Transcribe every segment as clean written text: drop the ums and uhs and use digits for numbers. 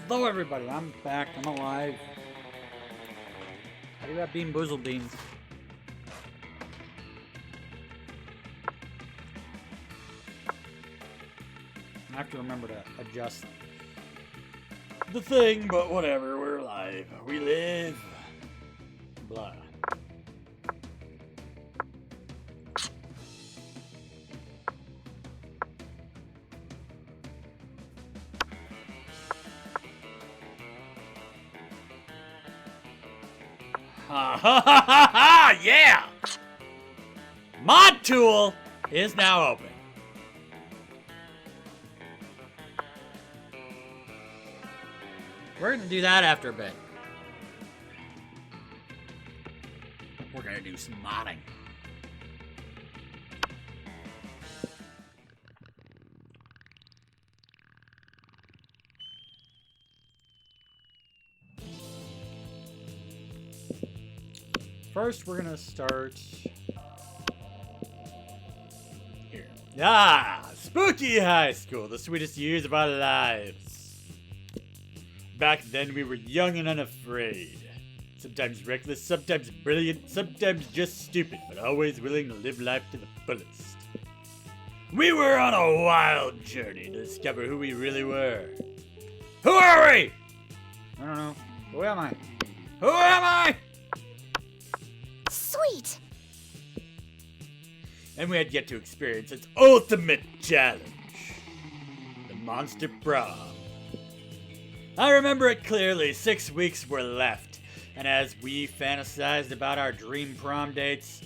Hello everybody, I'm back, I'm alive. How do you got Bean Boozle Beans? I have to remember to adjust the thing, but whatever, we're alive. We live. Blah. Ha ha ha ha ha! Yeah! Mod tool is now open. We're gonna do that after a bit. We're gonna do some modding. First, we're gonna start here. Ah! Spooky High School, the sweetest years of our lives. Back then, we were young and unafraid. Sometimes reckless, sometimes brilliant, sometimes just stupid, but always willing to live life to the fullest. We were on a wild journey to discover who we really were. Who are we? I don't know. Who am I? Who am I? Sweet! And we had yet to experience its ultimate challenge. The Monster Prom. I remember it clearly. 6 weeks were left, and as we fantasized about our dream prom dates,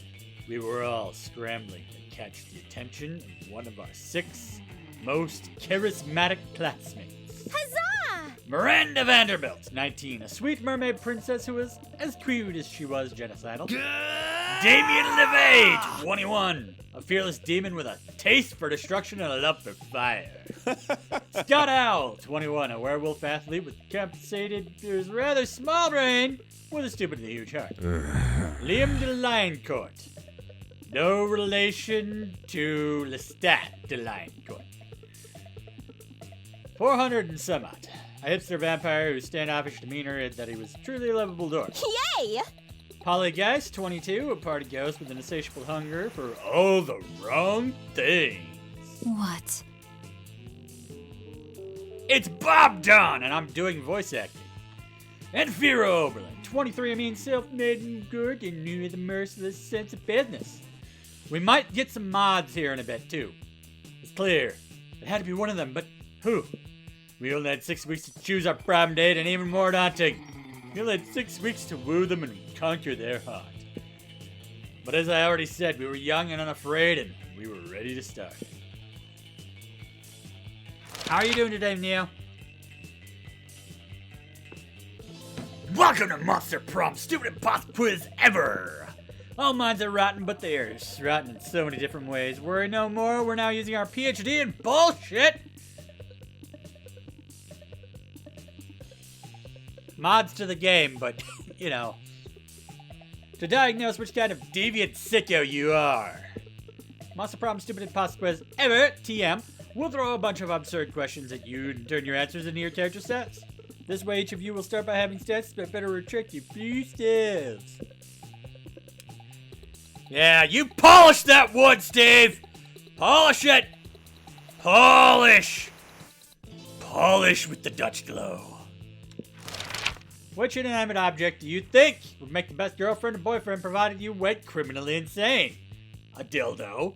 we were all scrambling to catch the attention of one of our 6 most charismatic classmates. Huzzah! Miranda Vanderbilt, 19, a sweet mermaid princess who was as cute as she was genocidal. Damien LeVay, 21, a fearless demon with a taste for destruction and a love for fire. Scott Owl, 21, a werewolf athlete with compensated, rather small brain with a stupidly huge heart. Liam de Lioncourt, no relation to Lestat de Lioncourt. 400 and some odd. A hipster vampire whose standoffish demeanor hid that he was truly a lovable dork. Yay! Polygeist, 22, a party ghost with an insatiable hunger for all the wrong things. What? It's Bob Dunn, and I'm doing voice acting. And Firo Oberlin, 23, a mean self-made and good and new with a merciless sense of business. We might get some mods here in a bit, too. It's clear. It had to be one of them, but who? We only had 6 weeks to choose our prom date, and even more daunting, we only had 6 weeks to woo them and conquer their heart. But as I already said, we were young and unafraid, and we were ready to start. How are you doing today, Neo? Welcome to Monster Prom, stupid boss quiz ever! All minds are rotten, but they are rotten in so many different ways. Worry no more, we're now using our PhD in bullshit! Mods to the game, but, you know, to diagnose which kind of deviant sicko you are. Monster Prom, stupid boss quiz ever, TM. We'll throw a bunch of absurd questions at you and turn your answers into your character stats. This way, each of you will start by having stats that better restrict your boosters. Yeah, you polish that wood, Steve! Polish it! Polish! Polish with the Dutch glow. Which inanimate object do you think would make the best girlfriend or boyfriend provided you went criminally insane? A dildo?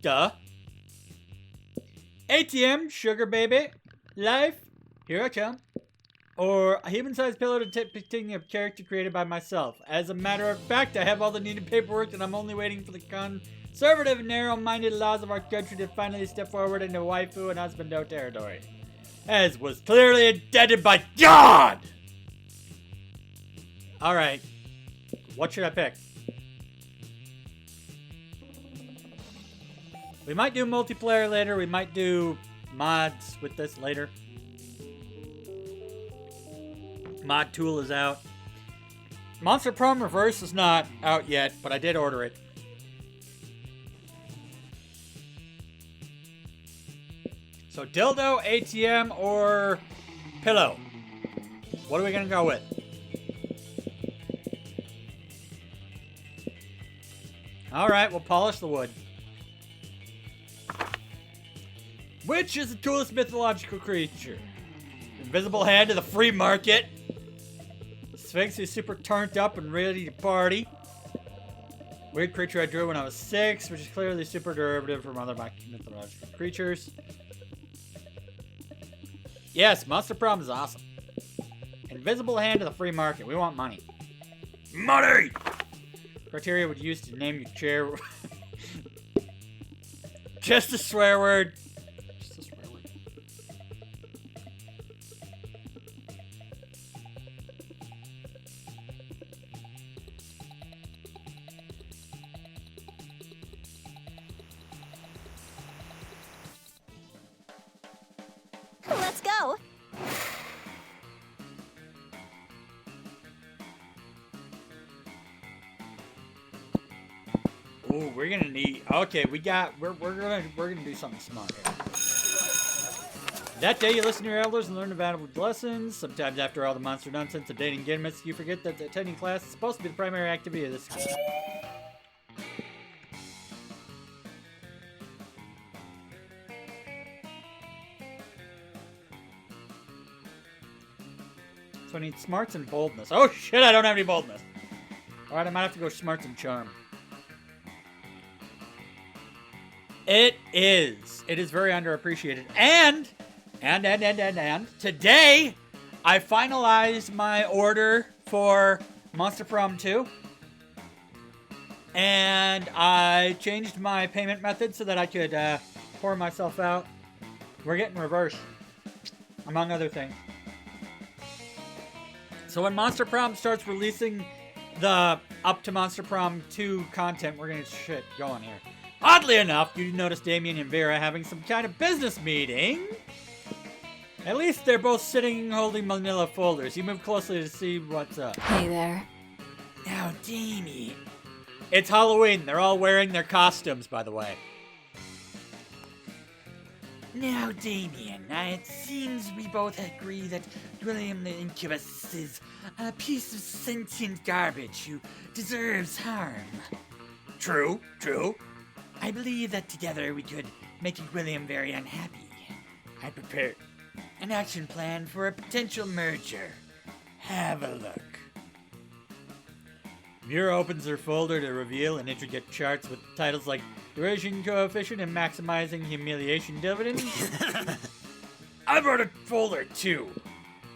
Duh. ATM, sugar baby, life, here I come. Or a human-sized pillow depicting a character created by myself. As a matter of fact, I have all the needed paperwork and I'm only waiting for the conservative and narrow-minded laws of our country to finally step forward into waifu and husbando territory. As was clearly intended by God! Alright, what should I pick? We might do multiplayer later, we might do mods with this later. Mod tool is out. Monster Prom Reverse is not out yet, but I did order it. So dildo, ATM, or Pillow. What are we gonna go with? Alright, we'll polish the wood. Which is the coolest mythological creature? Invisible hand to the free market. Sphinx is super turned up and ready to party. Weird creature I drew when I was 6, which is clearly super derivative from other mythological creatures. Yes, Monster Prom is awesome. Invisible hand to the free market. We want money. Money! Criteria would use to name your chair. Just a swear word. Just a swear word. Let's go. Ooh, we're gonna need. Okay, we're gonna do something smart here. That day, you listen to your elders and learn the valuable lessons. Sometimes, after all the monster nonsense of dating gimmicks, you forget that attending class is supposed to be the primary activity of this school. So I need smarts and boldness. Oh shit, I don't have any boldness. Alright, I might have to go smarts and charm. It is very underappreciated. And today, I finalized my order for Monster Prom 2. And I changed my payment method so that I could pour myself out. We're getting reversed, among other things. So when Monster Prom starts releasing the up to Monster Prom 2 content, we're gonna get shit going here. Oddly enough, you notice Damien and Vera having some kind of business meeting. At least they're both sitting holding manila folders. You move closely to see what's up. Hey there. Now, Damien. It's Halloween. They're all wearing their costumes, by the way. Now, Damien, it seems we both agree that William the Incubus is a piece of sentient garbage who deserves harm. True. I believe that together we could make William very unhappy. I prepared an action plan for a potential merger. Have a look. Vera opens her folder to reveal an intricate charts with titles like Derision Coefficient and Maximizing Humiliation Dividends. I brought a folder too.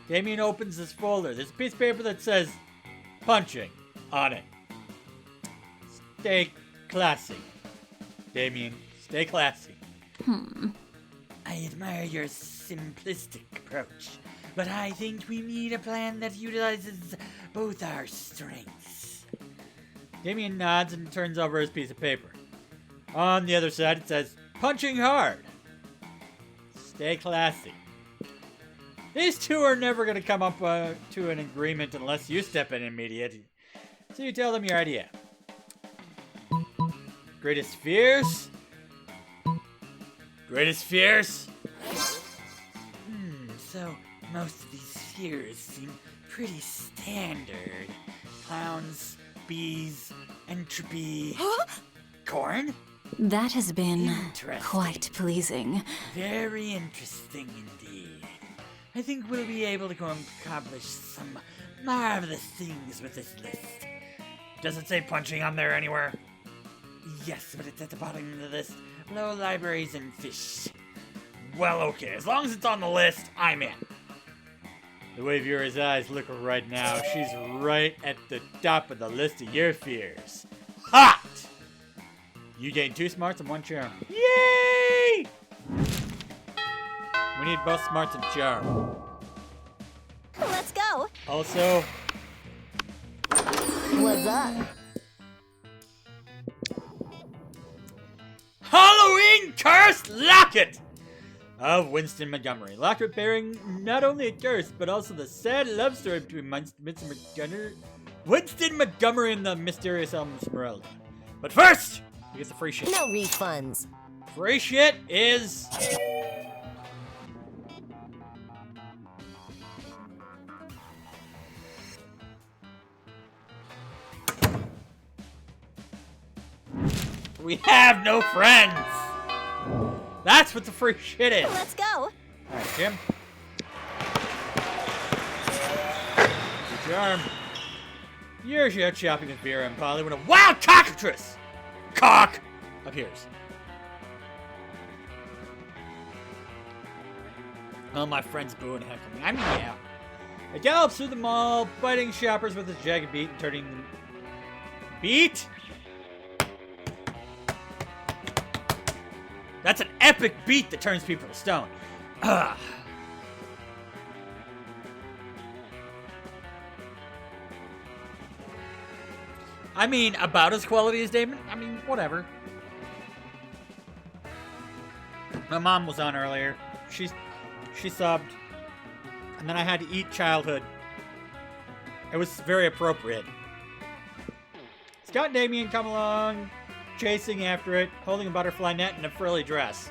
Damien opens this folder. There's a piece of paper that says punching on it. Stay classy. Damien, stay classy. I admire your simplistic approach, but I think we need a plan that utilizes both our strengths. Damien nods and turns over his piece of paper. On the other side, it says, punching hard. Stay classy. These two are never going to come up to an agreement unless you step in immediately. So you tell them your idea. Greatest fears? Greatest fears? So most of these fears seem pretty standard. Clowns, bees, entropy. Corn? That has been Interesting. quite pleasing. Very interesting indeed. I think we'll be able to accomplish some marvelous things with this list. Does it say punching on there anywhere? Yes, but it's at the bottom of the list. Below libraries and fish. Well, okay. As long as it's on the list, I'm in. The way Vera's eyes look right now, she's right at the top of the list of your fears. Hot! You gain 2 smarts and 1 charm. Yay! We need both smarts and charm. Let's go. Also, What's up? Halloween Cursed Locket of Winston Montgomery. Locket bearing not only a curse, but also the sad love story between Winston Montgomery and the mysterious Esmeralda. But first, we get the free shit. No refunds. Free shit is We have no friends. That's what the free shit is. Let's go. All right, Jim. Good charm. You're out shopping with Vera and Polly when a wild cockatrice appears. Oh, my friends boo and heckle me. I mean, yeah. It gallops through the mall, biting shoppers with his jagged beak and turning them... Beat? That's an epic beat that turns people to stone. Ugh. I mean, about as quality as Damon. I mean, whatever. My mom was on earlier. She subbed. And then I had to eat childhood. It was very appropriate. Scott and Damien come along, chasing after it, holding a butterfly net and a frilly dress.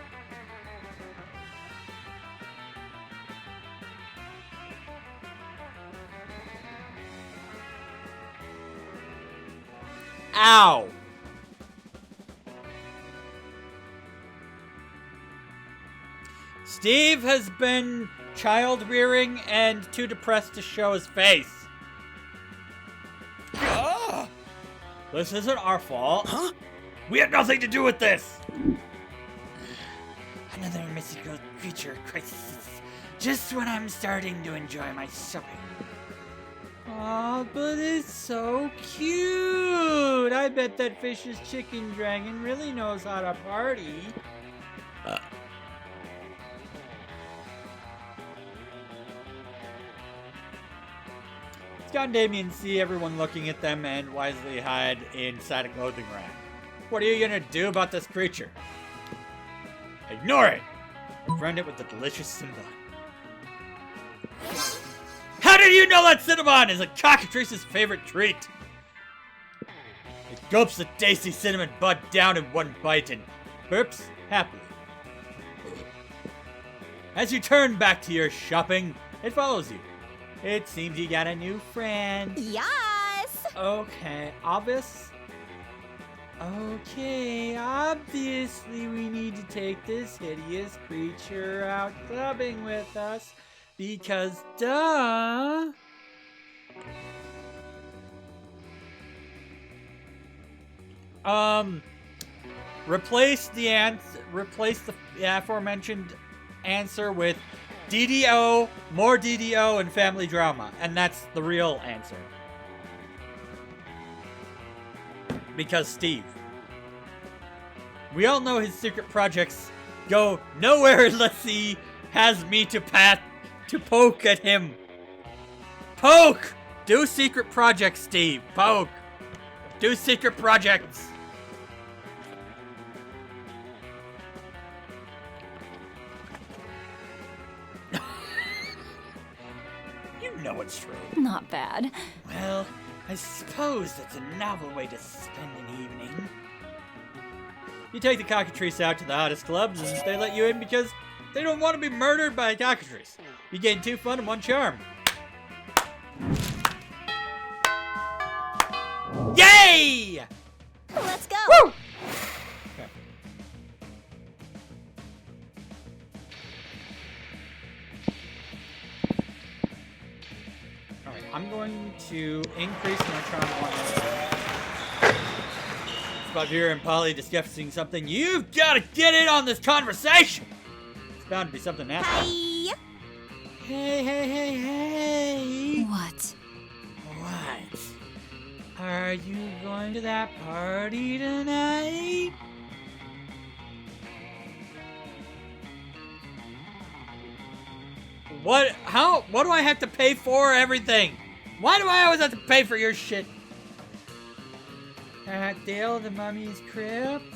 Ow! Steve has been child-rearing and too depressed to show his face. Ah! This isn't our fault. Huh? We had nothing to do with this! Another mystical creature crisis. Just when I'm starting to enjoy my shopping. Aw, but it's so cute! I bet that fish's chicken dragon really knows how to party. Scott and Damien see everyone looking at them and wisely hide inside a clothing rack. What are you gonna do about this creature? Ignore it! Befriend it with the delicious cinnamon. How did you know that cinnamon is a cockatrice's favorite treat? It gulps the tasty cinnamon bud down in one bite and burps happily. As you turn back to your shopping, it follows you. It seems you got a new friend. Yes! Okay, obviously we need to take this hideous creature out clubbing with us. Because, duh. Replace the aforementioned answer with DDO, more DDO, and family drama. And that's the real answer. Because Steve. We all know his secret projects go nowhere unless he has me to poke at him. Poke! Do secret projects, Steve. Poke. Do secret projects. You know it's true. Not bad. Well, I suppose that's a novel way to spend an evening. You take the cockatrice out to the hottest clubs and they let you in because they don't want to be murdered by a cockatrice. You gain 2 fun and 1 charm. Yay! Let's go. Woo! Okay. Alright, I'm going to increase my charm 1. It's about Vera and Polly discussing something. You've got to get in on this conversation! It's bound to be something nasty. Hi. Hey. What? What? Are you going to that party tonight? What? How? What do I have to pay for everything? Why do I always have to pay for your shit? At Dale the Mummy's crypt?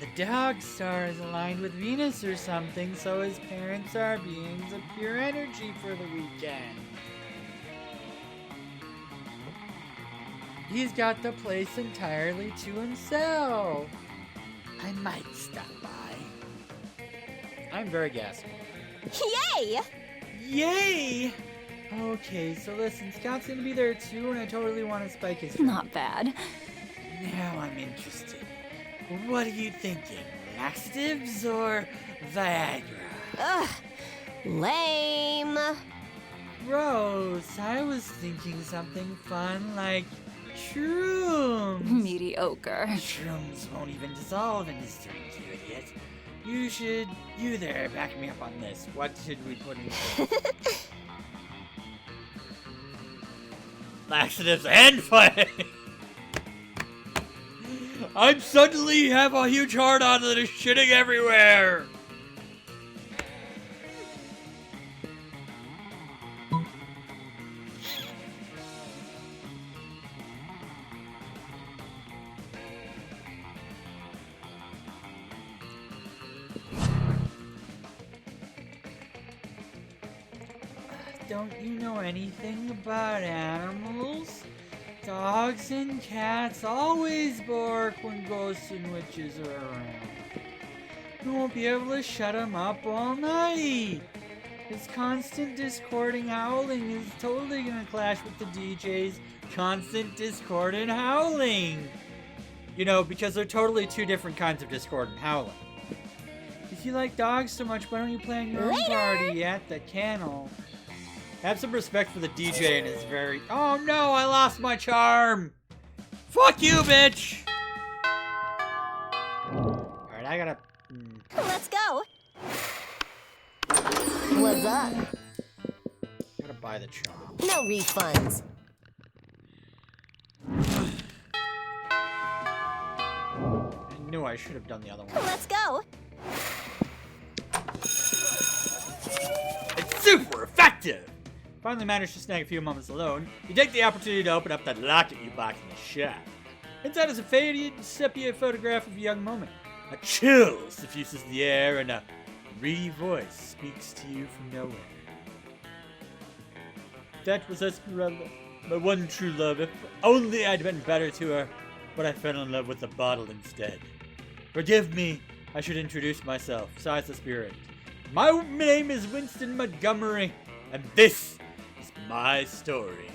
The dog star is aligned with Venus or something, so his parents are beings of pure energy for the weekend. He's got the place entirely to himself. I might stop by. I'm very gassy. Yay! Yay! Okay, so listen, Scott's gonna be there too, and I totally want to spike his friend. Not bad. Now I'm interested. What are you thinking? Laxatives or Viagra? Ugh. Lame. Gross. I was thinking something fun like shrooms. Mediocre. Shrooms won't even dissolve in this drink, you idiot. You there, back me up on this. What should we put in here? Laxatives and fire. I'm suddenly have a huge heart on that is shitting everywhere. Don't you know anything about animals? Dogs and cats always bark when ghosts and witches are around. You won't be able to shut them up all night. This constant discording howling is totally gonna clash with the DJ's constant discordant howling. You know, because they're totally two different kinds of discordant howling. If you like dogs so much, why don't you plan your own party at the kennel? Have some respect for the DJ and his very... Oh no, I lost my charm! Fuck you, bitch! Alright, I gotta... Let's go. What's up? Gotta buy the charm. No refunds. I knew I should have done the other one. Let's go. It's super effective! Finally managed to snag a few moments alone, you take the opportunity to open up that locket you box in the shop. Inside is a faded sepia photograph of a young moment. A chill suffuses the air and a reedy voice speaks to you from nowhere. That was Esmeralda, my one true love. If only I'd been better to her, but I fell in love with the bottle instead. Forgive me, I should introduce myself, Sighs the Spirit. My name is Winston Montgomery, and this is my story.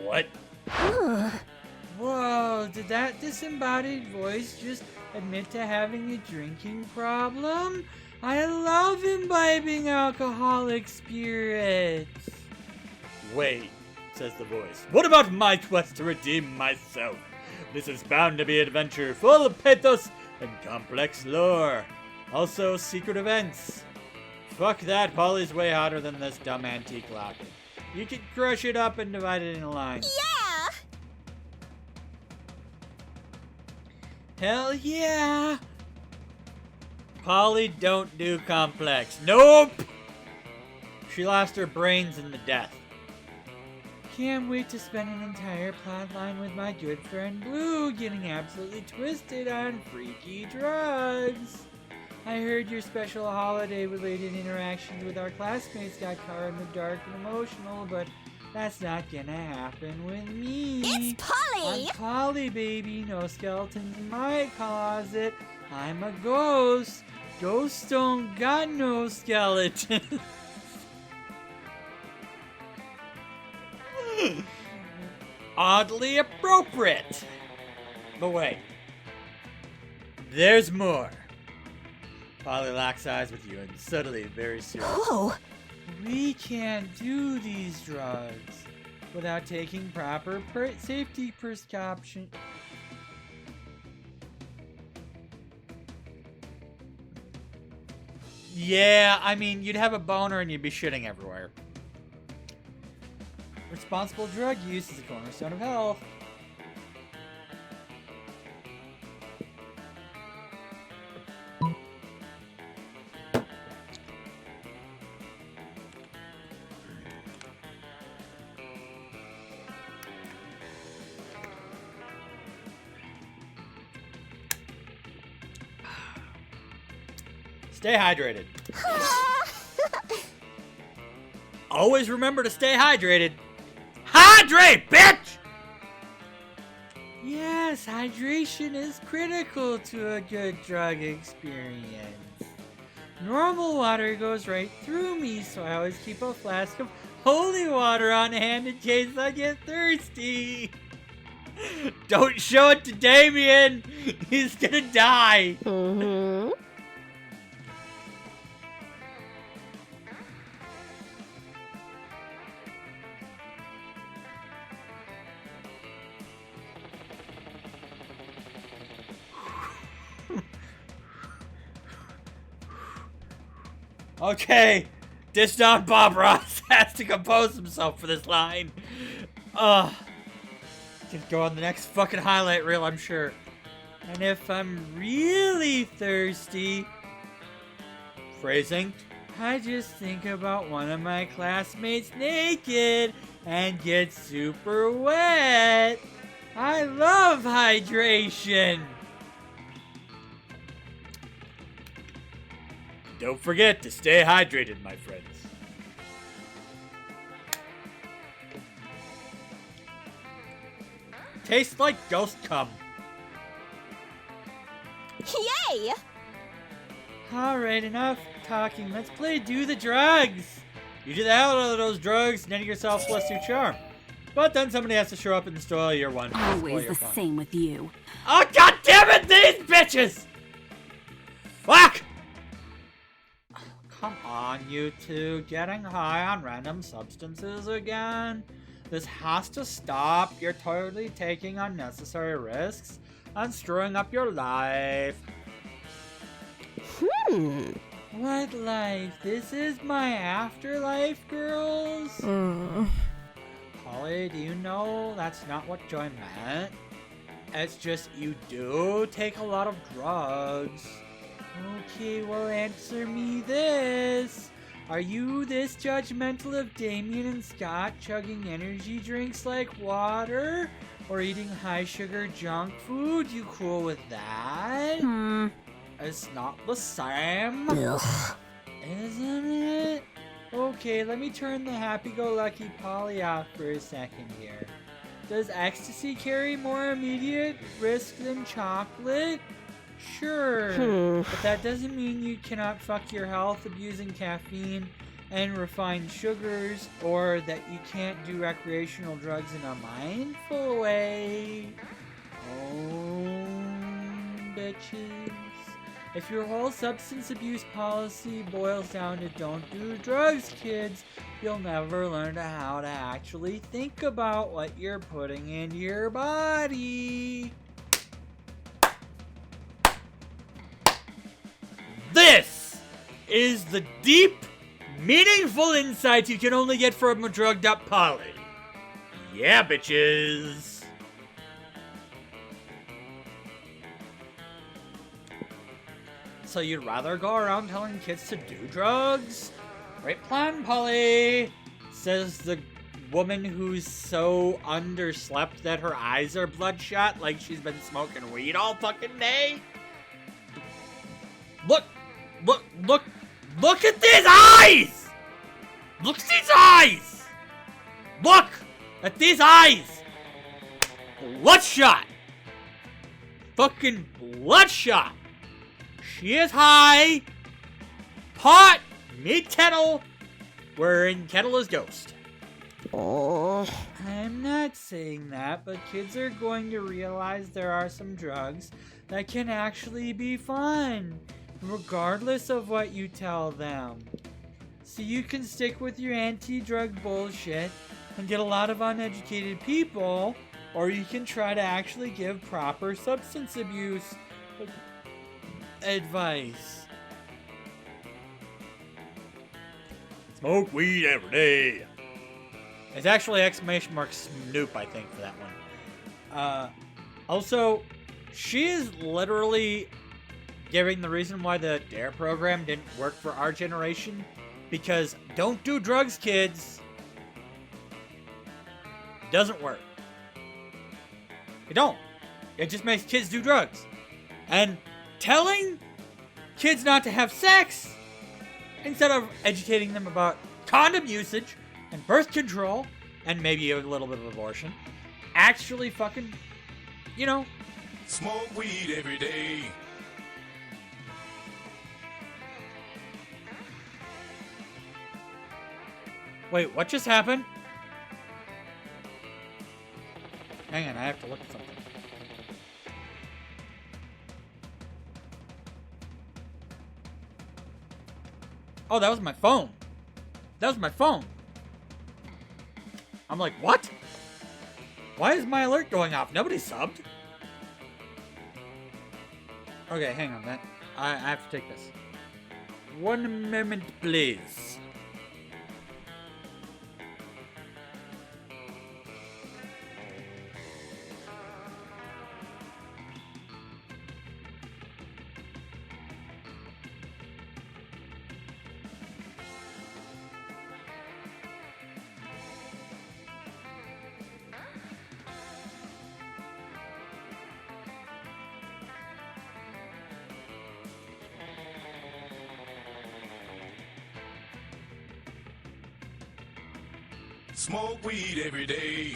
What? Whoa, did that disembodied voice just admit to having a drinking problem? I love imbibing alcoholic spirits. Wait, says the voice. What about my quest to redeem myself? This is bound to be an adventure full of pathos and complex lore. Also, secret events. Fuck that, Polly's way hotter than this dumb antique locket. You can crush it up and divide it into lines. Yeah! Hell yeah! Polly don't do complex. Nope! She lost her brains in the death. Can't wait to spend an entire plotline with my good friend Blue getting absolutely twisted on freaky drugs. I heard your special holiday-related interactions with our classmates got caught in the dark and emotional, but that's not gonna happen with me. It's Polly! I'm Polly, baby. No skeletons in my closet. I'm a ghost. Ghosts don't got no skeletons. Oddly appropriate. But wait. There's more. Polly locks eyes with you and suddenly very serious. Whoa! We can't do these drugs without taking proper safety precaution. Yeah, I mean, you'd have a boner and you'd be shitting everywhere. Responsible drug use is a cornerstone of health. Stay hydrated. Always remember to stay hydrated. Hydrate, bitch! Yes, hydration is critical to a good drug experience. Normal water goes right through me, so I always keep a flask of holy water on hand in case I get thirsty. Don't show it to Damien! He's gonna die! Mm-hmm. Okay, Disdonn Bob Ross has to compose himself for this line. Gonna go on the next fucking highlight reel, I'm sure. And if I'm really thirsty, phrasing, I just think about one of my classmates naked and get super wet. I love hydration. Don't forget to stay hydrated, my friends. Tastes like ghost cum. Yay! Alright, enough talking. Let's play Do the Drugs. You do the hell out of those drugs, netting yourself plus your charm. But then somebody has to show up and spoil your one. Always the same with you. Oh, god damn it, these bitches! Fuck! Come on, you two. Getting high on random substances again? This has to stop. You're totally taking unnecessary risks and screwing up your life. What life? This is my afterlife, girls? Polly, do you know that's not what Joy meant? It's just you do take a lot of drugs. Okay, well, answer me this. Are you this judgmental of Damien and Scott chugging energy drinks like water? Or eating high-sugar junk food? You cool with that? It's not the same. Ugh. Isn't it? Okay, let me turn the happy-go-lucky Polly off for a second here. Does ecstasy carry more immediate risk than chocolate? Sure, but that doesn't mean you cannot fuck your health abusing caffeine and refined sugars, or that you can't do recreational drugs in a mindful way. Oh, bitches. If your whole substance abuse policy boils down to don't do drugs, kids, you'll never learn how to actually think about what you're putting into your body. This is the deep, meaningful insight you can only get from a drugged up Polly. Yeah, bitches. So you'd rather go around telling kids to do drugs? Great plan, Polly, says the woman who's so underslept that her eyes are bloodshot like she's been smoking weed all fucking day. Look at these eyes! Look at these eyes! Look at these eyes! Bloodshot! Fucking bloodshot! She is high. Pot, me kettle. We're in kettle is ghost. Oh. I'm not saying that, but kids are going to realize there are some drugs that can actually be fun, regardless of what you tell them. So you can stick with your anti-drug bullshit and get a lot of uneducated people, or you can try to actually give proper substance abuse advice. Smoke weed every day. It's actually exclamation mark Snoop, I think, for that one. Also, she is literally giving the reason why the DARE program didn't work for our generation, because don't do drugs, kids. It doesn't work. It don't. It just makes kids do drugs. And telling kids not to have sex, instead of educating them about condom usage and birth control and maybe a little bit of abortion, actually fucking, you know, smoke weed every day. Wait, what just happened? Hang on, I have to look at something. Oh, that was my phone. That was my phone. I'm like, what? Why is my alert going off? Nobody subbed. Okay, hang on, I have to take this. 1 moment, please. Smoke weed every day.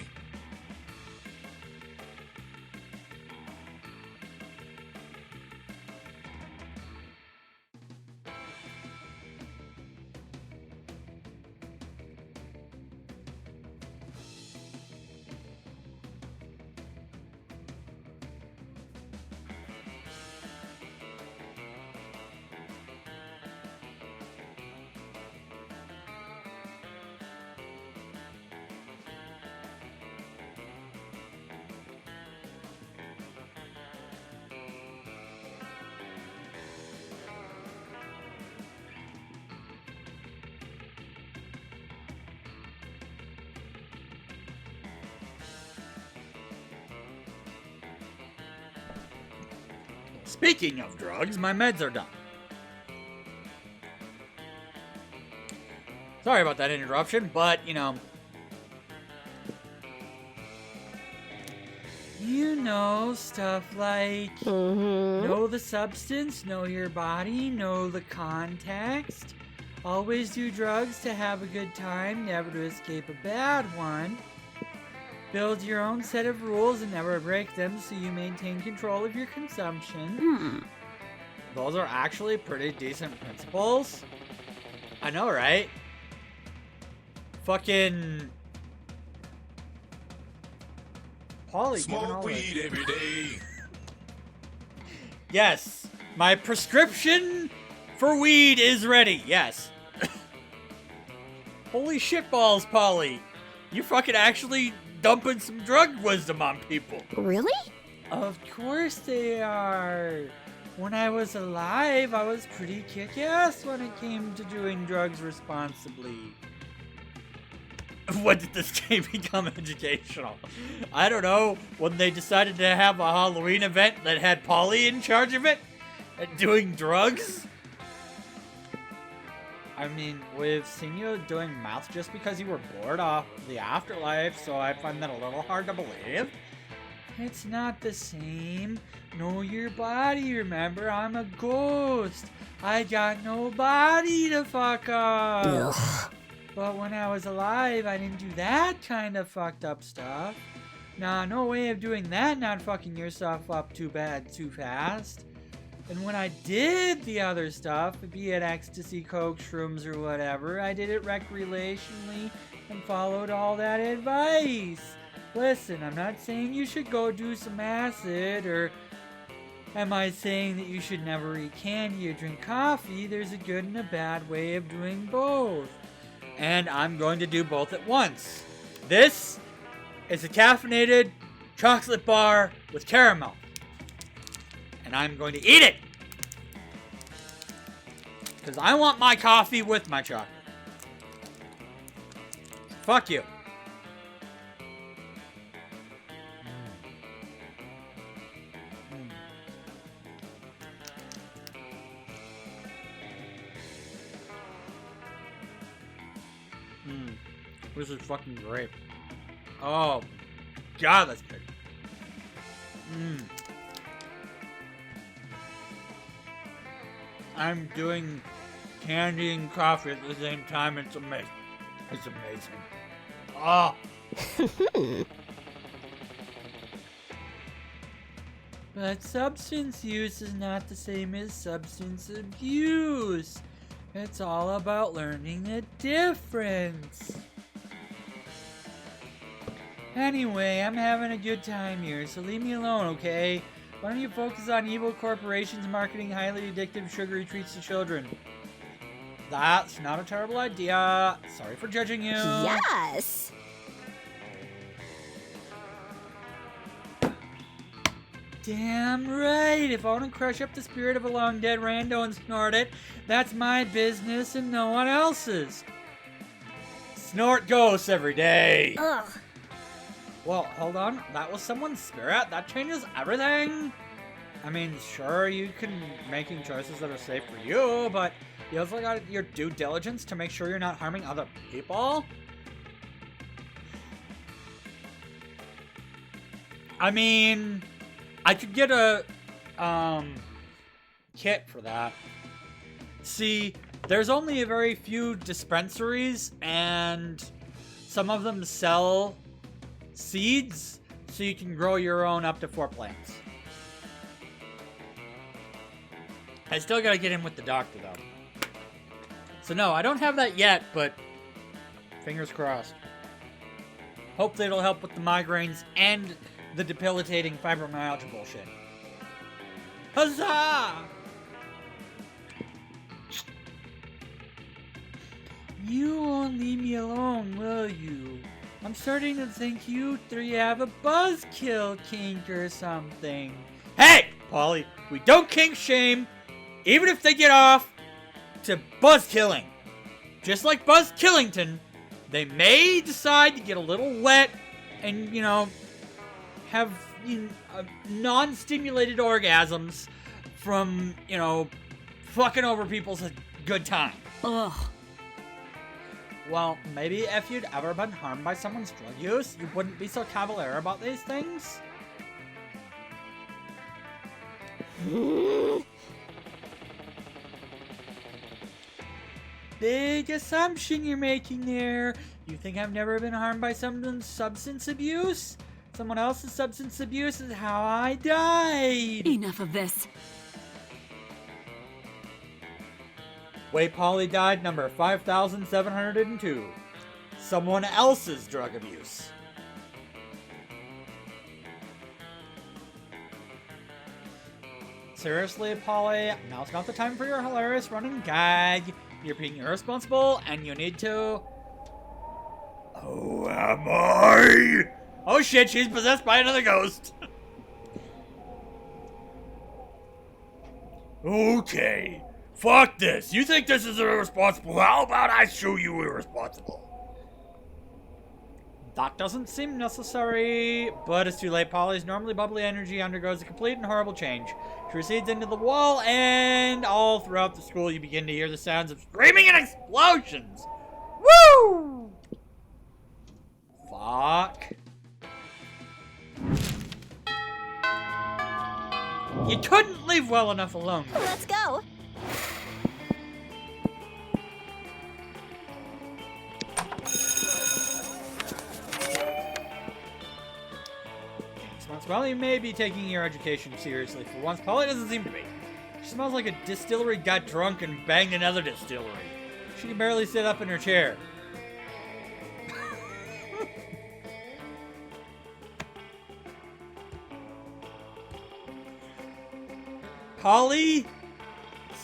Speaking of drugs, my meds are done. Sorry about that interruption, but, you know, stuff like know the substance, know your body, know the context, always do drugs to have a good time, never to escape a bad one, build your own set of rules and never break them so you maintain control of your consumption. Those are actually pretty decent principles. I know, right? Fucking Polly giving all Smoke weed every day. Yes, my prescription for weed is ready. Yes. Holy shitballs, Polly. You fucking actually dumping some drug wisdom on people. Really? Of course they are. When I was alive, I was pretty kick-ass when it came to doing drugs responsibly. When did this game become educational? I don't know. When they decided to have a Halloween event that had Polly in charge of it and doing drugs? I mean, we've seen you doing math just because you were bored off the afterlife, so I find that a little hard to believe. It's not the same. Know your body, remember? I'm a ghost. I got no body to fuck up. Ugh. But when I was alive, I didn't do that kind of fucked up stuff. Nah, no way of doing that, not fucking yourself up too bad too fast. And when I did the other stuff, be it ecstasy, coke, shrooms, or whatever, I did it recreationally and followed all that advice. Listen, I'm not saying you should go do some acid, or am I saying that you should never eat candy or drink coffee? There's a good and a bad way of doing both. And I'm going to do both at once. This is a caffeinated chocolate bar with caramel. And I'm going to eat it. Because I want my coffee with my chocolate. Fuck you. This is fucking great. Oh, God, that's good. I'm doing candy and coffee at the same time. It's amazing. It's amazing. Oh. But substance use is not the same as substance abuse. It's all about learning the difference. Anyway, I'm having a good time here, so leave me alone, okay? Why don't you focus on evil corporations marketing highly addictive sugary treats to children? That's not a terrible idea. Sorry for judging you. Yes. Damn right. If I want to crush up the spirit of a long dead rando and snort it, that's my business and no one else's. Snort ghosts every day. Ugh. Well, hold on. That was someone's spirit. That changes everything. I mean, sure, you can making choices that are safe for you, but you also got your due diligence to make sure you're not harming other people. I mean, I could get a kit for that. See, there's only a very few dispensaries, and some of them sell seeds, so you can grow your own up to 4 plants. I still gotta get in with the doctor, though. So no, I don't have that yet, but fingers crossed. Hopefully it'll help with the migraines and the debilitating fibromyalgia bullshit. Huzzah! You won't leave me alone, will you? I'm starting to think you three have a buzzkill kink or something. Hey, Polly, we don't kink shame, even if they get off to buzzkilling. Just like Buzz Killington, they may decide to get a little wet and, you know, have non-stimulated orgasms from, you know, fucking over people's good time. Ugh. Well, maybe if you'd ever been harmed by someone's drug use, you wouldn't be so cavalier about these things. Big assumption you're making there. You think I've never been harmed by someone's substance abuse? Someone else's substance abuse is how I died. Enough of this. Way Polly died number 5,702. Someone else's drug abuse. Seriously, Polly, now's not the time for your hilarious running gag. You're being irresponsible, and you need to... Who am I? Oh shit, she's possessed by another ghost. Okay. Fuck this. You think this is irresponsible? How about I show you irresponsible? That doesn't seem necessary, but it's too late. Polly's normally bubbly energy undergoes a complete and horrible change. She recedes into the wall, and all throughout the school you begin to hear the sounds of screaming and explosions. Woo! Fuck. You couldn't leave well enough alone. Let's go. Well, you may be taking your education seriously for once. Polly doesn't seem to be. She smells like a distillery got drunk and banged another distillery. She can barely sit up in her chair. Polly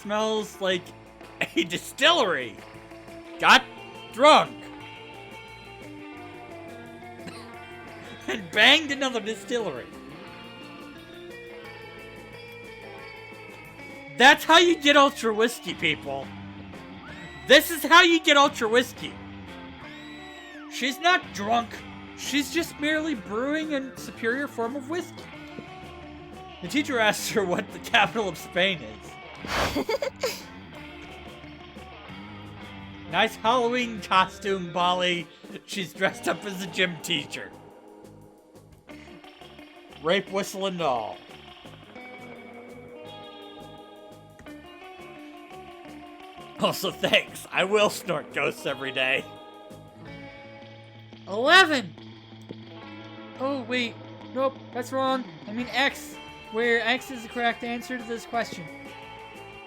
smells like a distillery got drunk and banged another distillery. That's how you get ultra whiskey, people. This is how you get ultra whiskey. She's not drunk. She's just merely brewing a superior form of whiskey. The teacher asked her what the capital of Spain is. Nice Halloween costume, Polly. She's dressed up as a gym teacher. Rape whistle and all. Also, thanks. I will snort ghosts every day. 11! Oh, wait. Nope, that's wrong. I mean X, where X is the correct answer to this question.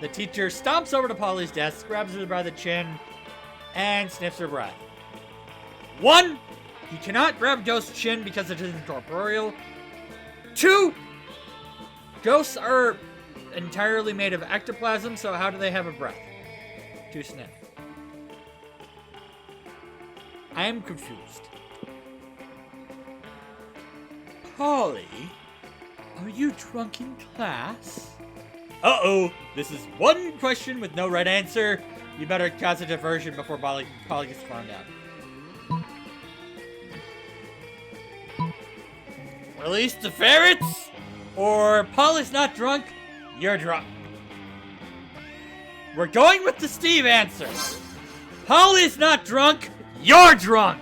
The teacher stomps over to Polly's desk, grabs her by the chin, and sniffs her breath. 1, he cannot grab Ghost's chin because it is incorporeal. 2, ghosts are entirely made of ectoplasm, so how do they have a breath? To sniff. I am confused. Polly, are you drunk in class? Uh-oh, this is one question with no right answer. You better cause a diversion before Polly gets found out. Release the ferrets? Or Polly's not drunk, you're drunk. We're going with the Steve answer. Polly's not drunk, you're drunk.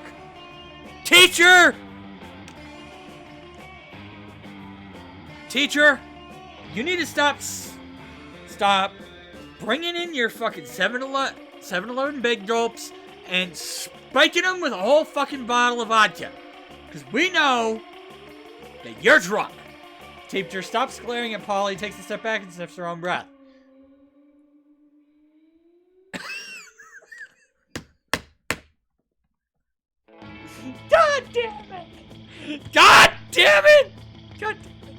Teacher! Teacher, you need to stop bringing in your fucking 7-Eleven big gulps and spiking them with a whole fucking bottle of vodka. Because we know that you're drunk. Teacher stops glaring at Polly, takes a step back, and sniffs her own breath. God damn it! God damn it! God damn it!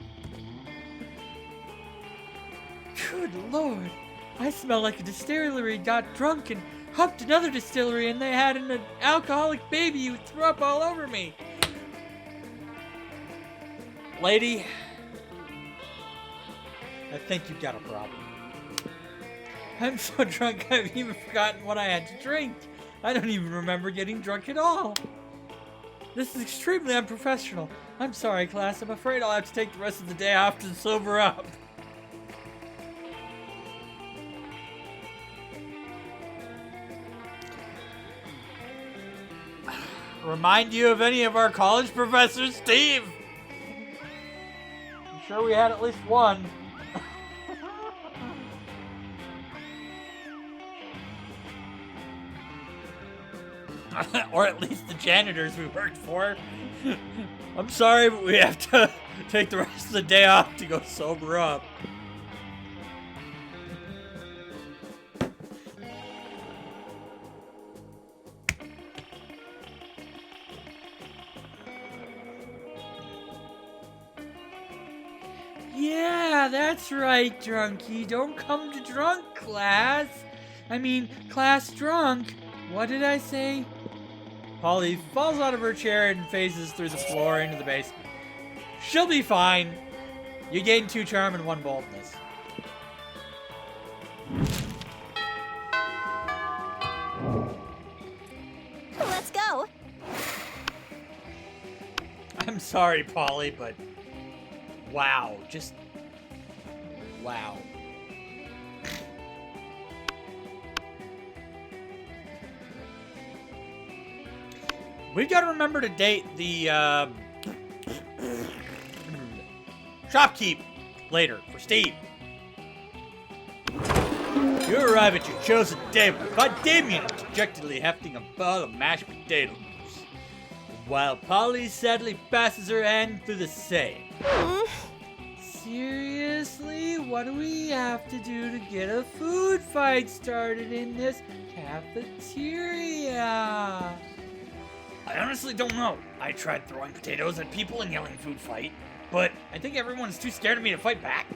Good lord. I smell like a distillery got drunk and humped another distillery and they had an alcoholic baby who threw up all over me. Lady, I think you've got a problem. I'm so drunk I've even forgotten what I had to drink. I don't even remember getting drunk at all. This is extremely unprofessional. I'm sorry, class. I'm afraid I'll have to take the rest of the day off to sober up. Remind you of any of our college professors, Steve? I'm sure we had at least one. Or at least the janitors we worked for. I'm sorry, but we have to take the rest of the day off to go sober up. Yeah, that's right, drunkie. Don't come to drunk class. Class drunk. What did I say? Polly falls out of her chair and phases through the floor into the basement. She'll be fine. You gain 2 charm and 1 boldness. Let's go. I'm sorry, Polly, but wow. Just wow. We've got to remember to date the shopkeep later for Steve. You arrive at your chosen table by Damien dejectedly hefting a bowl of mashed potatoes, while Polly sadly passes her hand through the same. Seriously? What do we have to do to get a food fight started in this cafeteria? I honestly don't know. I tried throwing potatoes at people and yelling food fight, but I think everyone's too scared of me to fight back.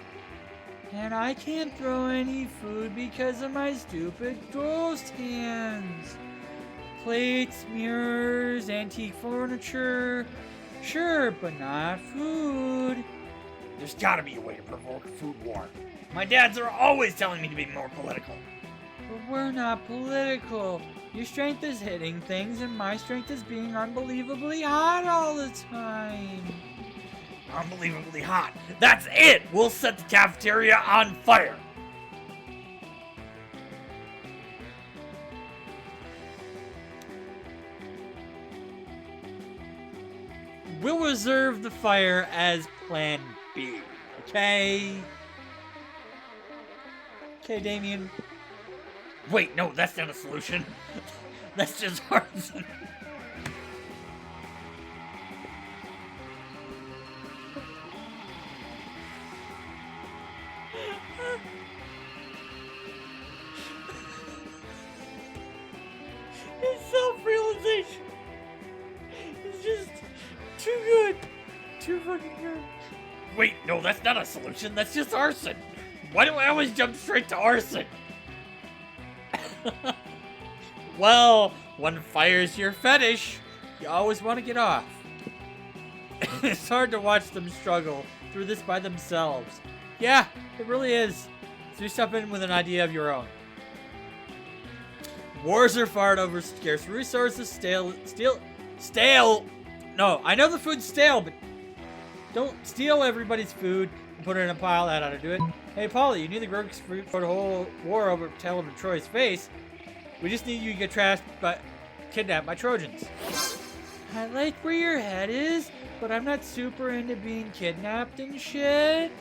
And I can't throw any food because of my stupid ghost hands. Plates, mirrors, antique furniture. Sure, but not food. There's gotta be a way to provoke a food war. My dads are always telling me to be more political. But we're not political. Your strength is hitting things, and my strength is being unbelievably hot all the time. Unbelievably hot. That's it! We'll set the cafeteria on fire! We'll reserve the fire as Plan B, okay? Okay, Damien. Wait, no, that's not a solution. That's just arson. that's not a solution. That's just arson. Why do I always jump straight to arson? Well, when fire's your fetish, you always want to get off. It's hard to watch them struggle through this by themselves. Yeah, it really is. So you step in with an idea of your own. Wars are fought over scarce resources, stale. No, I know the food's stale, but don't steal everybody's food and put it in a pile. That ought to do it. Hey, Polly, you need the Gurks for the whole war over Talon and Troy's face. We just need you to get trashed, but kidnapped by Trojans. I like where your head is, but I'm not super into being kidnapped and shit.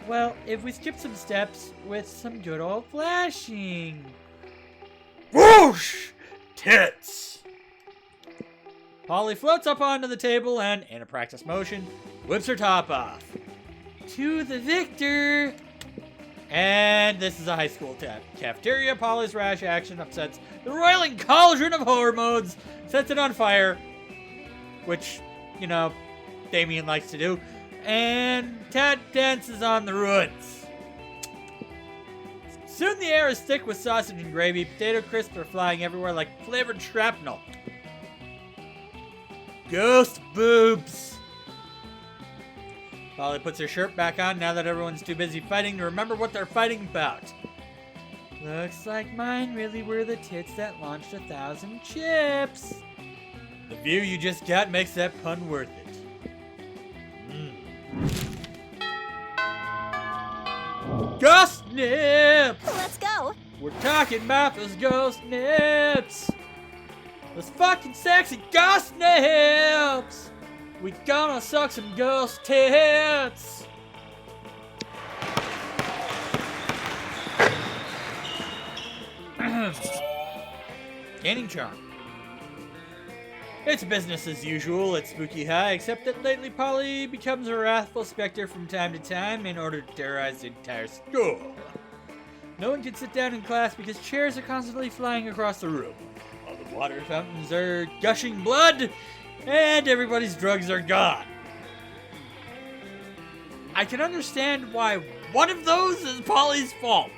Well, if we skip some steps with some good old flashing. Whoosh! Tits! Polly floats up onto the table and, in a practice motion, whips her top off. To the victor! And this is a high school cafeteria. Polly's rash action upsets the roiling cauldron of horror modes, sets it on fire, which, you know, Damien likes to do, and Tad dances on the ruins. Soon the air is thick with sausage and gravy. Potato crisps are flying everywhere like flavored shrapnel. Ghost boobs! Polly puts her shirt back on now that everyone's too busy fighting to remember what they're fighting about. Looks like mine really were the tits that launched 1,000 chips. The view you just got makes that pun worth it. Ghost nips! Let's go. We're talking about those ghost nips! Those fucking sexy ghost nips! We gonna suck some ghost tits! Gaining charm. It's business as usual at Spooky High, except that lately Polly becomes a wrathful specter from time to time in order to terrorize the entire school. No one can sit down in class because chairs are constantly flying across the room. All the water fountains are gushing blood, and everybody's drugs are gone. I can understand why one of those is Polly's fault.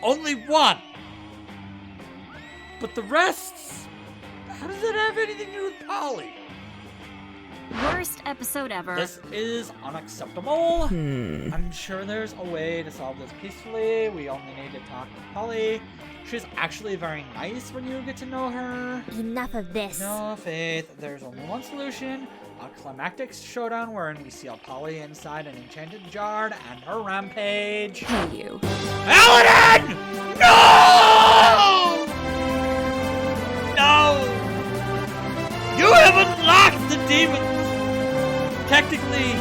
Only one. But the rest, how does that have anything to do with Polly? Worst episode ever. This is unacceptable. I'm sure there's a way to solve this peacefully. We only need to talk to Polly. She's actually very nice when you get to know her. Enough of this. No, Faith, there's only one solution. A climactic showdown wherein we seal Polly inside an enchanted jar and end her rampage. Hey, you. Paladin! No! No! You have unlocked the demons! Technically,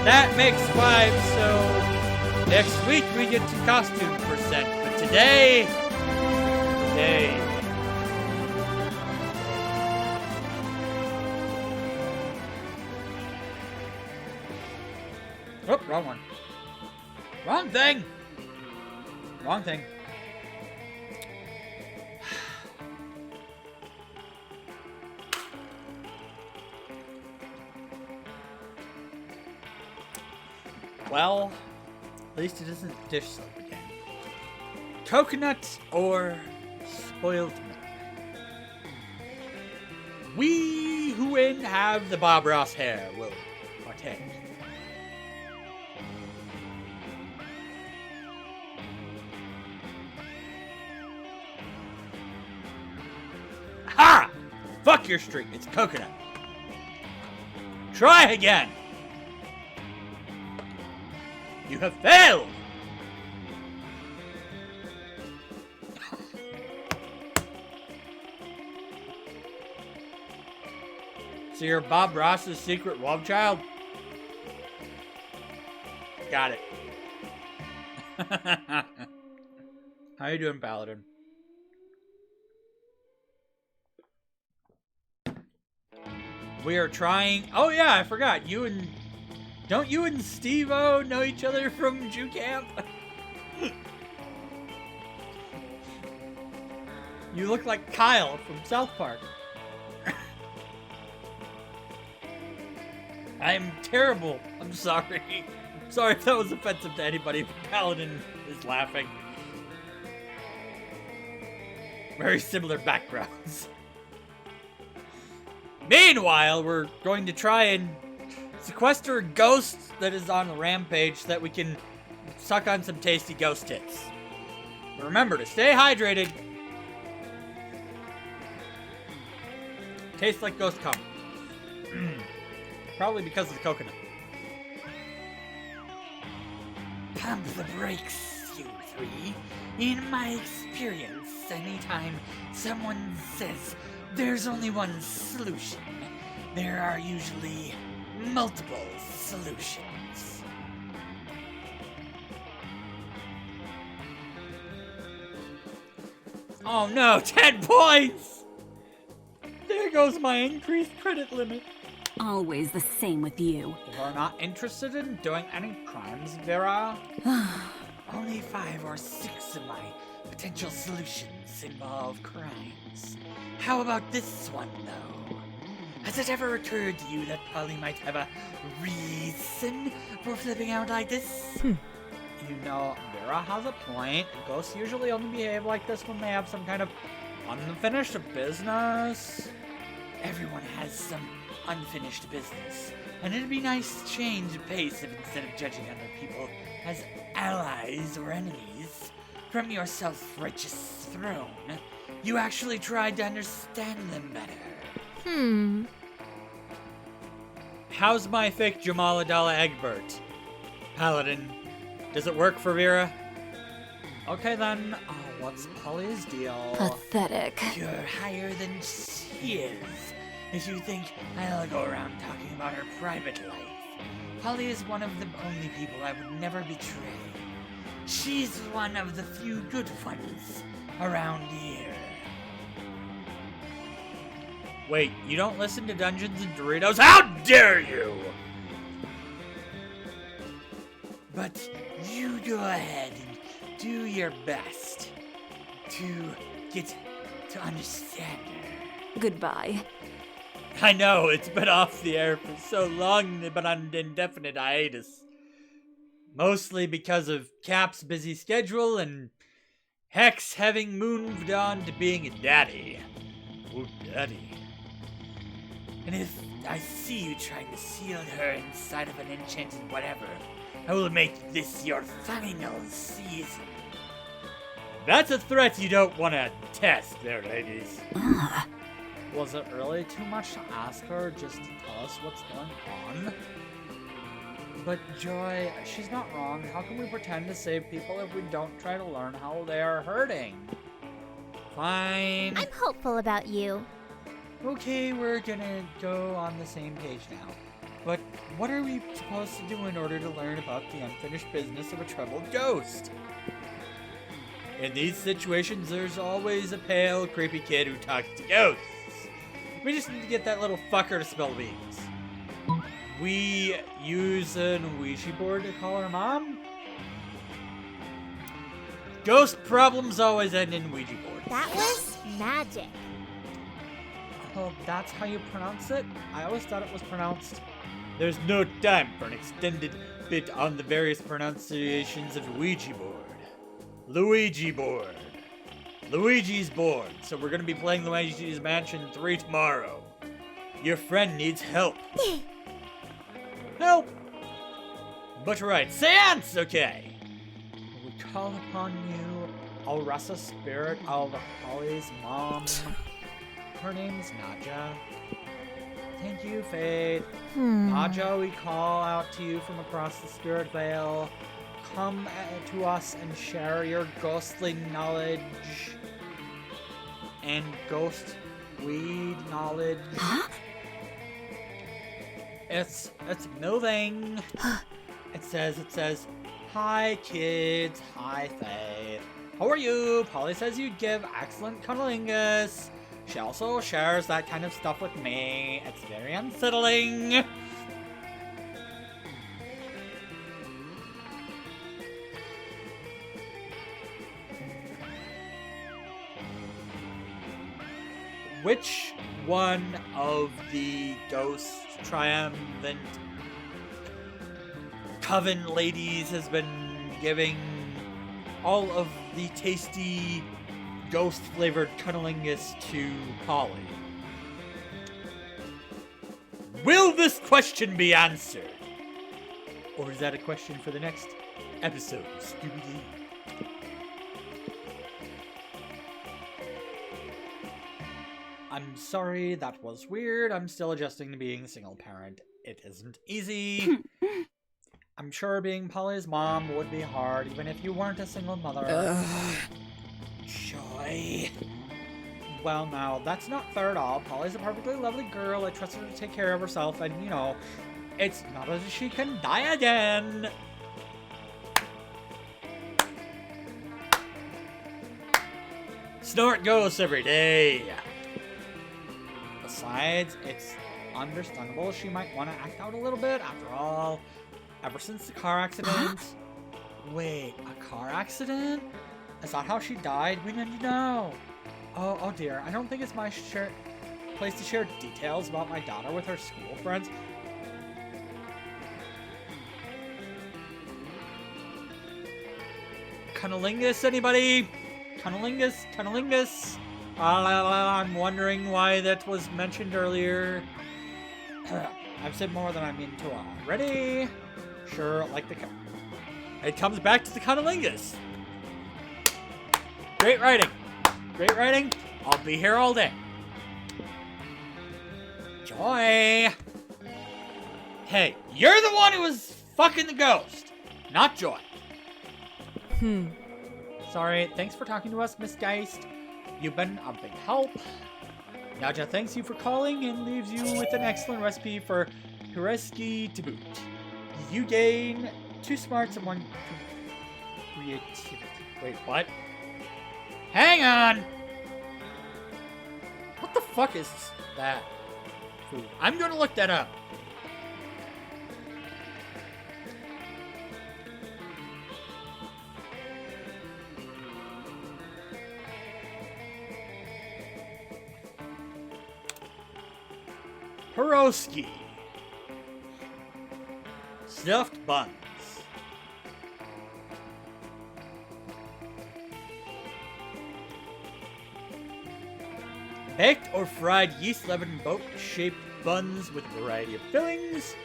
that makes 5, so next week we get to costume percent, but today... Oh, wrong one. Wrong thing! Wrong thing. Well, at least it isn't dish soap again. Coconut or spoiled milk? We who have the Bob Ross hair will partake. Ha! Fuck your streak. It's coconut. Try again. You have failed. So you're Bob Ross's secret love child? Got it. How you doing, Paladin? We are trying... Oh yeah, I forgot. Don't you and Steve-O know each other from Jew Camp? You look like Kyle from South Park. I'm terrible. I'm sorry. Sorry if that was offensive to anybody, but Paladin is laughing. Very similar backgrounds. Meanwhile, we're going to try and sequester a ghost that is on a rampage so that we can suck on some tasty ghost tits. Remember to stay hydrated. Tastes like ghost cum. Probably because of the coconut. Pump the brakes, you three. In my experience, anytime someone says there's only one solution, there are usually multiple solutions. Oh no, 10 points! There goes my increased credit limit. Always the same with you. You're not interested in doing any crimes, Vera? Only 5 or 6 of my potential solutions involve crimes. How about this one, though? Has it ever occurred to you that Polly might have a reason for flipping out like this? You know, Vera has a point. Ghosts usually only behave like this when they have some kind of unfinished business. Everyone has some unfinished business, and it'd be nice to change the pace if instead of judging other people as allies or enemies from your self-righteous throne, you actually tried to understand them better. How's my fake Jamal Adala Egbert? Paladin, does it work for Vera? Okay then, what's Polly's deal? Pathetic. You're higher than she is if you think I'll go around talking about her private life. Polly is one of the only people I would never betray. She's one of the few good ones around here. Wait, you don't listen to Dungeons and Doritos? How dare you! But you go ahead and do your best to get to understand her. Goodbye. I know, it's been off the air for so long, but on indefinite hiatus. Mostly because of Cap's busy schedule and Hex having moved on to being a daddy. Oh, daddy. And if I see you trying to seal her inside of an enchanted whatever, I will make this your final season. That's a threat you don't want to test there, ladies. Was it really too much to ask her just to tell us what's going on? But Joy, she's not wrong. How can we pretend to save people if we don't try to learn how they are hurting? Fine. I'm hopeful about you. Okay, we're gonna go on the same page now. But what are we supposed to do in order to learn about the unfinished business of a troubled ghost? In these situations, there's always a pale, creepy kid who talks to ghosts. We just need to get that little fucker to spell beans. We use an Ouija board to call our mom? Ghost problems always end in Ouija boards. That was magic. Oh, that's how you pronounce it? I always thought it was pronounced. There's no time for an extended bit on the various pronunciations of Ouija board. Luigi board. Luigi's board. So we're gonna be playing Luigi's Mansion 3 tomorrow. Your friend needs help. Help! But right, seance, okay. We call upon you, Aurasa Spirit of Holly's mom. Her name's Nadja. Thank you, Faith. Nadja, we call out to you from across the Spirit Veil. Come to us and share your ghostly knowledge. And ghost weed knowledge. Huh? It's moving. It says, hi kids, hi Faith. How are you? Polly says you give excellent cunnilingus. She also shares that kind of stuff with me. It's very unsettling. Which one of the ghost triumphant Coven Ladies has been giving all of the tasty ghost-flavored cunnilingus to Polly. Will this question be answered? Or is that a question for the next episode of Scooby-Doo? I'm sorry, that was weird. I'm still adjusting to being a single parent. It isn't easy. I'm sure being Polly's mom would be hard, even if you weren't a single mother. Joy. Well, now, that's not fair at all. Polly's a perfectly lovely girl. I trust her to take care of herself, and, you know, it's not as if she can die again. Snort ghosts every day. Besides, it's understandable she might want to act out a little bit. After all, ever since the car accident... Wait, a car accident? Is that how she died? We didn't know. Oh dear. I don't think it's my place to share details about my daughter with her school friends. Cunnilingus, anybody? Cunnilingus, cunnilingus. I'm wondering why that was mentioned earlier. I've said more than I mean to already. Sure, like the... It comes back to the cunnilingus. Great writing. Great writing. I'll be here all day. Joy. Hey, you're the one who was fucking the ghost, not Joy. Sorry, thanks for talking to us, Miss Geist. You've been a big help. Naja thanks you for calling and leaves you with an excellent recipe for Pireski to boot. You gain 2 smarts and 1 creativity. Wait, what? Hang on! What the fuck is that food? I'm gonna look that up. Pierogi. Stuffed buns. Baked or fried yeast-leavened boat-shaped buns with a variety of fillings.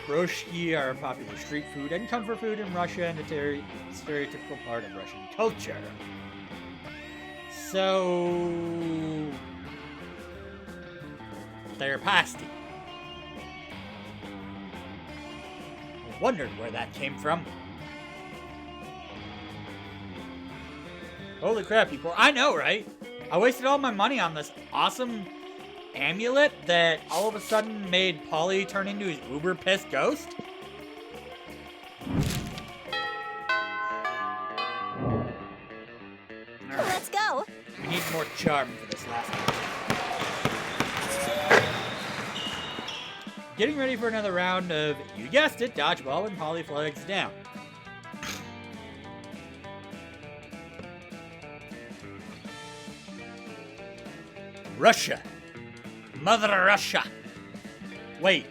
Pierogi are a popular street food and comfort food in Russia and a stereotypical part of Russian culture. So... they're pasty. I wondered where that came from. Holy crap, people. I know, right? I wasted all my money on this awesome amulet that all of a sudden made Polly turn into his uber pissed ghost. Let's go. We need more charm for this last one. Getting ready for another round of, you guessed it, dodgeball when Polly flags down. Russia. Mother Russia. Wait.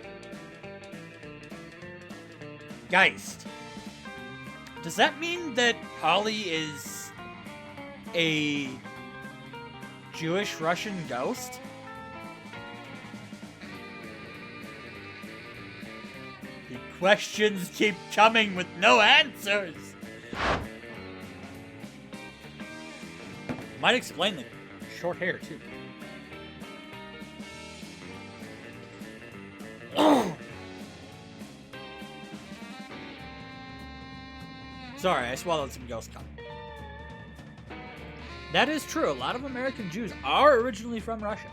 Geist. Does that mean that Polly is a Jewish Russian ghost? The questions keep coming with no answers. Might explain the short hair, too. Sorry, I swallowed some ghost cum. That is true. A lot of American Jews are originally from Russia.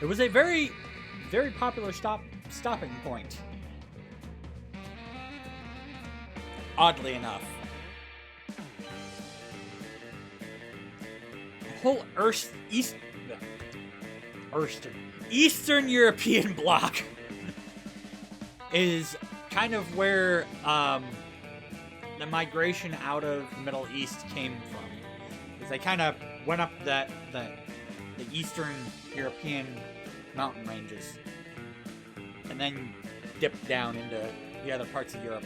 It was a very, very popular stopping point. Oddly enough. The whole Eastern European bloc is kind of where the migration out of the Middle East came from. Because they kind of went up the Eastern European mountain ranges. And then dip down into the other parts of Europe.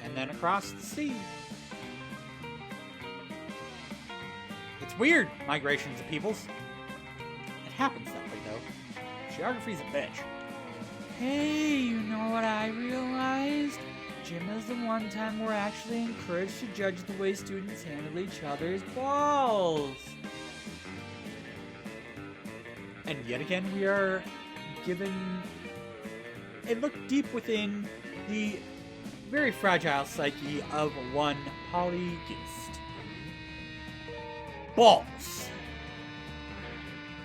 And then across the sea. It's weird, migrations of peoples. It happens that way, though. Geography's a bitch. Hey, you know what I realized? Gym is the one time we're actually encouraged to judge the way students handle each other's balls. And yet again, we are given a look deep within the very fragile psyche of one polygeist. Balls.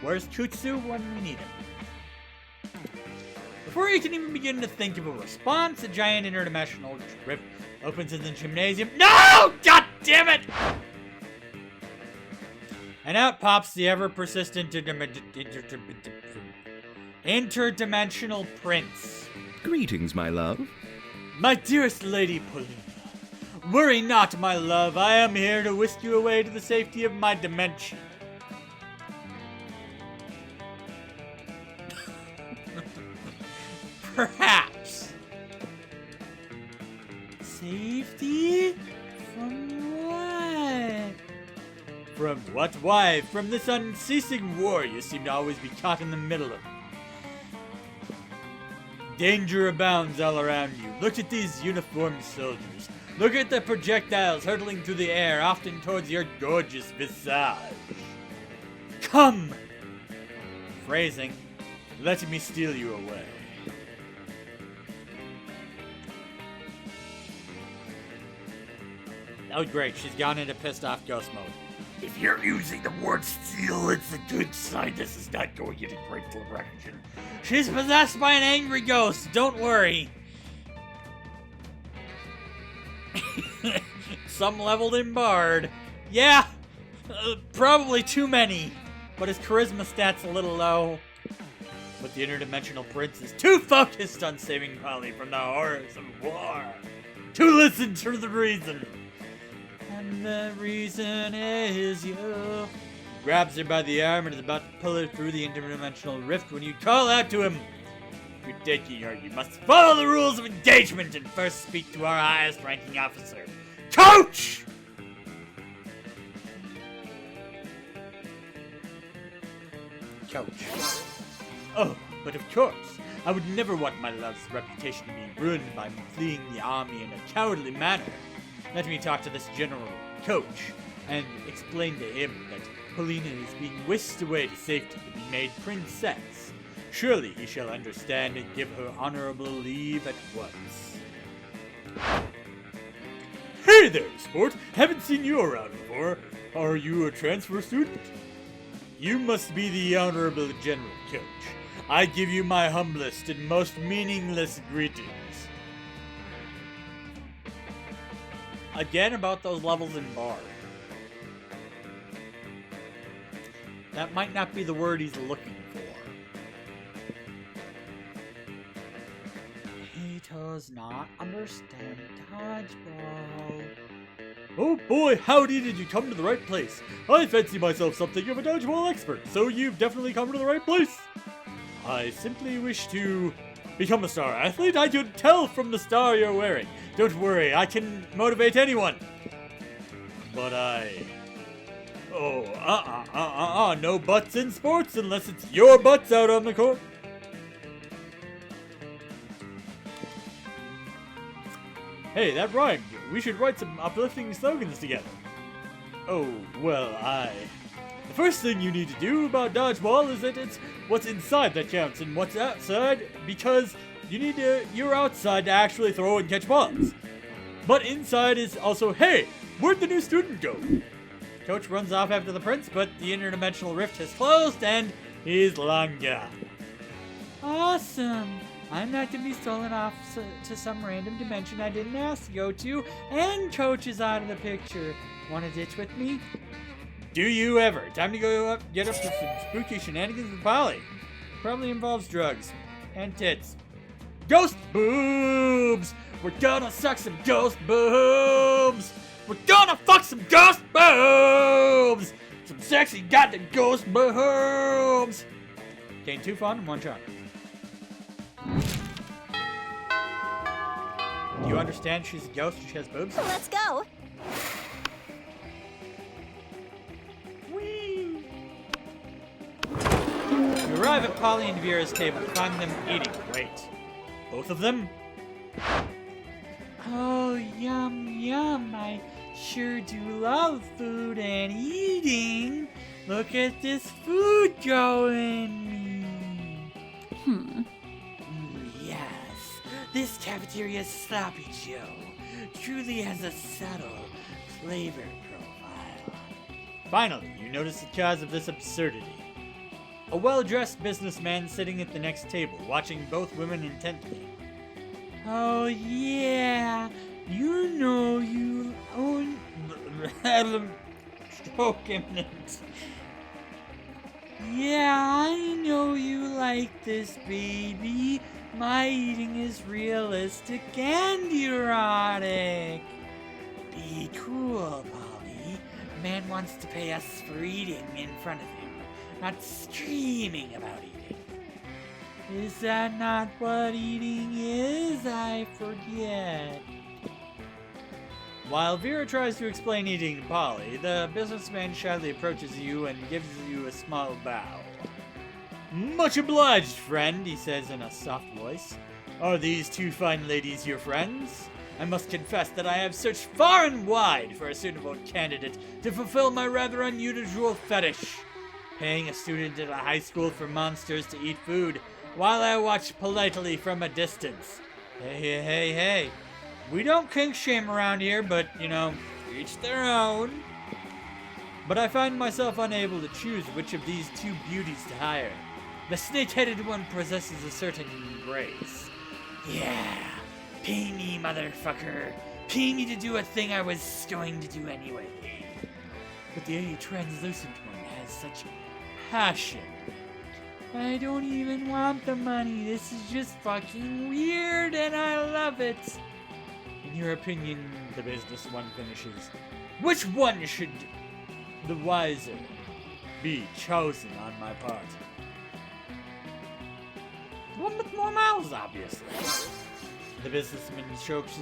Where's Kutsu when we need him? Before you can even begin to think of a response, a giant interdimensional rift opens in the gymnasium. No! God damn it! And out pops the ever-persistent interdimensional prince. Greetings, my love. My dearest Lady Paulina, worry not, my love. I am here to whisk you away to the safety of my dimension. Perhaps. Safety? From what? From what? Why? From this unceasing war you seem to always be caught in the middle of. Danger abounds all around you. Look at these uniformed soldiers. Look at the projectiles hurtling through the air, often towards your gorgeous visage. Come! Phrasing. Let me steal you away. Oh, great. She's gone into pissed off ghost mode. If you're using the word steal, it's a good sign this is not going in a great direction. She's possessed by an angry ghost. Don't worry. Some leveled him Bard. Yeah, probably too many. But his charisma stat's a little low. But the interdimensional prince is too focused on saving Polly from the horrors of war to listen to the reason. And the reason is you. Grabs her by the arm and is about to pull her through the interdimensional rift when you call out to him. You're taking her. You must follow the rules of engagement and first speak to our highest ranking officer, Coach! Coach. Oh, but of course, I would never want my love's reputation to be ruined by fleeing the army in a cowardly manner. Let me talk to this general, Coach, and explain to him that Paulina is being whisked away to safety to be made princess. Surely he shall understand and give her honorable leave at once. Hey there, sport! Haven't seen you around before. Are you a transfer student? You must be the honorable general, Coach. I give you my humblest and most meaningless greetings. Again about those levels in Bard. That might not be the word he's looking for. He does not understand dodgeball. Oh boy, howdy, did you come to the right place. I fancy myself something of a dodgeball expert, so you've definitely come to the right place. I simply wish to become a star athlete. I could tell from the star you're wearing. Don't worry, I can motivate anyone. But no butts in sports unless it's your butts out on the court. Hey, that rhymed. We should write some uplifting slogans together. Oh, well, The first thing you need to do about dodgeball is that it's what's inside that counts and what's outside, because you're outside to actually throw and catch balls. But inside is also, hey, where'd the new student go? Coach runs off after the prince, but the interdimensional rift has closed and he's long gone. Awesome. I'm not going to be stolen off to some random dimension I didn't ask to go to, and Coach is out of the picture. Want to ditch with me? Do you ever? Time to go get up to some spooky shenanigans with Polly. Probably involves drugs. And tits. Ghost boobs! We're gonna suck some ghost boobs! We're gonna fuck some ghost boobs! Some sexy goddamn ghost boobs! Gain 2 fun in 1 shot. You understand she's a ghost and she has boobs? Let's go. Whee! You arrive at Polly and Vera's table and find them eating. Wait, both of them? Oh, yum, yum. I sure do love food and eating. Look at this food going me. Yes, this cafeteria Sloppy Joe truly has a subtle flavor profile. Finally, you notice the cause of this absurdity. A well-dressed businessman sitting at the next table, watching both women intently. Oh yeah, you know you own... Stroke imminent. Yeah, I know you like this, baby. My eating is realistic and erotic. Be cool, Polly. Man wants to pay us for eating in front of him, not streaming about eating. Is that not what eating is? I forget. While Vera tries to explain eating to Polly, the businessman shyly approaches you and gives you a small bow. Much obliged, friend, he says in a soft voice. Are these two fine ladies your friends? I must confess that I have searched far and wide for a suitable candidate to fulfill my rather unusual fetish. Paying a student at a high school for monsters to eat food while I watch politely from a distance. Hey. We don't kink shame around here, but, each their own. But I find myself unable to choose which of these two beauties to hire. The snake-headed one possesses a certain grace. Yeah, pay me, motherfucker. Pay me to do a thing I was going to do anyway. But the translucent one has such passion. I don't even want the money. This is just fucking weird and I love it. In your opinion, the business one finishes, which one should the wiser be chosen on my part? The one with more mouths, obviously. The businessman strokes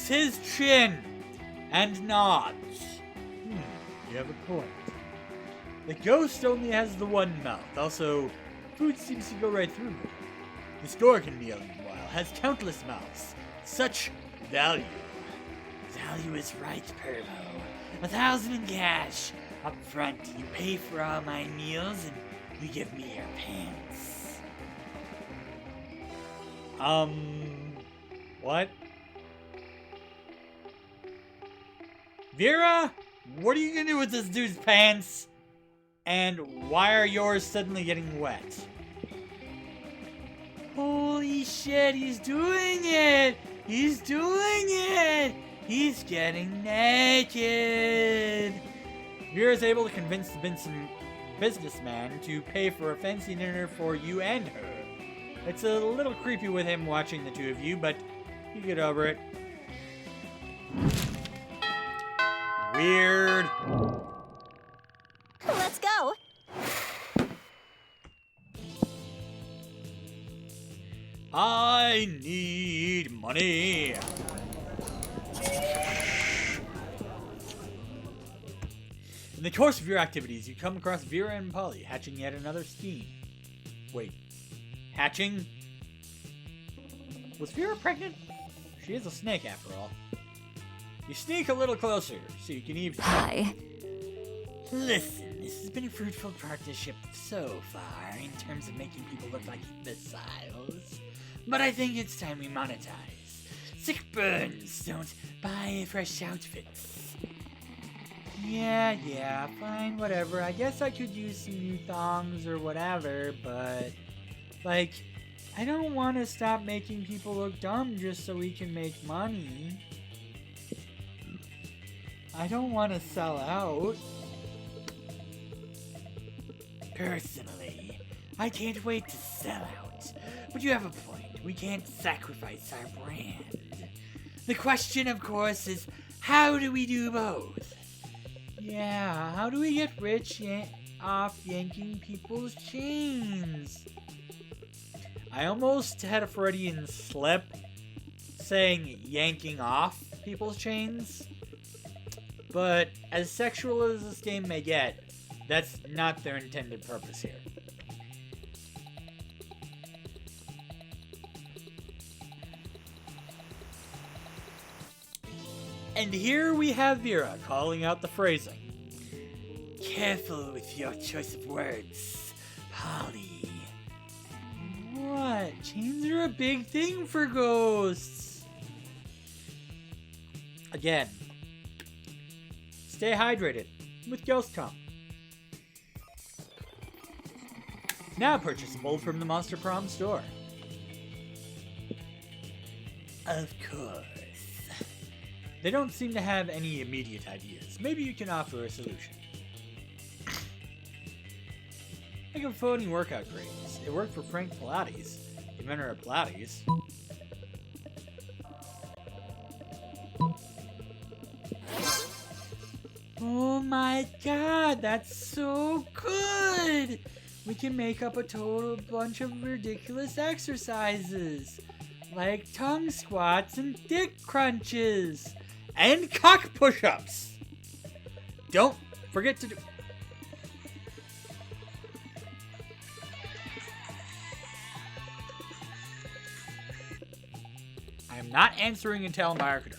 his chin and nods. You have a point. The ghost only has the one mouth. Also, food seems to go right through it. This Gorgon, meanwhile, has countless mouths. Such value. Value is right, Pervo. 1,000 in cash. Up front, you pay for all my meals and you give me your pants. What? Vera, what are you gonna do with this dude's pants? And why are yours suddenly getting wet? Holy shit, he's doing it! He's doing it! He's getting naked! Vera's able to convince the businessman to pay for a fancy dinner for you and her. It's a little creepy with him watching the two of you, but you get over it. Weird. Let's go. I need money. In the course of your activities, you come across Vera and Polly hatching yet another scheme. Wait, hatching? Was Vera pregnant? She is a snake after all. You sneak a little closer so you can eavesdrop. Hi. Listen, this has been a fruitful partnership so far in terms of making people look like imbeciles. But I think it's time we monetize. Sick burns don't buy fresh outfits. Yeah, fine, whatever. I guess I could use some new thongs or whatever, but... I don't want to stop making people look dumb just so we can make money. I don't want to sell out. Personally, I can't wait to sell out. But you have a point. We can't sacrifice our brand. The question, of course, is how do we do both? Yeah, how do we get rich off yanking people's chains? I almost had a Freudian slip saying yanking off people's chains. But as sexual as this game may get, that's not their intended purpose here. And here we have Vera calling out the phrasing. Careful with your choice of words, Polly. What? Chains are a big thing for ghosts. Again, stay hydrated with Ghost Comp. Now purchasable from the Monster Prom store. Of course. They don't seem to have any immediate ideas. Maybe you can offer a solution. Like a phony workout craze. It worked for Frank Pilates, inventor of Pilates. Oh my god, that's so good! We can make up a total bunch of ridiculous exercises. Like tongue squats and dick crunches. And cock push-ups. Don't forget to do... I am not answering a telemarketer.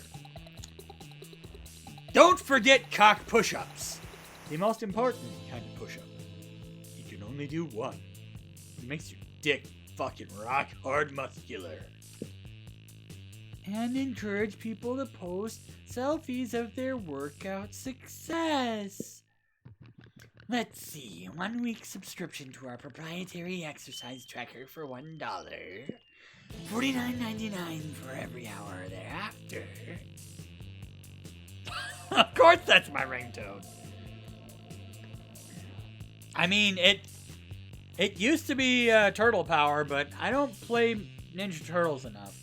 Don't forget cock push-ups. The most important kind of push-up. You can only do one. It makes your dick fucking rock hard muscular. And encourage people to post selfies of their workout success. Let's see, 1 week subscription to our proprietary exercise tracker for $1. $49.99 for every hour thereafter. Of course that's my ringtone. I mean, it used to be Turtle Power, but I don't play Ninja Turtles enough.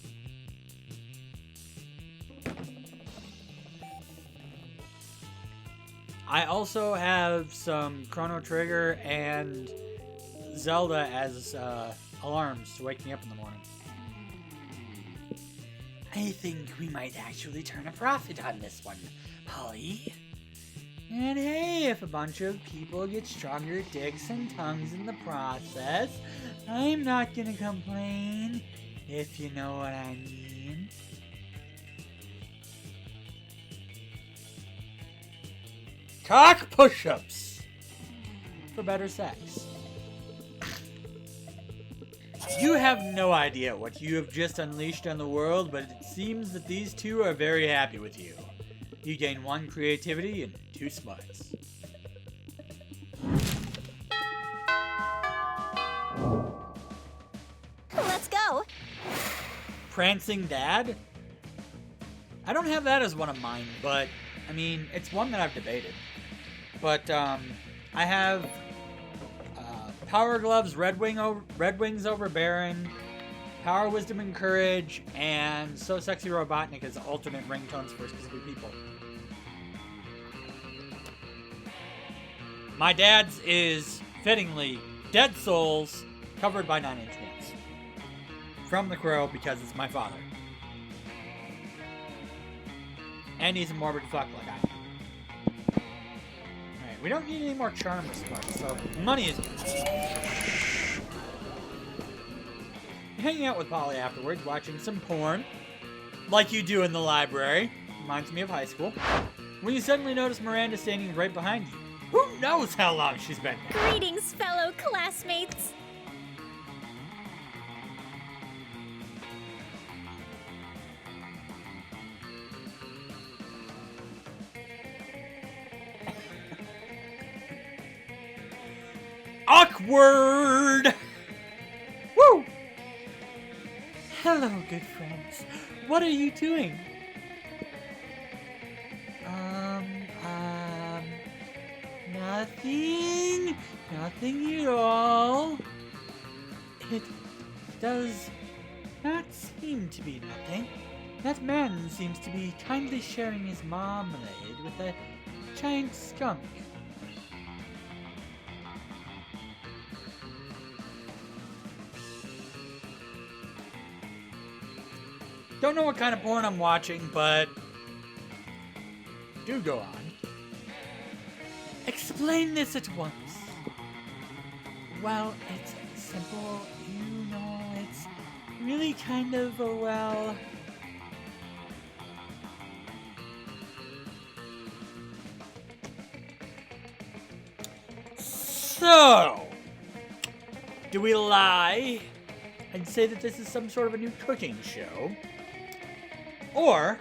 I also have some Chrono Trigger and Zelda as alarms to wake me up in the morning. I think we might actually turn a profit on this one, Polly. And hey, if a bunch of people get stronger dicks and tongues in the process, I'm not gonna complain, if you know what I mean. Cock push-ups for better sex. You have no idea what you have just unleashed on the world, but it seems that these two are very happy with you. You gain 1 creativity and 2 smys. Let's go. Prancing Dad? I don't have that as one of mine, but, I mean, it's one that I've debated. But, I have Power Gloves, Red Wings Over Baron, Power, Wisdom, and Courage, and So Sexy Robotnik as alternate ringtones for specific people. My dad's is, fittingly, Dead Souls, covered by 9 Inch Nails. From The Crow, because it's my father. And he's a morbid fuck like I am. Alright, we don't need any more charm response, so money is good. Hanging out with Polly afterwards, watching some porn, like you do in the library. Reminds me of high school. When you suddenly notice Miranda standing right behind you. Who knows how long she's been there? Greetings, fellow classmates. Awkward! Woo! Hello, good friends. What are you doing? Nothing. Nothing at all. It does not seem to be nothing. That man seems to be kindly sharing his marmalade with a giant skunk. Don't know what kind of porn I'm watching, but do go on. Explain this at once. Well, it's simple. You know, it's really kind of a well. So, do we lie and say that this is some sort of a new cooking show? Or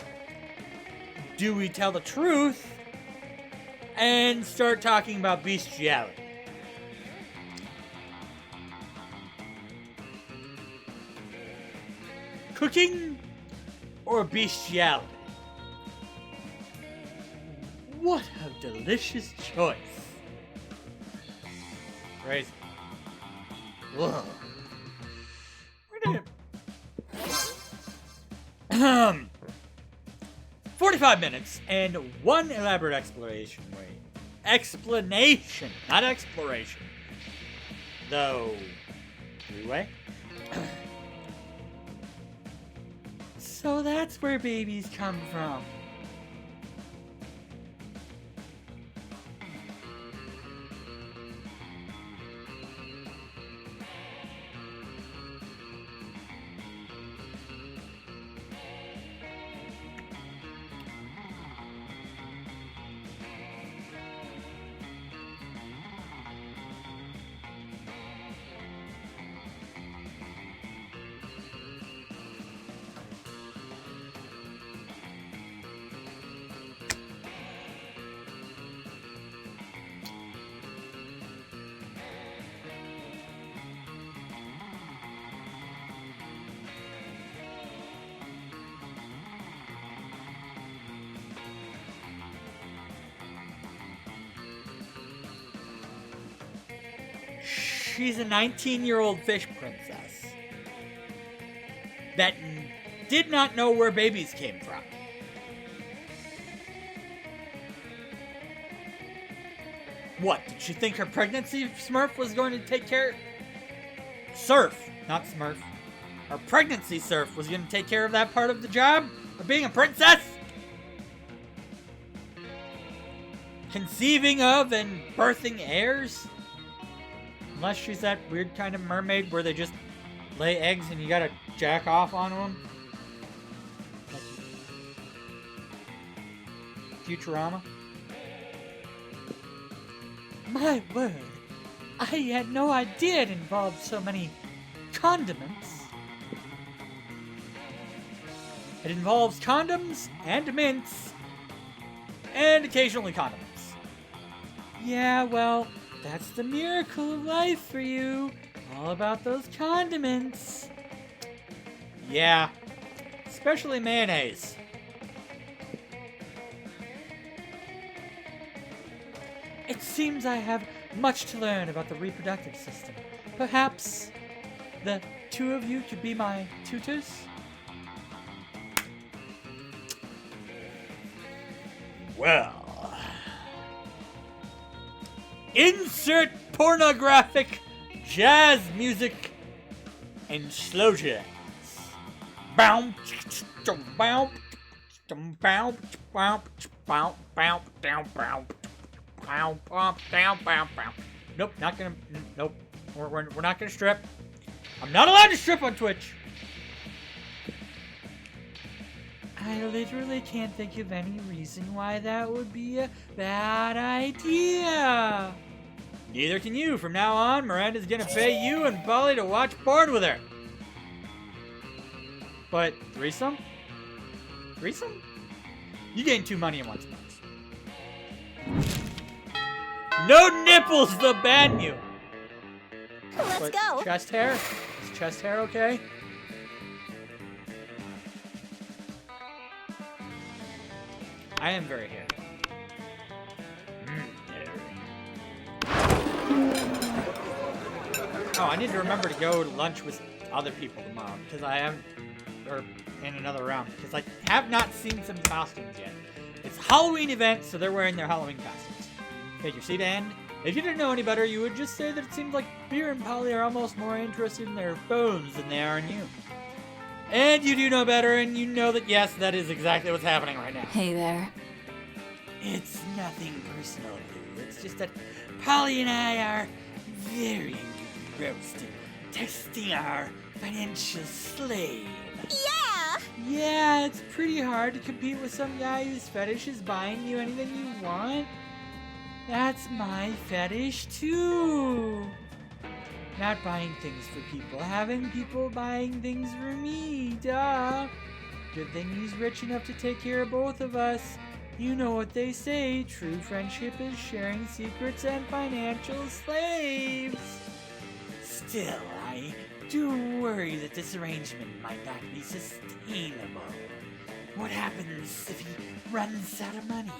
do we tell the truth and start talking about bestiality? Cooking or bestiality? What a delicious choice. Crazy. Whoa. We're gonna... 45 minutes and one elaborate explanation. Wait. Explanation, not exploration. Though... Three-way? So that's where babies come from. She's a 19-year-old fish princess that did not know where babies came from. What, did she think her pregnancy Smurf was going to take care... Surf, not Smurf. Her pregnancy Surf was going to take care of that part of the job of being a princess? Conceiving of and birthing heirs? Unless she's that weird kind of mermaid where they just lay eggs and you gotta jack off on them. Like Futurama. My word. I had no idea it involved so many condiments. It involves condoms and mints and occasionally condiments. Yeah, well... That's the miracle of life for you. All about those condiments. Yeah. Especially mayonnaise. It seems I have much to learn about the reproductive system. Perhaps the two of you could be my tutors? Well... Insert pornographic jazz music and slow jazz. Bow, bow, bow, bow, bow, bow, down, bow, bow, bow, down, bow, bow. Nope, not gonna. Nope, we're not gonna strip. I'm not allowed to strip on Twitch. I literally can't think of any reason why that would be a bad idea. Neither can you. From now on, Miranda's gonna pay you and Polly to watch porn with her. But threesome? Threesome? You gain 2 money in 1 spot. No nipples, the bad news. Let's But go. chest hair? Is chest hair okay? I am very hairy. Oh, I need to remember to go to lunch with other people tomorrow because I am, or in another round, because I have not seen some costumes yet. It's a Halloween event, so they're wearing their Halloween costumes. Okay, your seat end. If you didn't know any better, you would just say that it seems like Beer and Polly are almost more interested in their phones than they are in you. And you do know better, and you know that, yes, that is exactly what's happening right now. Hey there. It's nothing personal, Lou. It's just that Polly and I are very engrossed in testing our financial slave. Yeah! Yeah, it's pretty hard to compete with some guy whose fetish is buying you anything you want. That's my fetish, too. Not buying things for people, having people buying things for me, duh. Good thing he's rich enough to take care of both of us. You know what they say, true friendship is sharing secrets and financial slaves. Still, I do worry that this arrangement might not be sustainable. What happens if he runs out of money?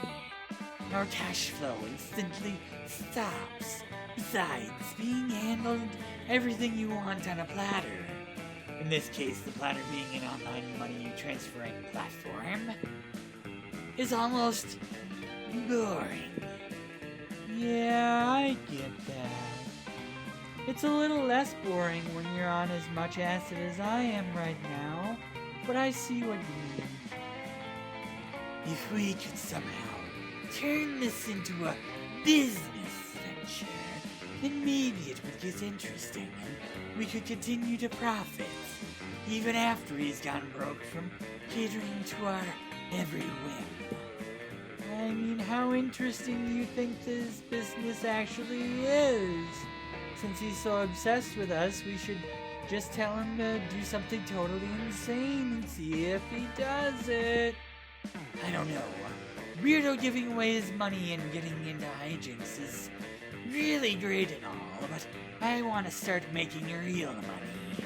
Our cash flow instantly stops. Besides, being handled everything you want on a platter. In this case, the platter being an online money transferring platform is almost boring. Yeah, I get that. It's a little less boring when you're on as much acid as I am right now, but I see what you mean. If we could somehow turn this into a business venture, then maybe it would get interesting and we could continue to profit, even after he's gone broke from catering to our every whim. I mean, how interesting do you think this business actually is? Since he's so obsessed with us, we should just tell him to do something totally insane and see if he does it. I don't know. Weirdo giving away his money and getting into hijinks is really great and all, but I want to start making real money.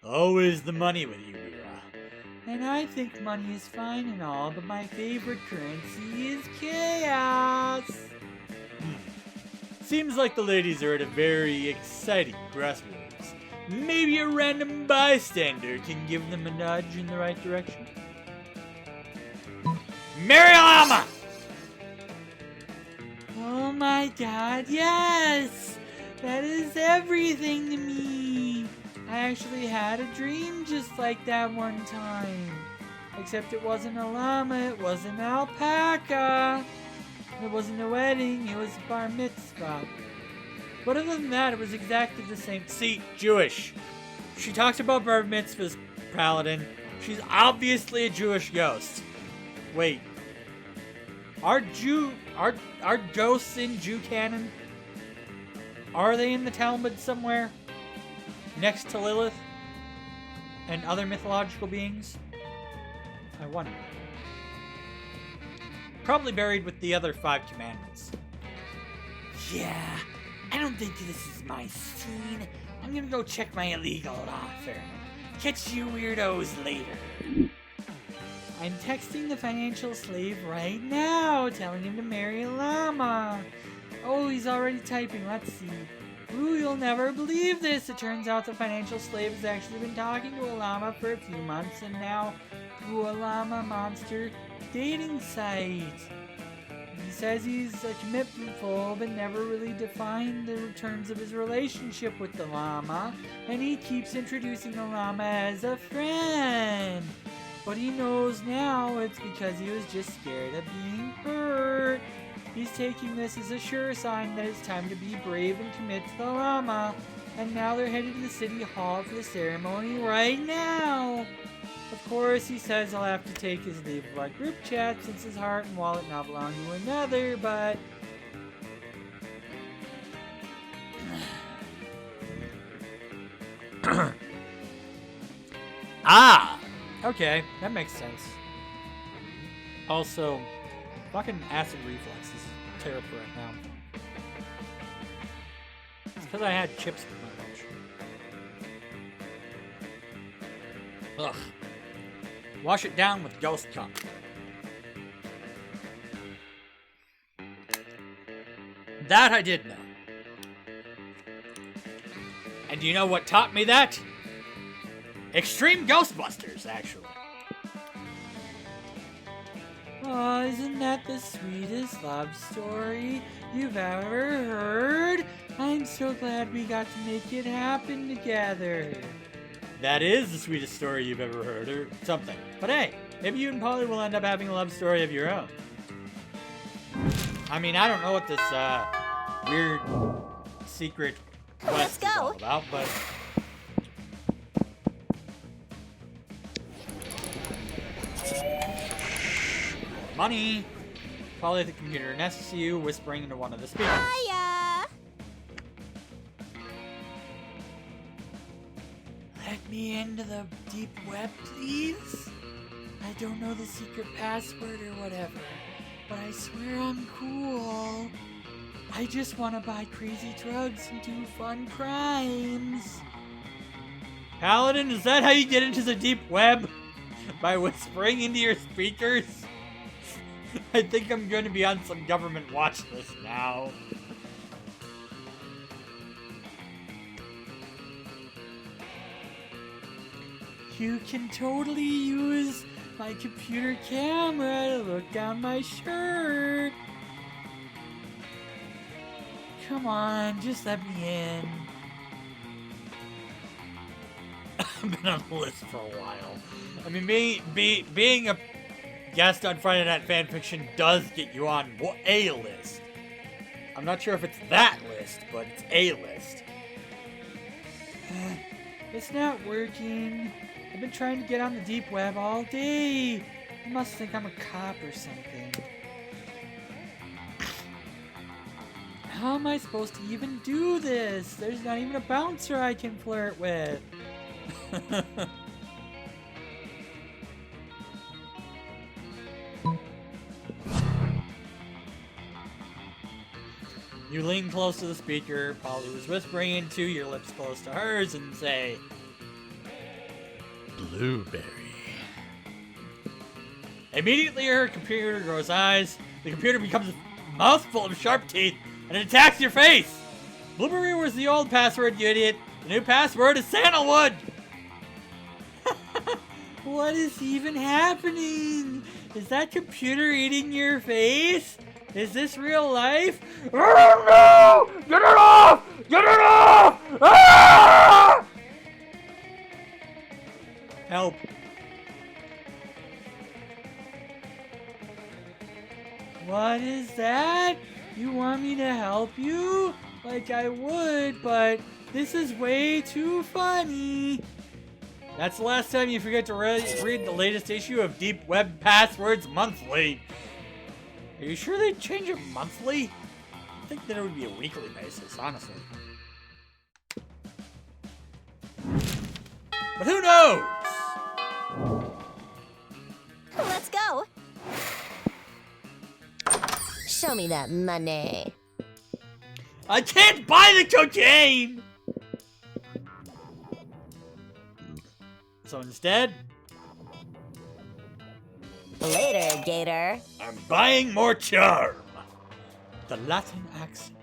Always the money with you, Vera. And I think money is fine and all, but my favorite currency is chaos. Seems like the ladies are at a very exciting crossroads. Maybe a random bystander can give them a nudge in the right direction. Mary Llama! Oh my god, yes! That is everything to me! I actually had a dream just like that one time. Except it wasn't a llama, it was an alpaca. It wasn't a wedding, it was a bar mitzvah. But other than that, it was exactly the same. See, Jewish. She talks about bar mitzvahs, Paladin. She's obviously a Jewish ghost. Wait. Are ghosts in Jew canon? Are they in the Talmud somewhere? Next to Lilith? And other mythological beings? I wonder. Probably buried with the other 5 commandments. Yeah, I don't think this is my scene. I'm gonna go check my illegal law firm. Catch you weirdos later. I'm texting the financial slave right now, telling him to marry a llama. Oh, he's already typing. Let's see. Ooh, you'll never believe this. It turns out the financial slave has actually been talking to a llama for a few months, and now through a llama monster dating site. He says he's a commitmentful, but never really defined the terms of his relationship with the llama, and he keeps introducing the llama as a friend. But he knows now it's because he was just scared of being hurt. He's taking this as a sure sign that it's time to be brave and commit to the llama. And now they're headed to the city hall for the ceremony right now. Of course, he says he'll have to take his leave of our group chat since his heart and wallet now belong to another, but... Ah! Okay, that makes sense. Also, fucking acid reflux is terrible right now. It's because I had chips with my lunch. Ugh. Wash it down with Ghost Cup. That I did know. And do you know what taught me that? Extreme Ghostbusters, actually. Oh, isn't that the sweetest love story you've ever heard? I'm so glad we got to make it happen together. that is the sweetest story you've ever heard, or something. But hey, maybe you and Polly will end up having a love story of your own. I mean, I don't know what this weird secret quest is all about, but money. Polly at the computer next to you, whispering into one of the speakers. Hiya! Let me into the deep web, please. I don't know the secret password or whatever, but I swear I'm cool. I just want to buy crazy drugs and do fun crimes. Paladin, is that how you get into the deep web? By whispering into your speakers? I think I'm going to be on some government watch list now. You can totally use my computer camera to look down my shirt. Come on, just let me in. I've been on the list for a while. I mean, being a guest on Friday Night Fanfiction does get you on a list. I'm not sure if it's that list, but it's a list. It's not working. I've been trying to get on the deep web all day. You must think I'm a cop or something. How am I supposed to even do this? There's not even a bouncer I can flirt with. You lean close to the speaker. Polly was whispering into your lips close to hers and say, "Blueberry." Immediately, her computer grows eyes. The computer becomes a mouthful of sharp teeth and it attacks your face. Blueberry was the old password, you idiot. The new password is sandalwood. What is even happening? Is that computer eating your face? Is this real life? Oh no! Get it off! Get it off! Ah! Help. What is that? You want me to help you? Like I would, but this is way too funny. That's the last time you forget to read the latest issue of Deep Web Passwords Monthly. Are you sure they'd change it monthly? I think that it would be a weekly basis, honestly. But who knows? Let's go. Show me that money. I can't buy the cocaine! So instead, Later, Gator. I'm buying more charm. The Latin accent.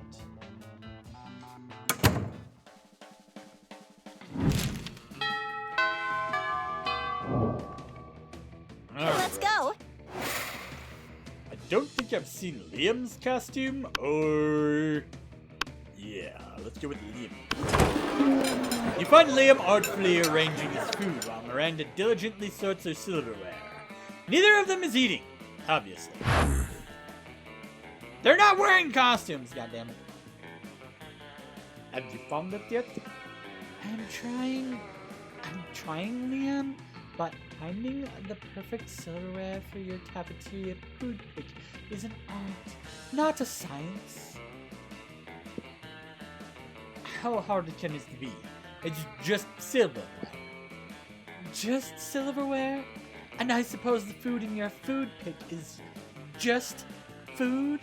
Let's go. I don't think I've seen Liam's costume, or... Yeah, let's go with Liam. You find Liam artfully arranging his food while Miranda diligently sorts her silverware. Neither of them is eating, obviously. They're not wearing costumes, goddammit. Have you found it yet? I'm trying, Liam, but finding the perfect silverware for your cafeteria food pick is an art, not a science. How hard can it be? It's just silverware. Just silverware? And I suppose the food in your food pick is just food?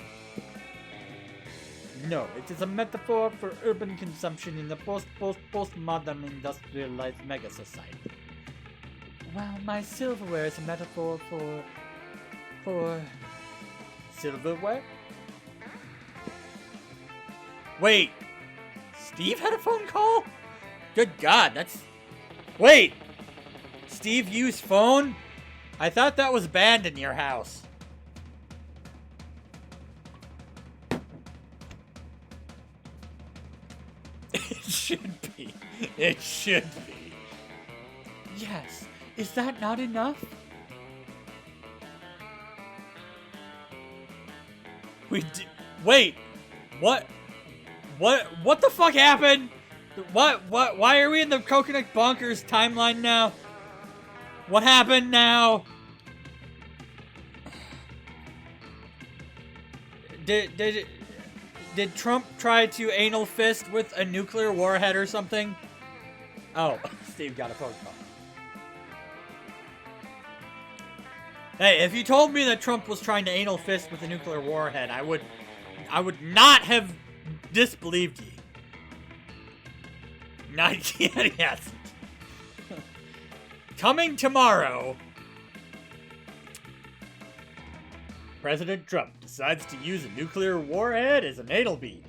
No, it is a metaphor for urban consumption in the postmodern industrialized mega society. Well, my silverware is a metaphor for silverware? Wait, Steve had a phone call? Good God, that's... Wait! Steve used phone? I thought that was banned in your house. It should be. It should be. Yes. Is that not enough? Wait. What the fuck happened? Why are we in the Coconut Bonkers timeline now? What happened now? Did Trump try to anal fist with a nuclear warhead or something? Oh, Steve got a phone call. Hey, if you told me that Trump was trying to anal fist with a nuclear warhead, I would not have disbelieved you. Not yet, yes. Coming tomorrow, President Trump decides to use a nuclear warhead as an anal bead.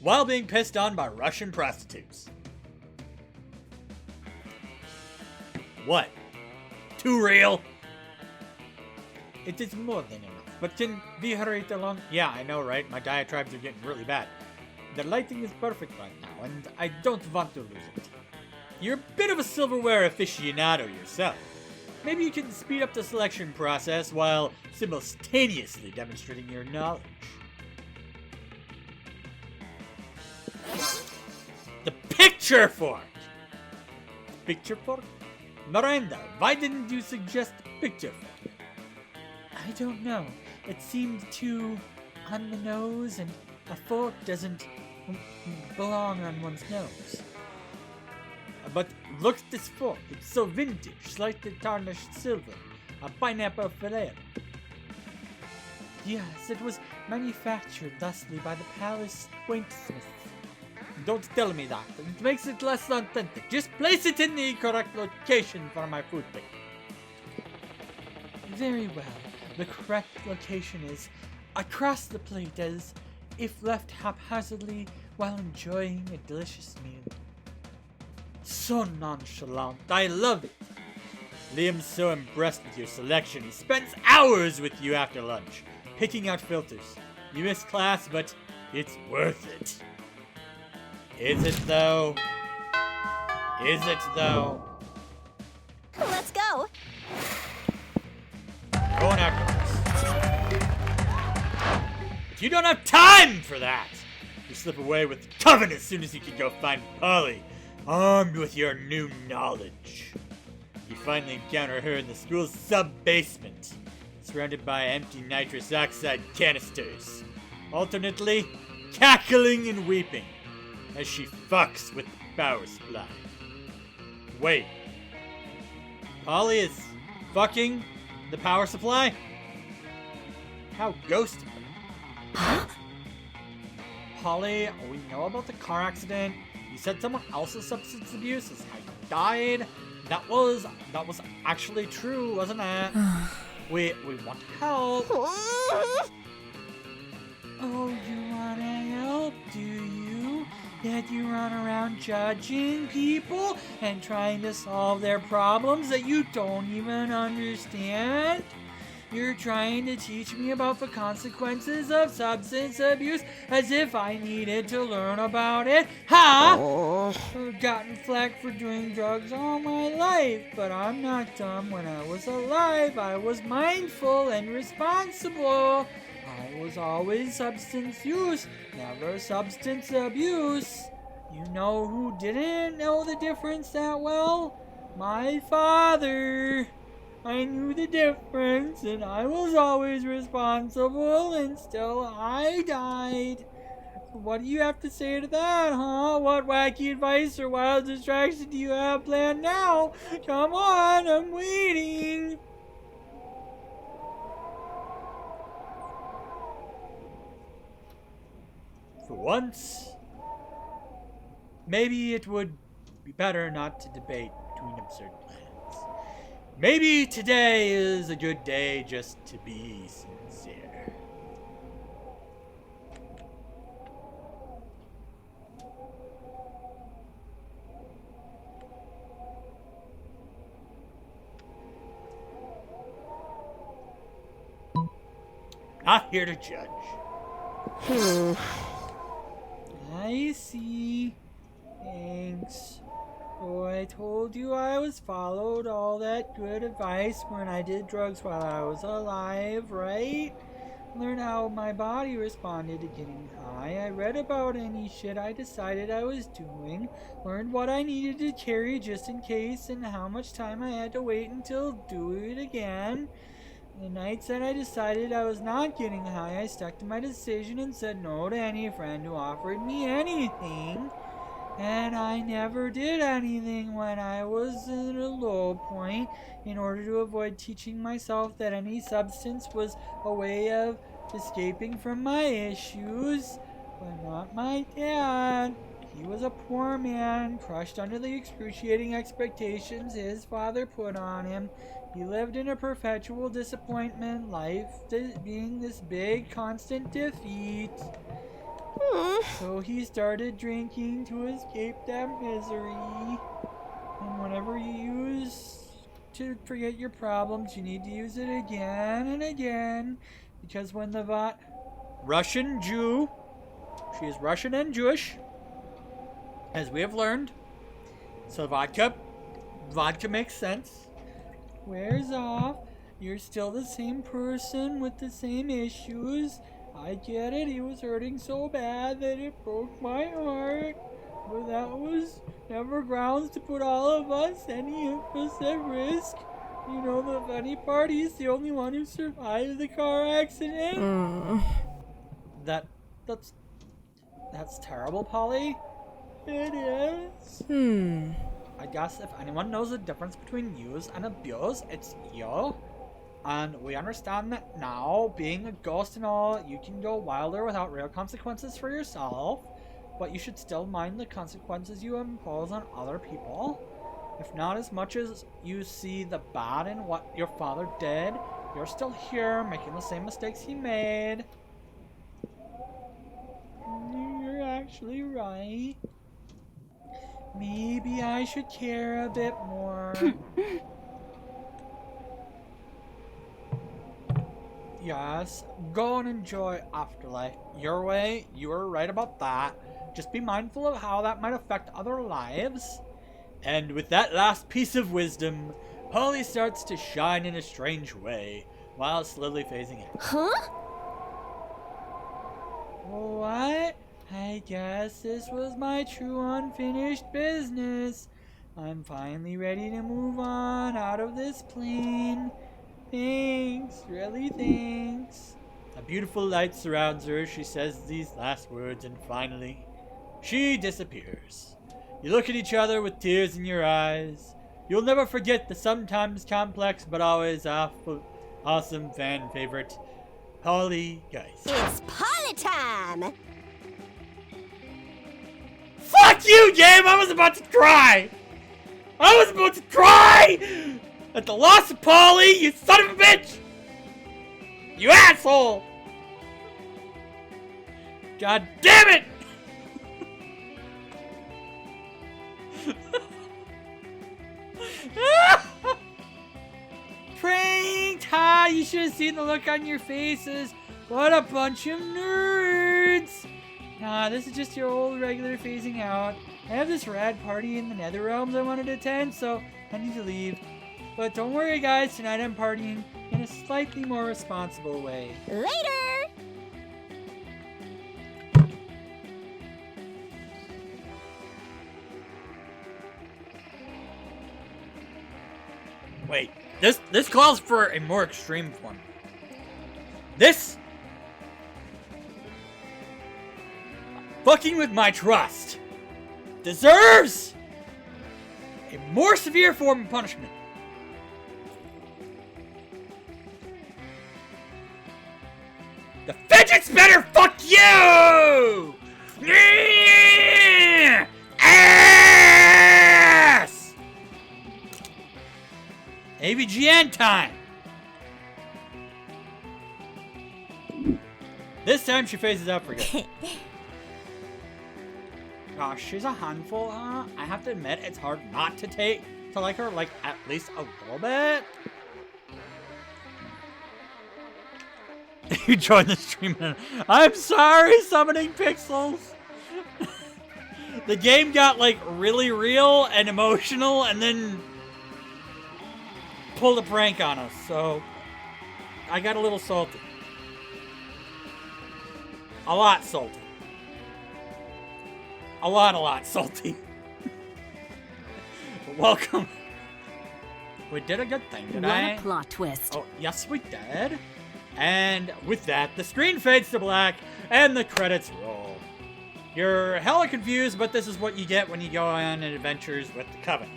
While being pissed on by Russian prostitutes. What? Too real? It is more than enough. But can we hurry it along? Yeah, I know, right? My diatribes are getting really bad. The lighting is perfect right now, and I don't want to lose it. You're a bit of a silverware aficionado yourself. Maybe you can speed up the selection process while simultaneously demonstrating your knowledge. The picture fork! Picture fork? Miranda, why didn't you suggest picture fork? I don't know. It seemed too on the nose, and a fork doesn't belong on one's nose. But look at this fork. It's so vintage, slightly tarnished silver. A pineapple fillet. Yes, it was manufactured thusly by the palace wainsmith. Don't tell me that. It makes it less authentic. Just place it in the correct location for my food plate. Very well. The correct location is across the plate, as if left haphazardly while enjoying a delicious meal. So nonchalant. I love it. Liam's so impressed with your selection. He spends hours with you after lunch, picking out filters. You missed class, but it's worth it. Is it though? Is it though? Let's go. Going after this. But you don't have time for that! You slip away with the coven as soon as you can go find Polly, armed with your new knowledge. You finally encounter her in the school's sub-basement, surrounded by empty nitrous oxide canisters, alternately cackling and weeping as she fucks with the power supply. Wait. Polly is fucking the power supply? How ghosty. Polly, we know about the car accident. You said someone else's substance abuse is how you died. That was actually true, wasn't it? we want to help. Oh, you wanna help, do you? Yet you run around judging people and trying to solve their problems that you don't even understand? You're trying to teach me about the consequences of substance abuse as if I needed to learn about it? Ha! I've gotten flack for doing drugs all my life, but I'm not dumb. When I was alive, I was mindful and responsible. I was always substance use, never substance abuse. You know who didn't know the difference that well? My father. I knew the difference, and I was always responsible until I died. What do you have to say to that, huh? What wacky advice or wild distraction do you have planned now? Come on, I'm waiting. For once, maybe it would be better not to debate between absurd plans. Maybe today is a good day just to be sincere. Not here to judge. I see. drugs. Oh, I told you I was followed all that good advice when I did drugs while I was alive, right? Learn how my body responded to getting high. I read about any shit I decided I was doing. Learned what I needed to carry just in case and how much time I had to wait until do it again. The nights that I decided I was not getting high, I stuck to my decision and said no to any friend who offered me anything. And I never did anything when I was at a low point in order to avoid teaching myself that any substance was a way of escaping from my issues. But not my dad. He was a poor man, crushed under the excruciating expectations his father put on him. He lived in a perpetual disappointment, life being this big, constant defeat. So he started drinking to escape that misery. And whenever you use to forget your problems, you need to use it again and again. Because when the Russian Jew, she is Russian and Jewish, as we have learned. So vodka makes sense. Wears off. You're still the same person with the same issues. I get it, he was hurting so bad that it broke my heart. But that was never grounds to put all of us, any of us, at risk. You know the funny part, he's the only one who survived the car accident. That's terrible, Polly. It is. I guess if anyone knows the difference between use and abuse, it's you. And we understand that now, being a ghost and all, you can go wilder without real consequences for yourself, but you should still mind the consequences you impose on other people. If not as much as you see the bad in what your father did, you're still here, making the same mistakes he made. You're actually right. Maybe I should care a bit more. Yes, go and enjoy Afterlife your way. You were right about that. Just be mindful of how that might affect other lives. And with that last piece of wisdom, Polly starts to shine in a strange way, while slowly phasing out. Huh? What? I guess this was my true unfinished business. I'm finally ready to move on out of this plane. Thanks, really thanks. A beautiful light surrounds her as she says these last words, and finally, she disappears. You look at each other with tears in your eyes. You'll never forget the sometimes complex but always awesome fan favorite, Polly Geist. It's party time! Fuck you, game! I was about to cry! At the loss of Polly, you son of a bitch! You asshole! God damn it! Pranked! Ha! You should have seen the look on your faces. What a bunch of nerds! Nah, this is just your old regular phasing out. I have this rad party in the Nether Realms I wanted to attend, so I need to leave. But don't worry guys, tonight I'm partying in a slightly more responsible way. Later! Wait, this calls for a more extreme form. This fucking with my trust deserves a more severe form of punishment. The fidget spinner, fuck you! Ass! AVGN time! This time she phases out for good. Gosh, she's a handful, huh? I have to admit, it's hard not to like her, like, at least a little bit. You joined the stream. I'm sorry, summoning pixels. The game got, like, really real and emotional and then pulled a prank on us, so I got a little salty. A lot salty. A lot salty. Welcome. We did a good thing, didn't What I? a plot twist. Oh, yes, we did. And with that, the screen fades to black and the credits roll. You're hella confused, but this is what you get when you go on adventures with the Coven.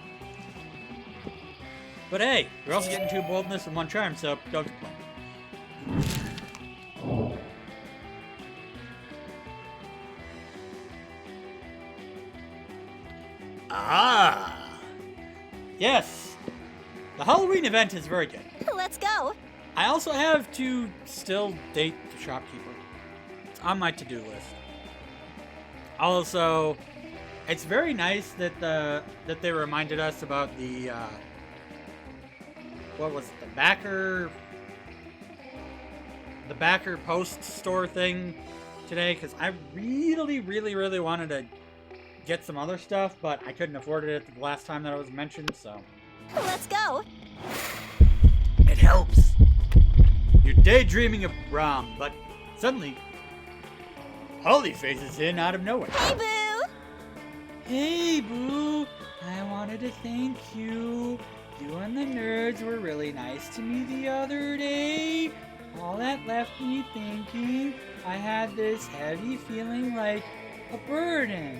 But hey, you're also getting 2 boldness and 1 charm, so don't complain. Ah! Yes! The Halloween event is very good. Let's go. I also have to still date the shopkeeper. It's on my to-do list. Also, it's very nice that that they reminded us about the what was it, the backer post store thing today, because I really wanted to get some other stuff, but I couldn't afford it at the last time that it was mentioned, so. Let's go. It helps. You're daydreaming of Prom, but suddenly, Holly faces in out of nowhere. Hey, Boo. Hey, Boo. I wanted to thank you. You and the nerds were really nice to me the other day. All that left me thinking I had this heavy feeling like a burden.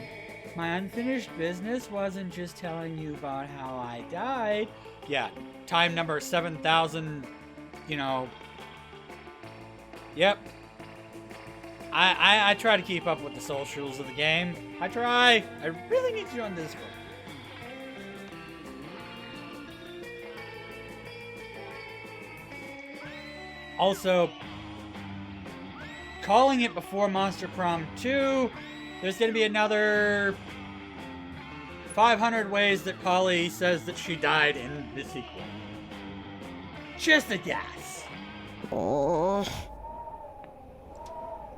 My unfinished business wasn't just telling you about how I died. Yeah, time number 7,000, you know. Yep. I try to keep up with the socials of the game. I try. I really need to join Discord. Also, calling it before Monster Prom 2, there's going to be another 500 ways that Polly says that she died in the sequel. Just a guess. Oh.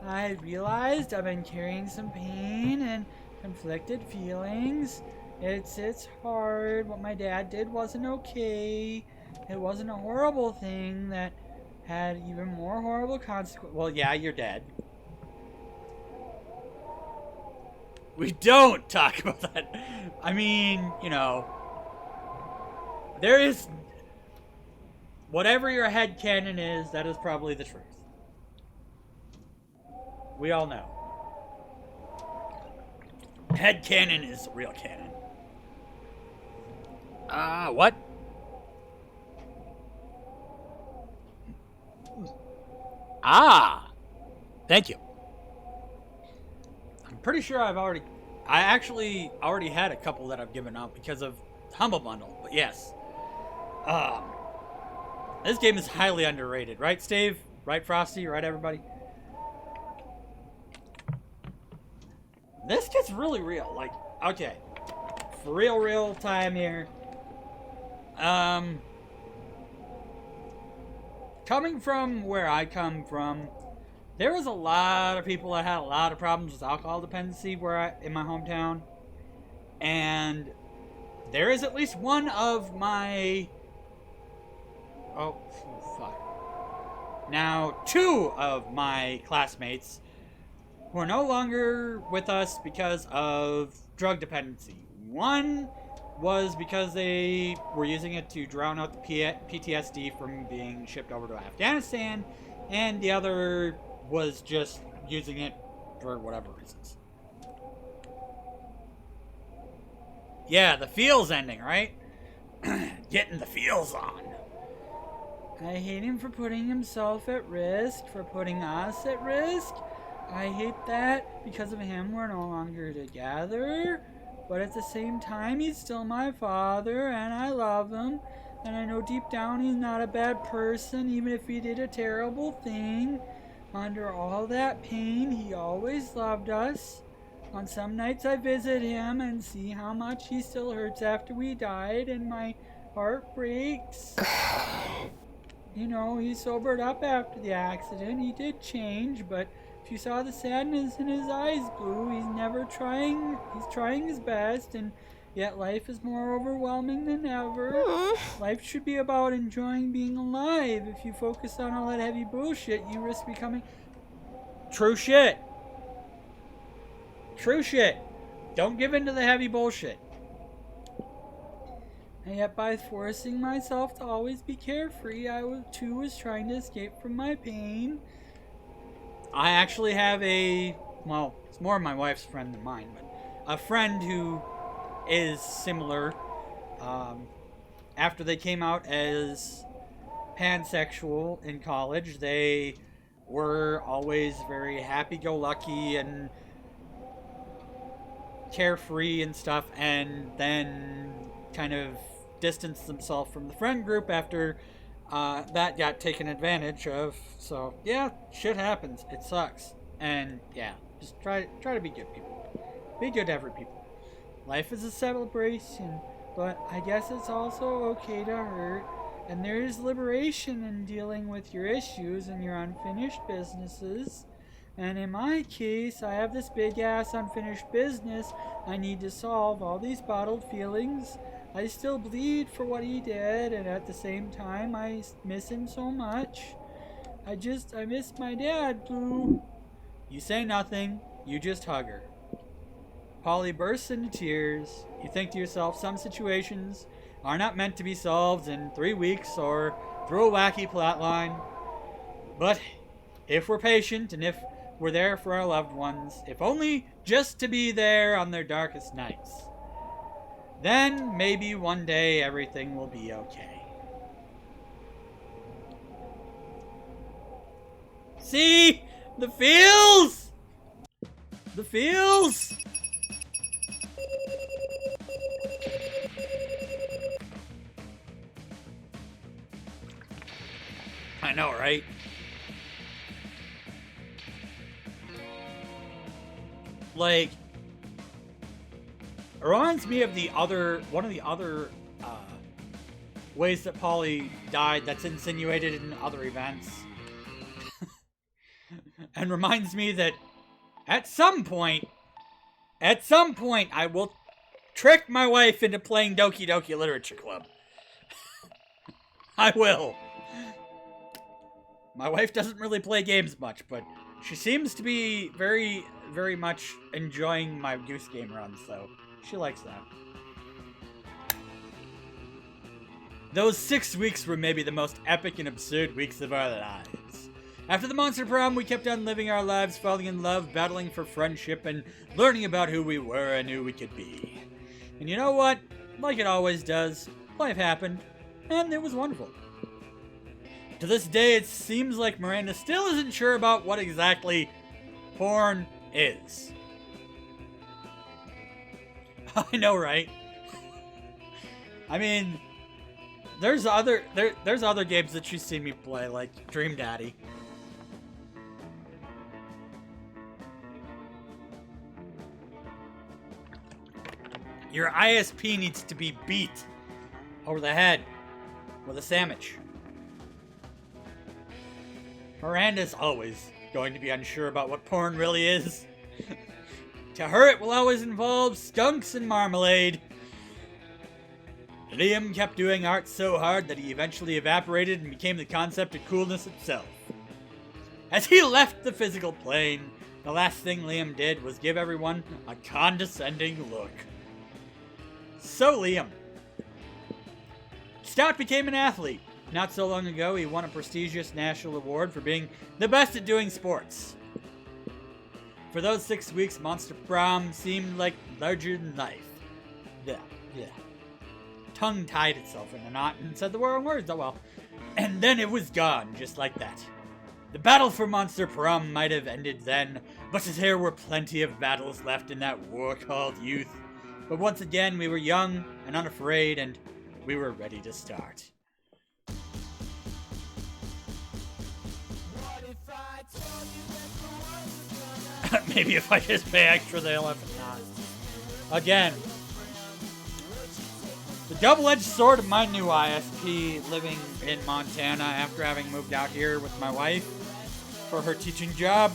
I realized I've been carrying some pain and conflicted feelings. It's hard. What my dad did wasn't okay. It wasn't a horrible thing that had even more horrible consequences. Well, yeah, you're dead. We don't talk about that. I mean, you know, there is whatever your headcanon is, that is probably the truth. We all know. Headcanon is real canon. What? Thank you. I'm pretty sure I actually already had a couple that I've given out because of Humble Bundle, but yes. This game is highly underrated, right, Steve? Right, Frosty? Right, everybody? This gets really real. Like, okay. For real time here. Coming from where I come from, there was a lot of people that had a lot of problems with alcohol dependency in my hometown. And there is at least one of my... Oh, fuck. Now, 2 of my classmates who are no longer with us because of drug dependency. One was because they were using it to drown out the PTSD from being shipped over to Afghanistan, and the other was just using it for whatever reasons. Yeah, the feels ending, right? Getting the feels on. I hate him for putting himself at risk, for putting us at risk. I hate that because of him we're no longer together. But at the same time, he's still my father, and I love him. And I know deep down he's not a bad person, even if he did a terrible thing. Under all that pain, he always loved us. On some nights I visit him and see how much he still hurts after we died, and my heart breaks. You know, he sobered up after the accident. He did change, but If you saw the sadness in his eyes, Blue, he's trying his best, and yet life is more overwhelming than ever. Life should be about enjoying being alive. If you focus on all that heavy bullshit, you risk becoming... True shit. True shit. Don't give in to the heavy bullshit. And yet by forcing myself to always be carefree, I too was trying to escape from my pain. I actually have well, it's more my wife's friend than mine, but a friend who is similar. After they came out as pansexual in college, they were always very happy-go-lucky and carefree and stuff, and then kind of distanced themselves from the friend group after that got taken advantage of. So yeah, shit happens. It sucks. And yeah, just try to be good people. Be good to every people. Life is a celebration, but I guess it's also okay to hurt. And there is liberation in dealing with your issues and your unfinished businesses. And in my case, I have this big ass unfinished business I need to solve. All these bottled feelings. I still bleed for what he did, and at the same time, I miss him so much. I miss my dad, Blue. You say nothing, you just hug her. Polly bursts into tears. You think to yourself, some situations are not meant to be solved in 3 weeks or through a wacky plotline. But if we're patient and if we're there for our loved ones, if only just to be there on their darkest nights, then maybe one day everything will be okay. See? The feels! The feels! I know, right? Like, it reminds me of one of the other ways that Polly died that's insinuated in other events. And reminds me that at some point, I will trick my wife into playing Doki Doki Literature Club. I will. My wife doesn't really play games much, but she seems to be very, very much enjoying my Goose Game runs, so she likes that. Those 6 weeks were maybe the most epic and absurd weeks of our lives. After the Monster Prom, we kept on living our lives, falling in love, battling for friendship, and learning about who we were and who we could be. And you know what? Like it always does, life happened, and it was wonderful. To this day, it seems like Miranda still isn't sure about what exactly porn is. I know, right? I mean, there's other games that she's seen me play, like Dream Daddy. Your ISP needs to be beat over the head with a sandwich. Miranda's always going to be unsure about what porn really is. To her, it will always involve skunks and marmalade. Liam kept doing art so hard that he eventually evaporated and became the concept of coolness itself. As he left the physical plane, the last thing Liam did was give everyone a condescending look. So Liam. Stout became an athlete. Not so long ago, he won a prestigious national award for being the best at doing sports. For those 6 weeks, Monster Prom seemed like larger than life. Yeah. Tongue tied itself in a knot and said the wrong words, oh well. And then it was gone, just like that. The battle for Monster Prom might have ended then, but there were plenty of battles left in that war called youth. But once again, we were young and unafraid, and we were ready to start. Maybe if I just pay extra, they'll have to not. Again, the double-edged sword of my new ISP living in Montana after having moved out here with my wife for her teaching job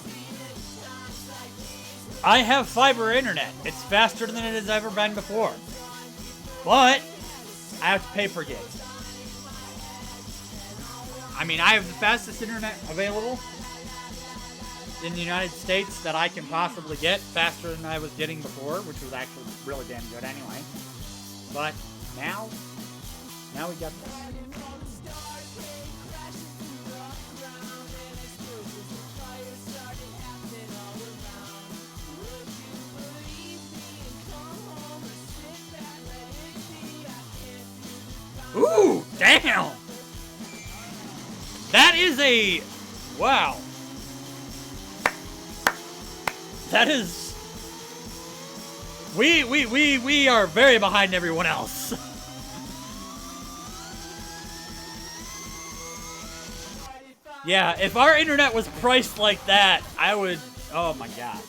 I have fiber internet. It's faster than it has ever been before. But I have to pay per gig. I mean, I have the fastest internet available in the United States that I can possibly get, faster than I was getting before, which was actually really damn good anyway. But now we got this. Ooh, damn! That is a... Wow. That is... We are very behind everyone else. Yeah, if our internet was priced like that, I would... Oh my god.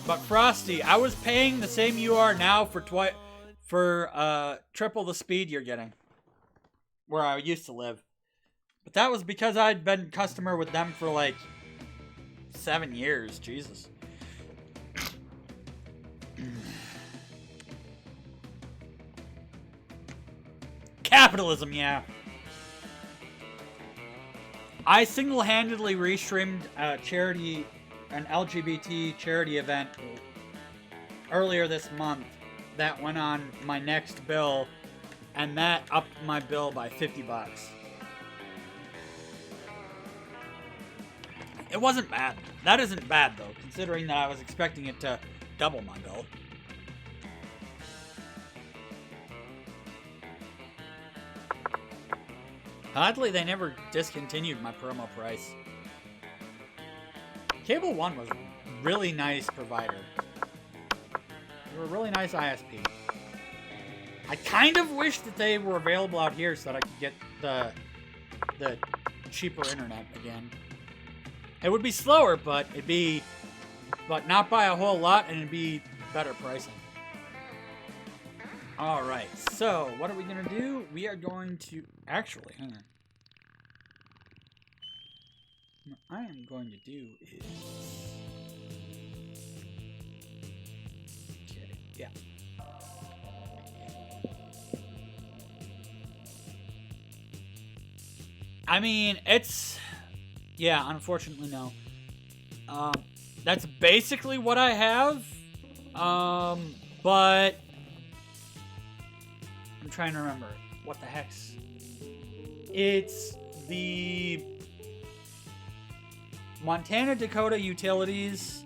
But Frosty, I was paying the same you are now for triple the speed you're getting. Where I used to live. But that was because I'd been customer with them for like 7 years. Jesus. Capitalism, yeah. I single-handedly restreamed an LGBT charity event earlier this month that went on my next bill, and that upped my bill by $50. It wasn't bad. That isn't bad, though, considering that I was expecting it to double my bill. Oddly, they never discontinued my promo price. Cable One was a really nice provider. They were a really nice ISP. I kind of wish that they were available out here so that I could get the cheaper internet again. It would be slower, but but not by a whole lot, and it'd be better pricing. All right, so what are we gonna do? We are going to actually hang on. What I am going to do is okay, yeah. I mean, it's... Yeah, unfortunately, no. That's basically what I have. But... I'm trying to remember. What the heck's... It's the... Montana Dakota Utilities...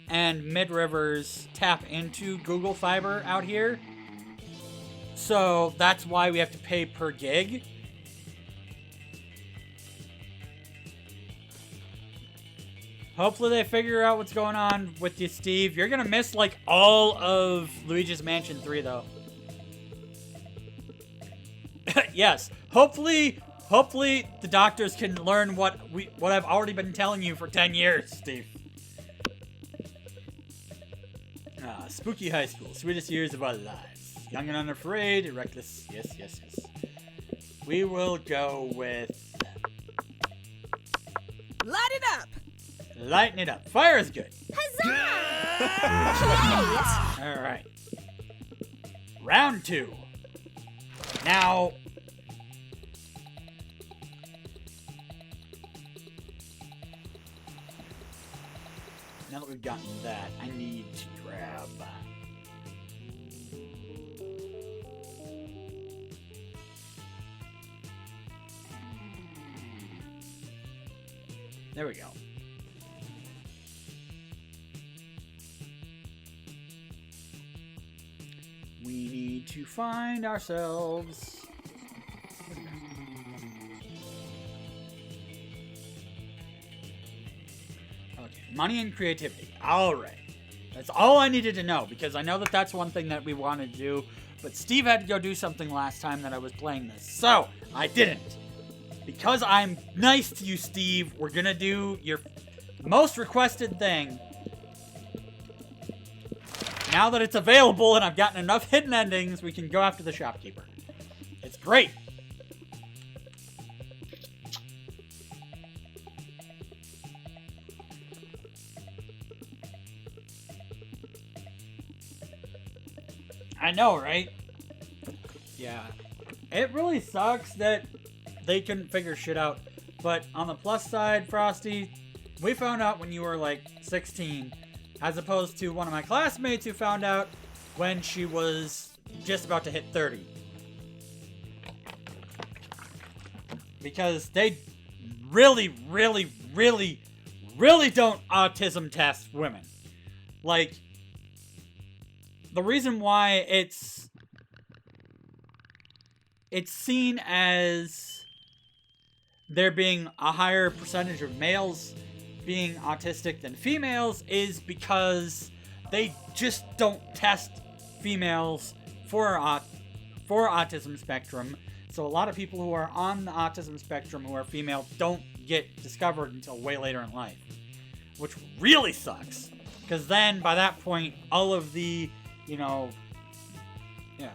and Mid-Rivers tap into Google Fiber out here. So that's why we have to pay per gig. Hopefully they figure out what's going on with you, Steve. You're going to miss, like, all of Luigi's Mansion 3, though. Yes. Hopefully the doctors can learn what I've already been telling you for 10 years, Steve. Spooky high school, sweetest years of our lives. Young and unafraid, reckless. Yes, yes, yes. We will go with... Light it up! Lighten it up. Fire is good. Huzzah! All right. Round 2. Now... Now that we've gotten that, I need to grab... There we go. We need to find ourselves... Okay, money and creativity. All right. That's all I needed to know, because I know that that's one thing that we wanted to do, but Steve had to go do something last time that I was playing this, so I didn't. Because I'm nice to you, Steve, we're gonna do your most requested thing. now that it's available and I've gotten enough hidden endings, we can go after the shopkeeper. It's great. I know, right? Yeah. It really sucks that they couldn't figure shit out. But on the plus side, Frosty, we found out when you were like 16, as opposed to one of my classmates who found out when she was just about to hit 30. Because they really, really, really, really don't autism test women. Like, the reason why it's seen as there being a higher percentage of males being autistic than females is because they just don't test females for autism spectrum. So a lot of people who are on the autism spectrum who are female don't get discovered until way later in life, which really sucks. Because then by that point, all of the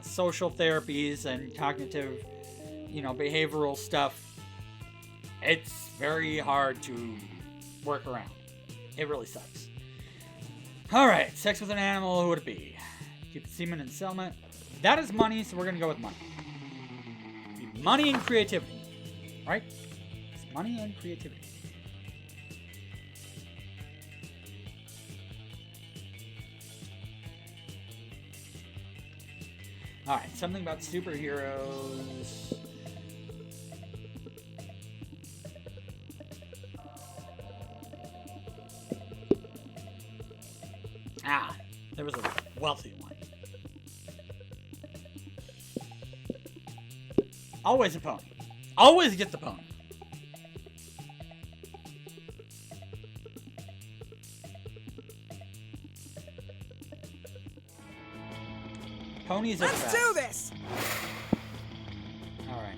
social therapies and cognitive, behavioral stuff, it's very hard to work around. It really sucks. Alright, sex with an animal, who would it be? Keep semen and settlement. That is money, so we're going to go with money. Money and creativity. Right? It's money and creativity. Alright, something about superheroes. Ah, there was a wealthy one. Always a pony. Always get the pony. Ponies are the best. Let's do this! Alright.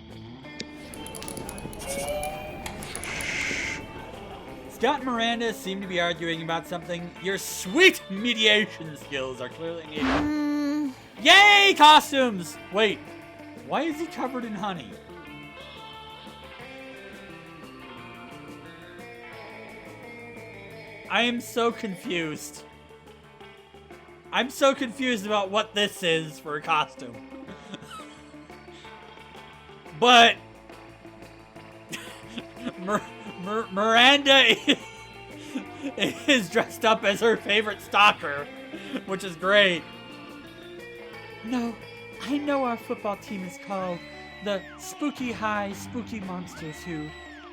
Scott and Miranda seem to be arguing about something. Your sweet mediation skills are clearly needed. Yay, costumes! Wait, why is he covered in honey? I am so confused. I'm so confused about what this is for a costume. But Miranda is dressed up as her favorite stalker, which is great. No, I know our football team is called the Spooky High Spooky Monsters who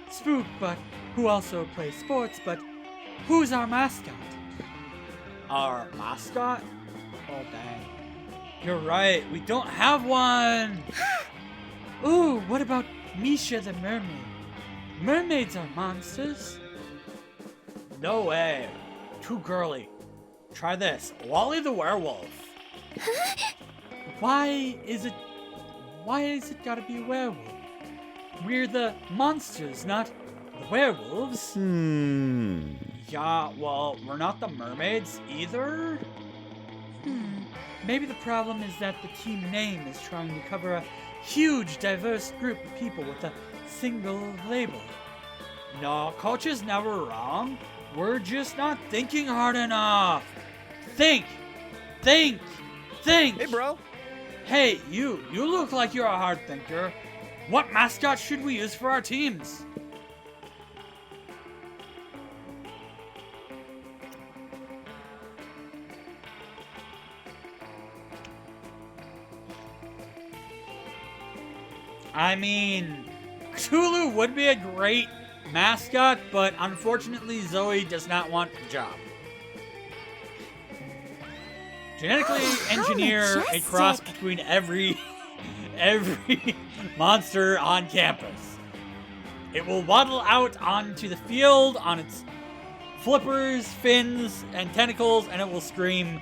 spook, but who also play sports, but who's our mascot? Our mascot? Oh, dang. You're right, we don't have one! Ooh, what about Misha the mermaid? Mermaids are monsters. No way. Too girly. Try this. Wally the werewolf. Why is it gotta be a werewolf? We're the monsters, not the werewolves. Yeah, well, we're not the mermaids either. Maybe the problem is that the team name is trying to cover a huge, diverse group of people with a single label. No, coach is never wrong. We're just not thinking hard enough. Think! Think! Think! Hey, bro. Hey, you look like you're a hard thinker. What mascot should we use for our teams? I mean, Cthulhu would be a great mascot, but unfortunately Zoe does not want the job. Genetically engineer a cross between every monster on campus. It will waddle out onto the field on its flippers, fins, and tentacles, and it will scream.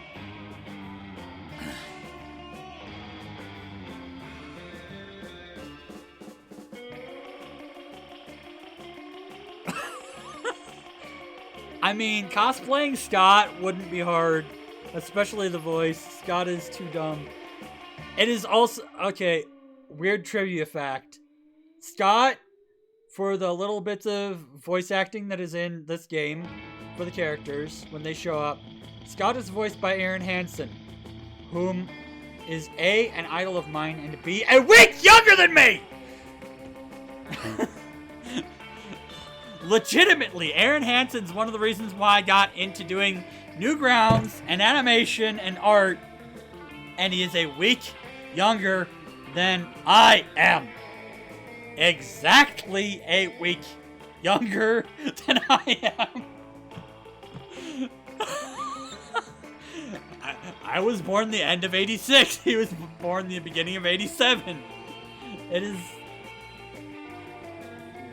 I mean, cosplaying Scott wouldn't be hard. Especially the voice. Scott is too dumb. It is also... Okay, weird trivia fact. Scott, for the little bits of voice acting that is in this game, for the characters, when they show up, Scott is voiced by Aaron Hansen, whom is A, an idol of mine, and B, a week younger than me! Legitimately, Aaron Hansen's one of the reasons why I got into doing Newgrounds and animation and art, and he is a week younger than I am. Exactly a week younger than I am. I was born the end of 86. He was born the beginning of 87. It is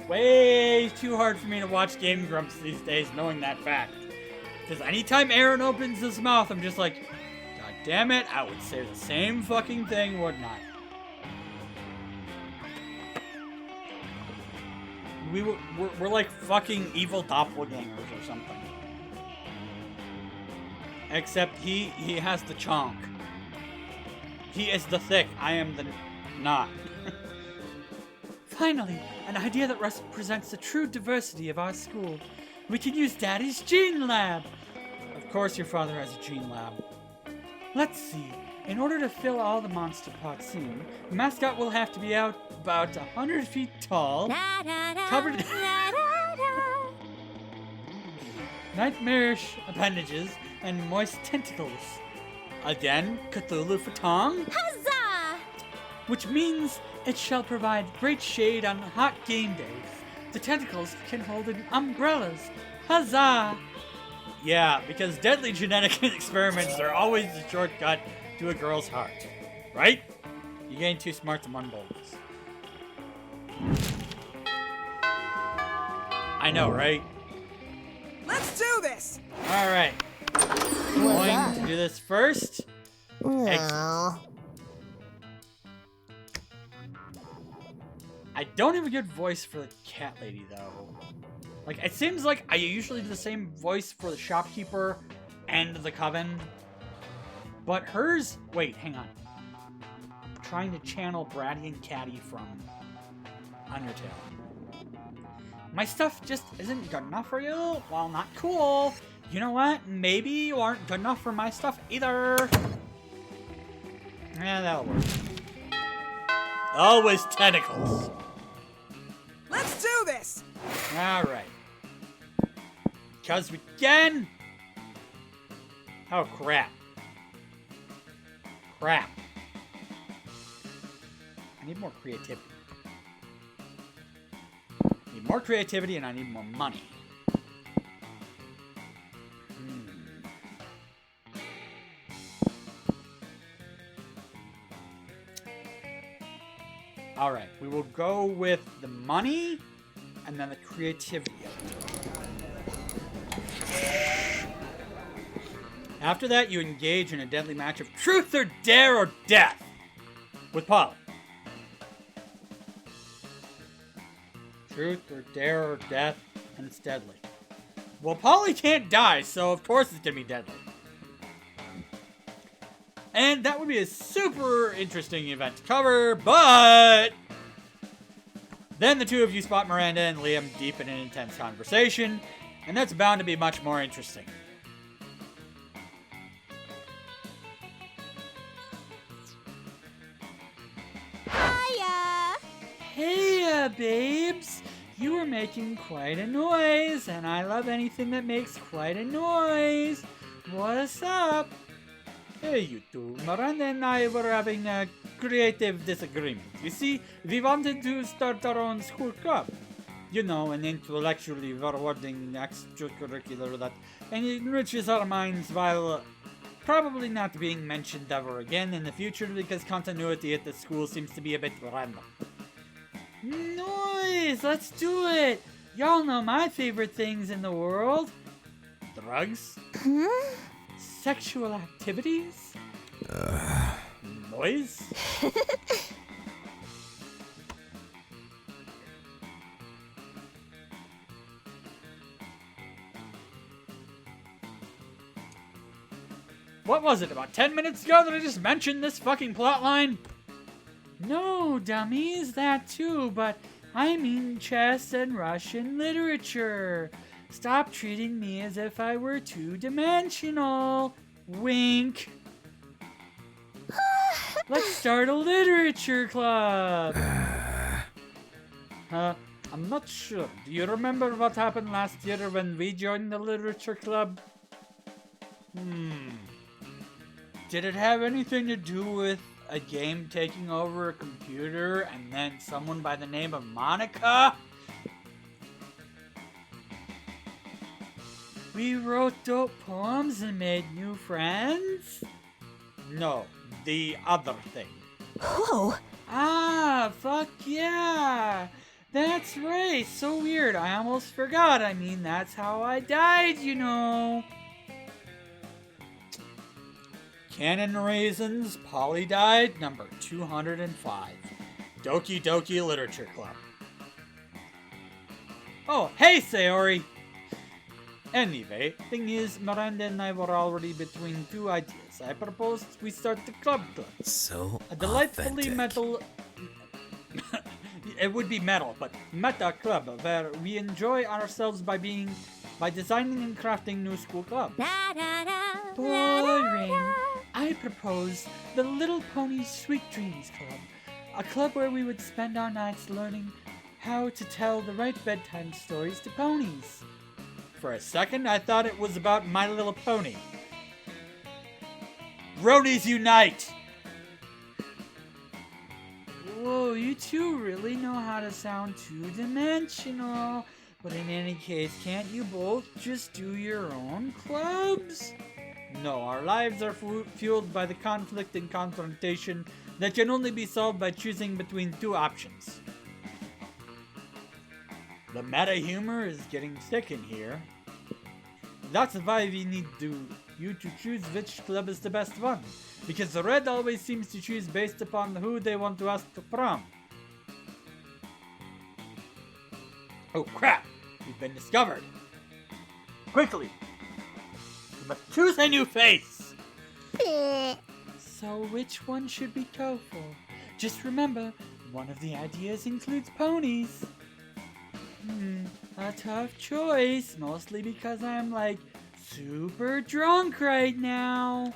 way too hard for me to watch Game Grumps these days knowing that fact. Because anytime Aaron opens his mouth, I'm just like, God damn it, I would say the same fucking thing, wouldn't I? We're like fucking evil doppelgangers or something. Except he has the chonk. He is the thick, I am the not. Finally, an idea that represents the true diversity of our school. We can use Daddy's gene lab. Of course your father has a gene lab. Let's see. In order to fill all the monster parts soon, the mascot will have to be out about 100 feet tall, covered in nightmarish appendages and moist tentacles. Again, Cthulhu for tongue. Huzzah! Which means it shall provide great shade on hot game days. The tentacles can hold in umbrellas. Huzzah! Yeah, because deadly genetic experiments are always the shortcut to a girl's heart. Right? You gain 2 smarts and 1 boldness. I know, right? Let's do this! Alright. Going to do this first. No. I don't have a good voice for the cat lady, though. Like, it seems like I usually do the same voice for the shopkeeper and the coven. But hers... Wait, hang on. I'm trying to channel Bratty and Catty from Undertale. My stuff just isn't good enough for you? Well, not cool. You know what? Maybe you aren't good enough for my stuff either. Yeah, that'll work. Always tentacles. Let's do this! Alright. Because we can. Oh, crap. Crap. I need more creativity. I need more creativity and I need more money. Alright, we will go with the money and then the creativity. After that, you engage in a deadly match of truth or dare or death with Polly. Truth or dare or death, and it's deadly. Well, Polly can't die, so of course it's gonna be deadly. And that would be a super interesting event to cover, but then the two of you spot Miranda and Liam deep in an intense conversation, and that's bound to be much more interesting. Hiya! Hey, babes! You were making quite a noise, and I love anything that makes quite a noise. What's up? Hey, you two. Miranda and I were having a creative disagreement. You see, we wanted to start our own school club. You know, an intellectually rewarding extracurricular that enriches our minds while probably not being mentioned ever again in the future because continuity at the school seems to be a bit random. Noise! Let's do it! Y'all know my favorite things in the world. Drugs. Sexual activities. Noise. What was it, about 10 minutes ago that I just mentioned this fucking plot line? No, dummies, that too, but I mean chess and Russian literature. Stop treating me as if I were two-dimensional. Wink. Let's start a literature club. I'm not sure. Do you remember what happened last year when we joined the literature club? Did it have anything to do with a game taking over a computer and then someone by the name of Monica? We wrote dope poems and made new friends? No, the other thing. Whoa. Ah, fuck yeah! That's right, so weird, I almost forgot. I mean, that's how I died, you know. Canon Raisins, Polly died, number 205. Doki Doki Literature Club. Oh, hey, Sayori! Anyway, thing is, Miranda and I were already between two ideas. I proposed we start the club. So A delightfully authentic. metal... it would be metal, but meta club, where we enjoy ourselves by designing and crafting new school clubs. Da, da, da, Boring. da, da. I propose the Little Pony Sweet Dreams Club, a club where we would spend our nights learning how to tell the right bedtime stories to ponies. For a second, I thought it was about My Little Pony. Bronies unite! Whoa, you two really know how to sound two-dimensional. But in any case, can't you both just do your own clubs? No, our lives are fueled by the conflict and confrontation that can only be solved by choosing between two options. The meta humor is getting thick in here. That's why we need you to choose which club is the best one. Because the red always seems to choose based upon who they want to ask to prom. Oh crap! We've been discovered. Quickly! We must choose a new face! So which one should we go for? Just remember, one of the ideas includes ponies. A tough choice, mostly because I'm like super drunk right now.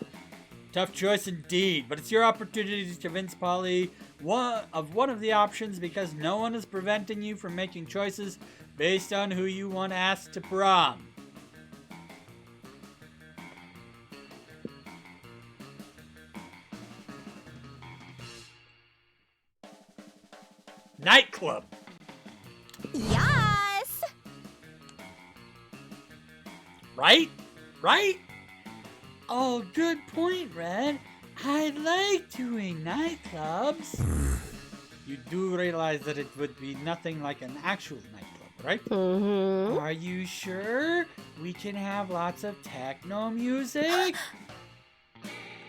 Tough choice indeed, but it's your opportunity to convince Polly one of the options because no one is preventing you from making choices based on who you want asked to prom. Nightclub. Yes. Right? Right? Oh, good point, Red. I like doing nightclubs. You do realize that it would be nothing like an actual nightclub, right? Mm-hmm. Are you sure? We can have lots of techno music?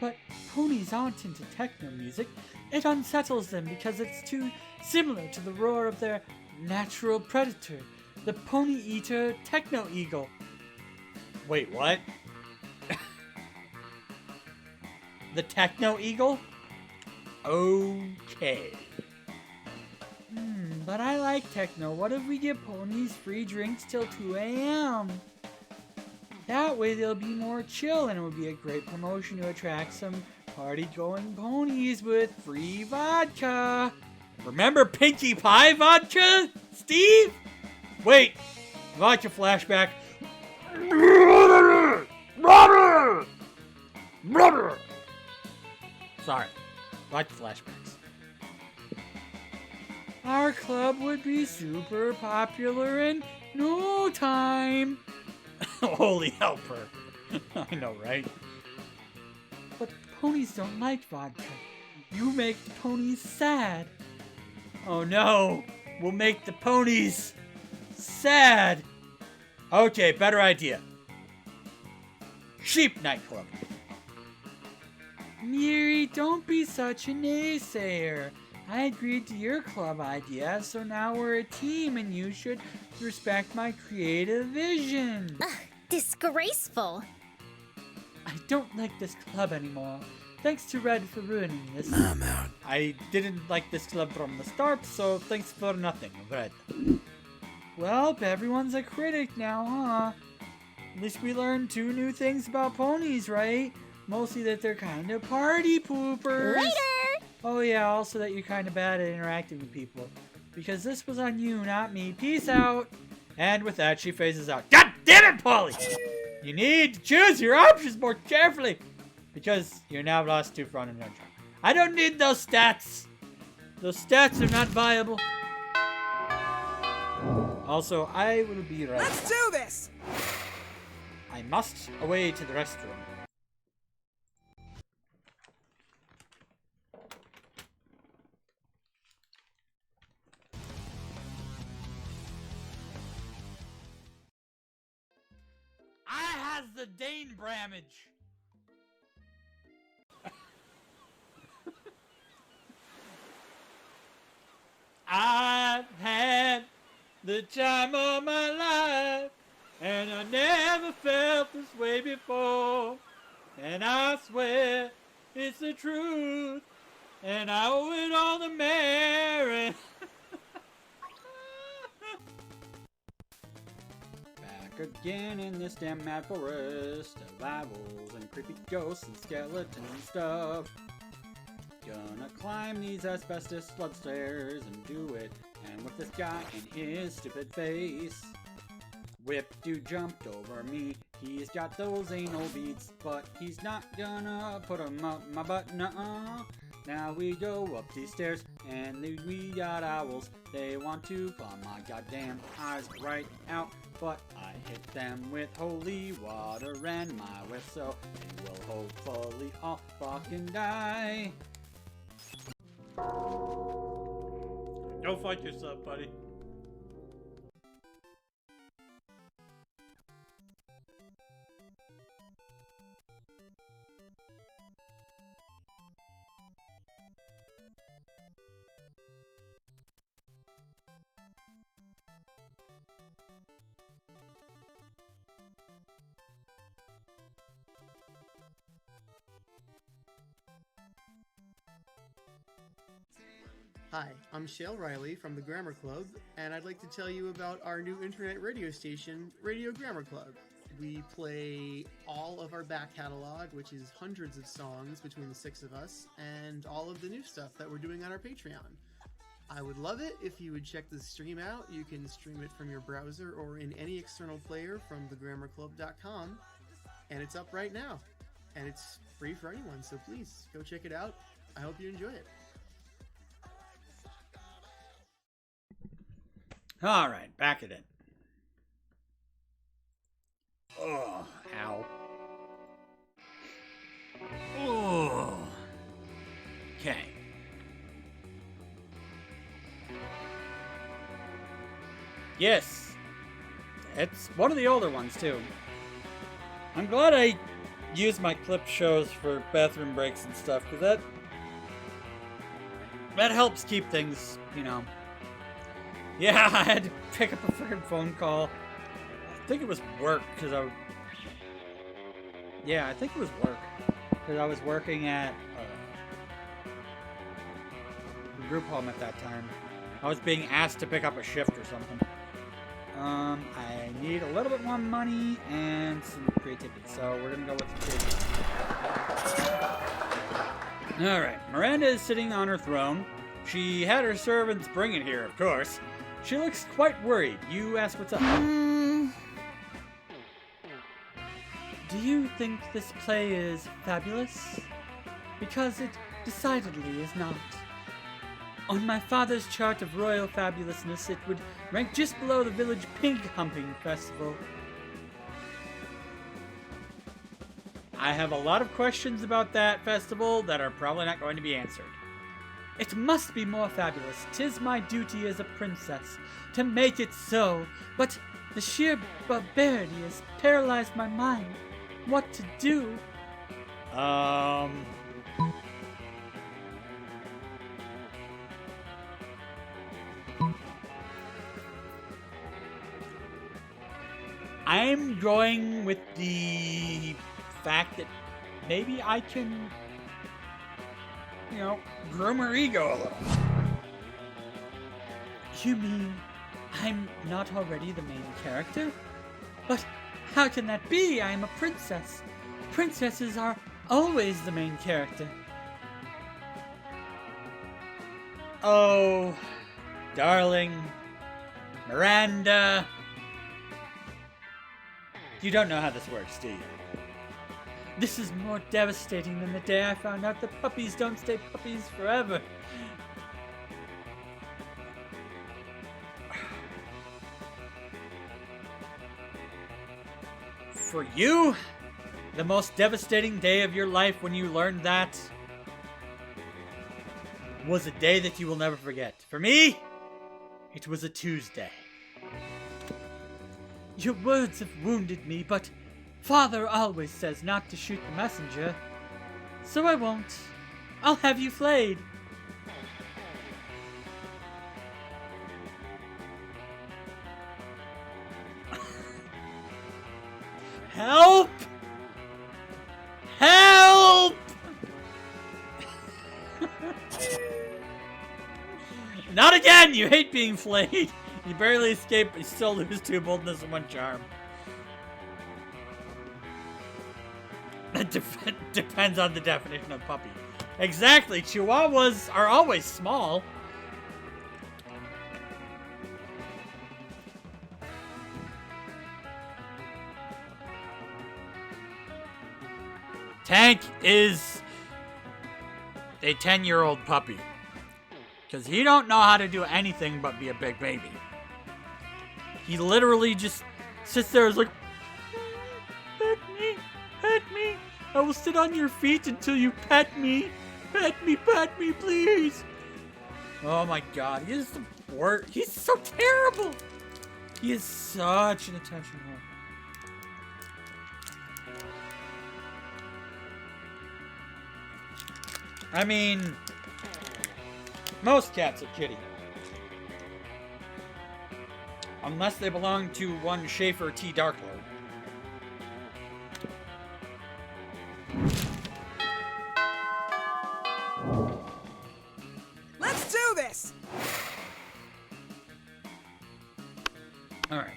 But ponies aren't into techno music. It unsettles them because it's too similar to the roar of their natural predator, the pony eater techno eagle. Wait, what? The techno eagle? Okay. But I like techno. What if we give ponies free drinks till 2 a.m.? That way they'll be more chill and it would be a great promotion to attract some party-going ponies with free vodka. Remember Pinkie Pie vodka, Steve? Wait, vodka flashback. Sorry, vodka flashbacks. Our club would be super popular in no time. Holy helper. I know, right? But ponies don't like vodka. You make the ponies sad. Oh no, we'll make the ponies sad. Okay, better idea. Sheep nightclub. Miri, don't be such a naysayer. I agreed to your club idea, so now we're a team and you should respect my creative vision. Disgraceful. I don't like this club anymore. Thanks to Red for ruining this. I'm out. I didn't like this club from the start, so thanks for nothing, Red. Well, everyone's a critic now, huh? At least we learned 2 new things about ponies, right? Mostly that they're kind of party poopers. Later! Oh yeah, also that you're kind of bad at interacting with people. Because this was on you, not me. Peace out! And with that, she phases out. God damn it, Polly! You need to choose your options more carefully. Because you're now lost 2 front and no jump. I don't need those stats. Those stats are not viable. Also, I will be right Let's back. do this! I must away to the restroom. I has the Dane Bramage. I've had the time of my life, and I never felt this way before. And I swear it's the truth, and I owe it all to Mary. Back again in this damn mad forest of owls and creepy ghosts and skeleton stuff. Gonna climb these asbestos flood stairs and do it, and with this guy in his stupid face. Whip dude jumped over me, he's got those anal beads, but he's not gonna put 'em up my butt, nuh-uh. Now we go up these stairs, and we got owls, they want to claw my goddamn eyes right out, but I hit them with holy water and my whip, so they will hopefully all fucking die. Go fight yourself, buddy. Hi, I'm Shale Riley from the Grammar Club, and I'd like to tell you about our new internet radio station, Radio Grammar Club. We play all of our back catalog, which is hundreds of songs between the 6 of us, and all of the new stuff that we're doing on our Patreon. I would love it if you would check the stream out. You can stream it from your browser or in any external player from thegrammarclub.com, and it's up right now. And it's free for anyone, so please go check it out. I hope you enjoy it. Alright, back at it. Oh, ow. Oh. Okay. Yes. It's one of the older ones, too. I'm glad I use my clip shows for bathroom breaks and stuff, because that helps keep things, you know. Yeah, I had to pick up a freaking phone call. I think it was work, because yeah, I think it was work. Because I was working at a group home at that time. I was being asked to pick up a shift or something. I need a little bit more money and some creativity, so we're gonna go with the creativity. Alright, Miranda is sitting on her throne. She had her servants bring it here, of course. She looks quite worried. You ask what's up. Hmm. Do you think this play is fabulous? Because it decidedly is not. On my father's chart of royal fabulousness, it would rank just below the village pig humping festival. I have a lot of questions about that festival that are probably not going to be answered. It must be more fabulous. 'Tis my duty as a princess to make it so, but the sheer barbarity has paralyzed my mind. What to do? I'm going with the fact that maybe I can, groom her ego a little. You mean I'm not already the main character? But how can that be? I am a princess. Princesses are always the main character. Oh, darling, Miranda. You don't know how this works, do you? This is more devastating than the day I found out that puppies don't stay puppies forever. For you, the most devastating day of your life when you learned that was a day that you will never forget. For me, it was a Tuesday. Your words have wounded me, but Father always says not to shoot the messenger, so I won't. I'll have you flayed. Help! Help! Not again! You hate being flayed. You barely escape, but you still lose 2 boldness and 1 charm. That depends on the definition of puppy. Exactly. Chihuahuas are always small. Tank is a 10-year-old puppy. Because he don't know how to do anything but be a big baby. He literally just sits there and is like, pet me, pet me. I will sit on your feet until you pet me. Pet me, please. Oh my god, he is the worst. He's so terrible. He is such an attention whore. I mean, most cats are kitty. Unless they belong to one Schaefer T. Darklord. Let's do this! Alright.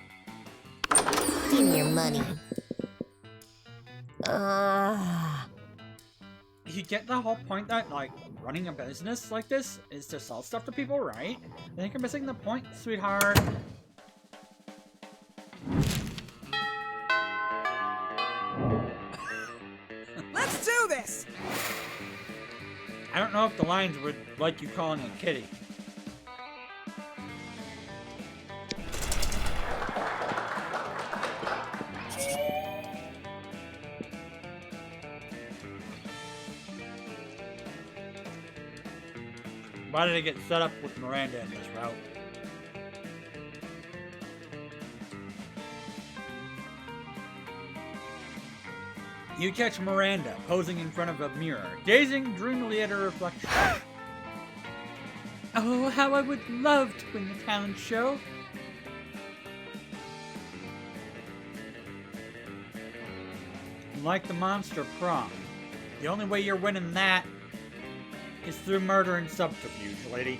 Give me your money. You get the whole point that, like, running a business like this is to sell stuff to people, right? I think you're missing the point, sweetheart. Let's do this! I don't know if the Lions would like you calling it kitty. Why did I get set up with Miranda in this route? You catch Miranda posing in front of a mirror, gazing dreamily at her reflection. Oh, how I would love to win the talent show. Like the monster Prom, the only way you're winning that is through murder and subterfuge, lady.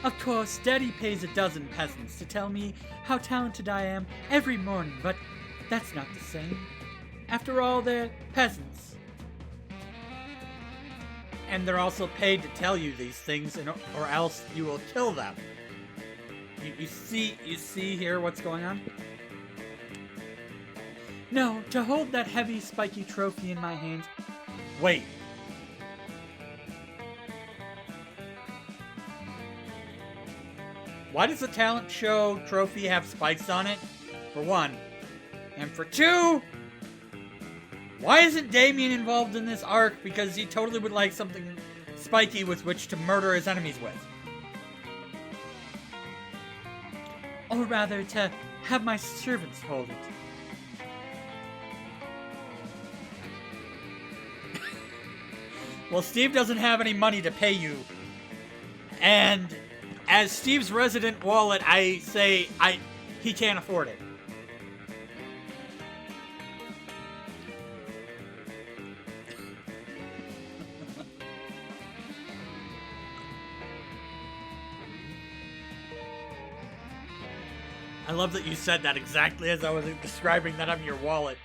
Of course, Daddy pays a dozen peasants to tell me how talented I am every morning, but that's not the same. After all, they're peasants. And they're also paid to tell you these things, or else you will kill them. You see here what's going on? No, to hold that heavy, spiky trophy in my hand. Wait. Why does the talent show trophy have spikes on it? For one. And for two, why isn't Damien involved in this arc? Because he totally would like something spiky with which to murder his enemies with. Or rather, to have my servants hold it. Well, Steve doesn't have any money to pay you And as Steve's resident wallet, I say he can't afford it. I love that you said that exactly as I was describing that I'm your wallet.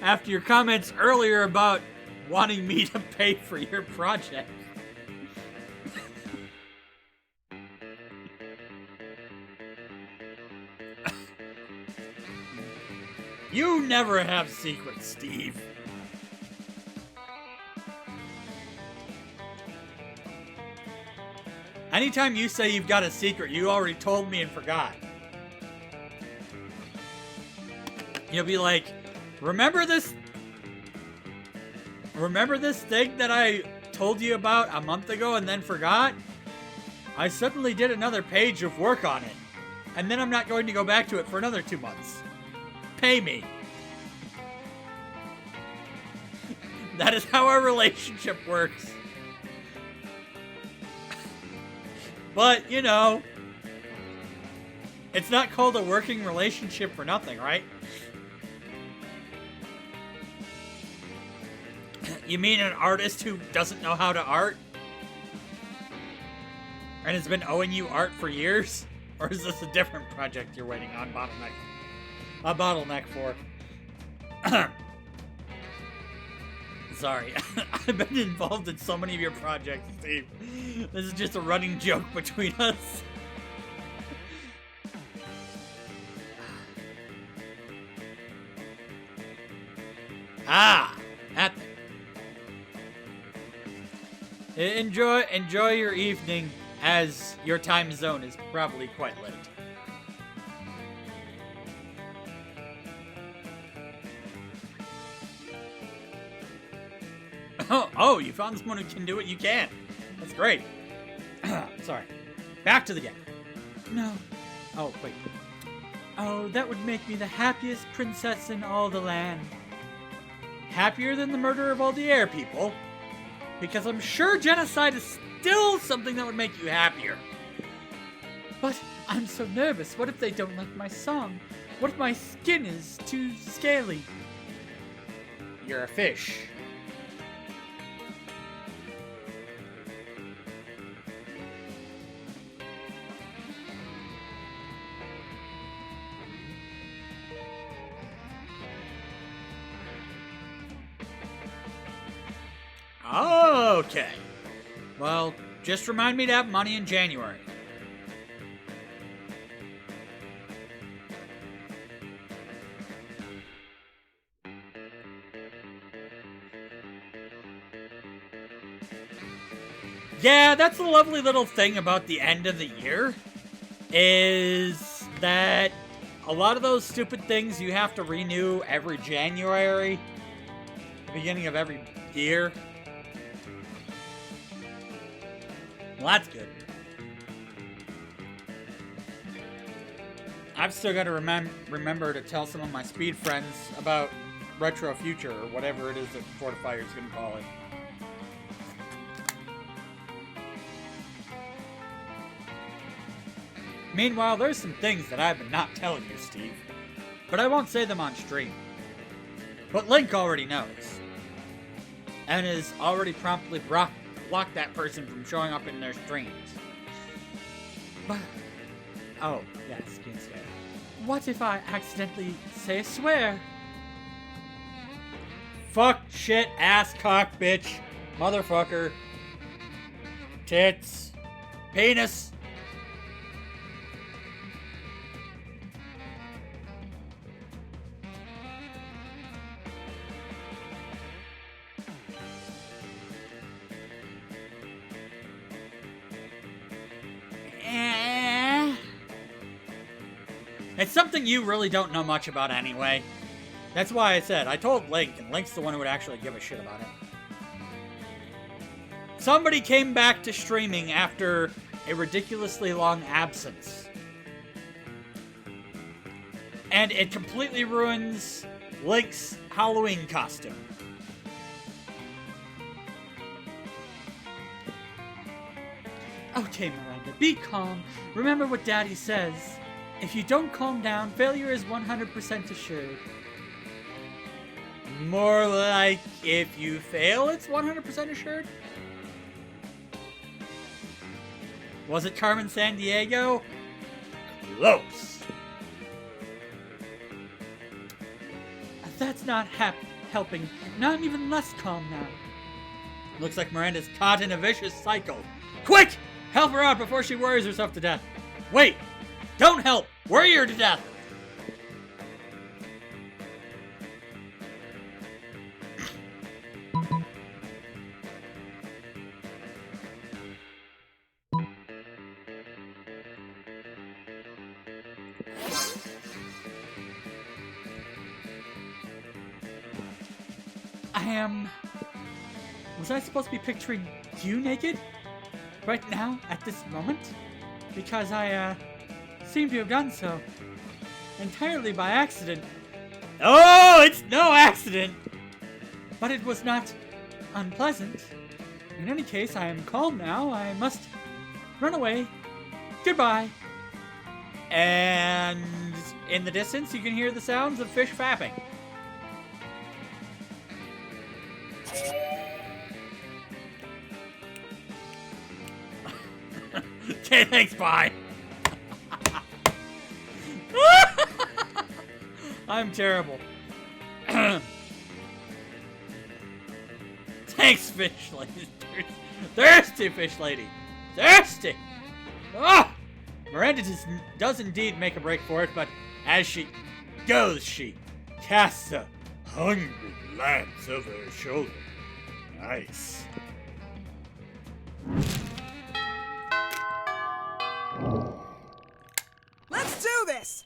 After your comments earlier about wanting me to pay for your project. You never have secrets, Steve. Anytime you say you've got a secret, you already told me and forgot. You'll be like, remember this thing that I told you about a month ago and then forgot? I suddenly did another page of work on it. And then I'm not going to go back to it for another 2 months. Pay me. That is how our relationship works. But, you know, it's not called a working relationship for nothing, right? You mean an artist who doesn't know how to art? And has been owing you art for years? Or is this a different project you're waiting on bottleneck for? Sorry. I've been involved in so many of your projects, Steve. This is just a running joke between us. That thing. Enjoy your evening, as your time zone is probably quite late. Oh, you found someone who can do what you can. That's great. Sorry. Back to the game. No. Oh, wait. Oh, that would make me the happiest princess in all the land. Happier than the murder of all the air people. Because I'm sure genocide is still something that would make you happier. But I'm so nervous. What if they don't like my song? What if my skin is too scaly? You're a fish. Okay. Well, just remind me to have money in January. Yeah, that's the lovely little thing about the end of the year, is that a lot of those stupid things you have to renew every January, the beginning of every year. Well, that's good. I've still got to remember to tell some of my speed friends about Retro Future, or whatever it is that Fortifier's going to call it. Meanwhile, there's some things that I've been not telling you, Steve. But I won't say them on stream. But Link already knows. And has already promptly blocked that person from showing up in their streams. But... oh, yes, can't swear. What if I accidentally say a swear? Fuck, shit, ass, cock, bitch, motherfucker, tits, penis. It's something you really don't know much about anyway. That's why I said, I told Link, and Link's the one who would actually give a shit about it. Somebody came back to streaming after a ridiculously long absence. And it completely ruins Link's Halloween costume. Okay, Miranda, be calm. Remember what Daddy says. If you don't calm down, failure is 100% assured. More like, if you fail, it's 100% assured? Was it Carmen Sandiego? Close. That's not helping. Now I'm even less calm now. Looks like Miranda's caught in a vicious cycle. Quick! Help her out before she worries herself to death. Wait! Don't help! Worry her to death! Was I supposed to be picturing you naked? Right now, at this moment? Because I, seem to have done so. Entirely by accident. Oh, it's no accident! But it was not unpleasant. In any case, I am calm now. I must run away. Goodbye. And in the distance, you can hear the sounds of fish fapping. Okay, thanks, bye. I'm terrible. Thanks, fish lady. Thirsty fish lady. Thirsty. Oh! Miranda does indeed make a break for it, but as she goes, she casts a hungry glance over her shoulder. Nice. Let's do this!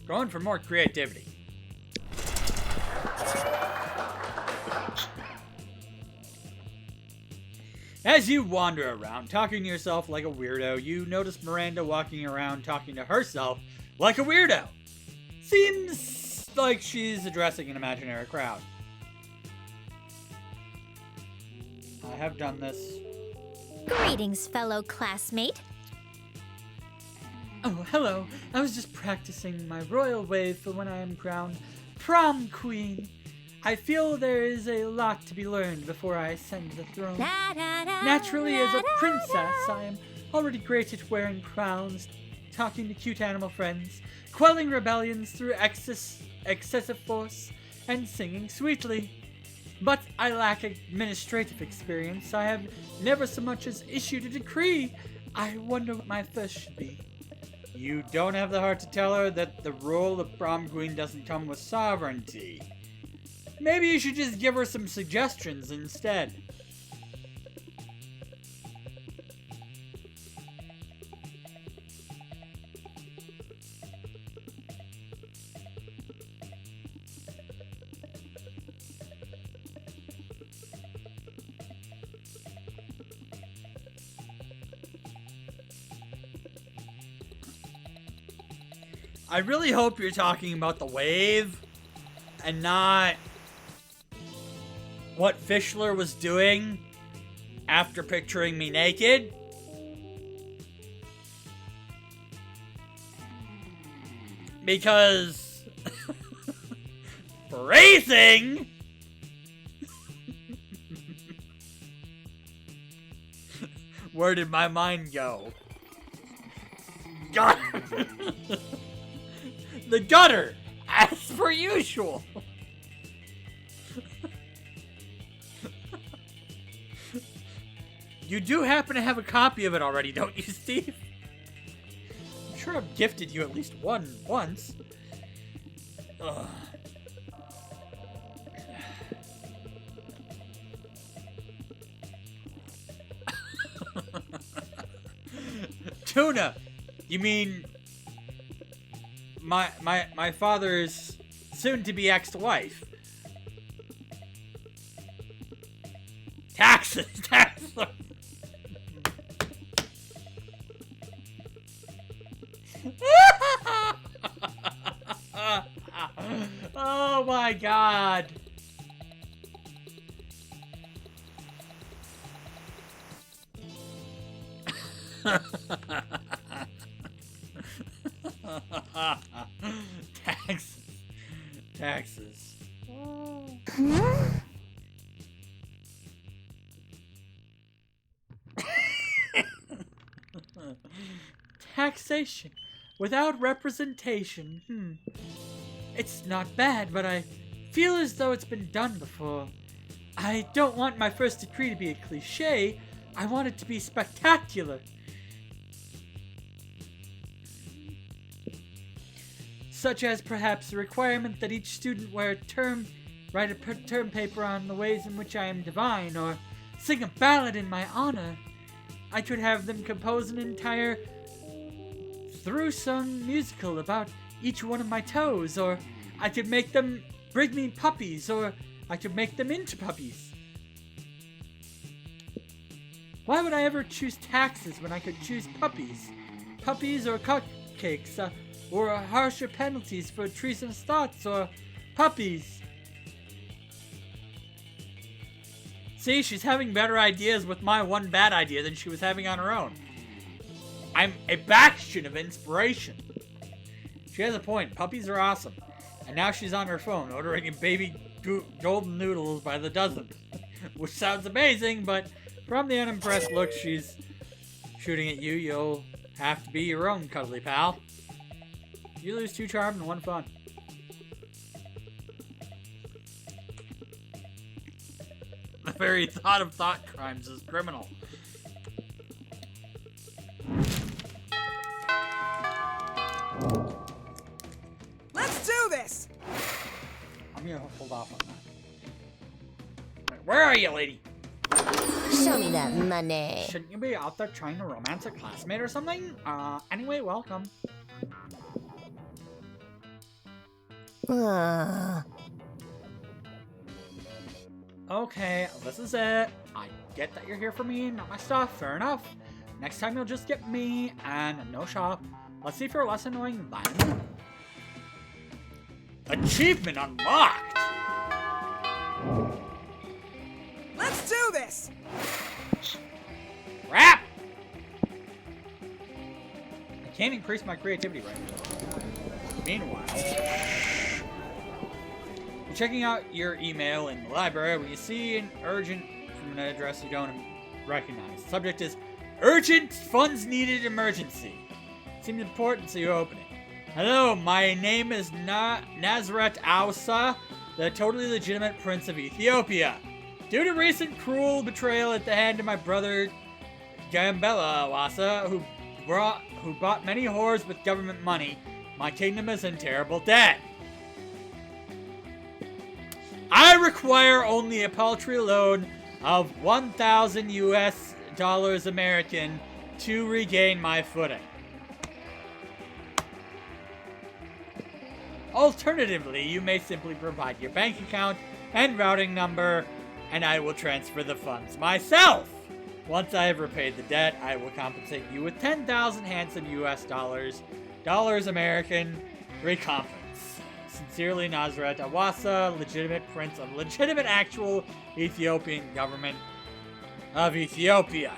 Going for more creativity. As you wander around, talking to yourself like a weirdo, you notice Miranda walking around talking to herself like a weirdo. Seems like she's addressing an imaginary crowd. I have done this. Greetings, fellow classmate. Oh, hello. I was just practicing my royal wave for when I am crowned Prom Queen. I feel there is a lot to be learned before I ascend the throne. Naturally, as a princess, I am already great at wearing crowns, talking to cute animal friends, quelling rebellions through excessive force, and singing sweetly. But I lack administrative experience. I have never so much as issued a decree. I wonder what my first should be. You don't have the heart to tell her that the role of prom queen doesn't come with sovereignty. Maybe you should just give her some suggestions instead. I really hope you're talking about the wave and not what Fischler was doing after picturing me naked. Because phrasing where did my mind go? God. The gutter, as per usual. You do happen to have a copy of it already, don't you, Steve? I'm sure I've gifted you at least one once. Ugh. Tuna, you mean my father's soon-to-be ex-wife? Taxes. Oh my God. Taxes. Taxes. Taxation without representation. It's not bad, but I feel as though it's been done before. I don't want my first decree to be a cliche. I want it to be spectacular. Such as perhaps the requirement that each student write a term paper on the ways in which I am divine, or sing a ballad in my honor. I could have them compose an entire through-sung musical about each one of my toes, or I could make them bring me puppies, or I could make them into puppies. Why would I ever choose taxes when I could choose puppies? Puppies or cupcakes, or harsher penalties for treasonous thoughts, or puppies. See, she's having better ideas with my one bad idea than she was having on her own. I'm a bastion of inspiration. She has a point. Puppies are awesome. And now she's on her phone ordering baby golden noodles by the dozen. Which sounds amazing, but from the unimpressed look she's shooting at you, you'll have to be your own cuddly pal. You lose 2 charm and 1 fun. The very thought of thought crimes is criminal. Let's do this! I'm gonna hold off on that. Wait, where are you, lady? Show me that money. Shouldn't you be out there trying to romance a classmate or something? Anyway, welcome. Okay, this is it. I get that you're here for me, not my stuff. Fair enough. Next time you'll just get me and no shop. Let's see if you're less annoying then. Achievement unlocked! Let's do this! Crap! I can't increase my creativity right now. Meanwhile, you're checking out your email in the library when you see an urgent from an address you don't recognize. The subject is Urgent Funds Needed Emergency. Seems important, so you open it. Hello, my name is Nazret Ausa, the totally legitimate Prince of Ethiopia. Due to recent cruel betrayal at the hand of my brother Gambella Awasa, who bought many whores with government money, my kingdom is in terrible debt. I require only a paltry loan of 1,000 US dollars American to regain my footing. Alternatively, you may simply provide your bank account and routing number, and I will transfer the funds myself. Once I have repaid the debt, I will compensate you with 10,000 handsome US dollars American recompense. Sincerely, Nazret Awasa, legitimate prince of legitimate actual Ethiopian government of Ethiopia.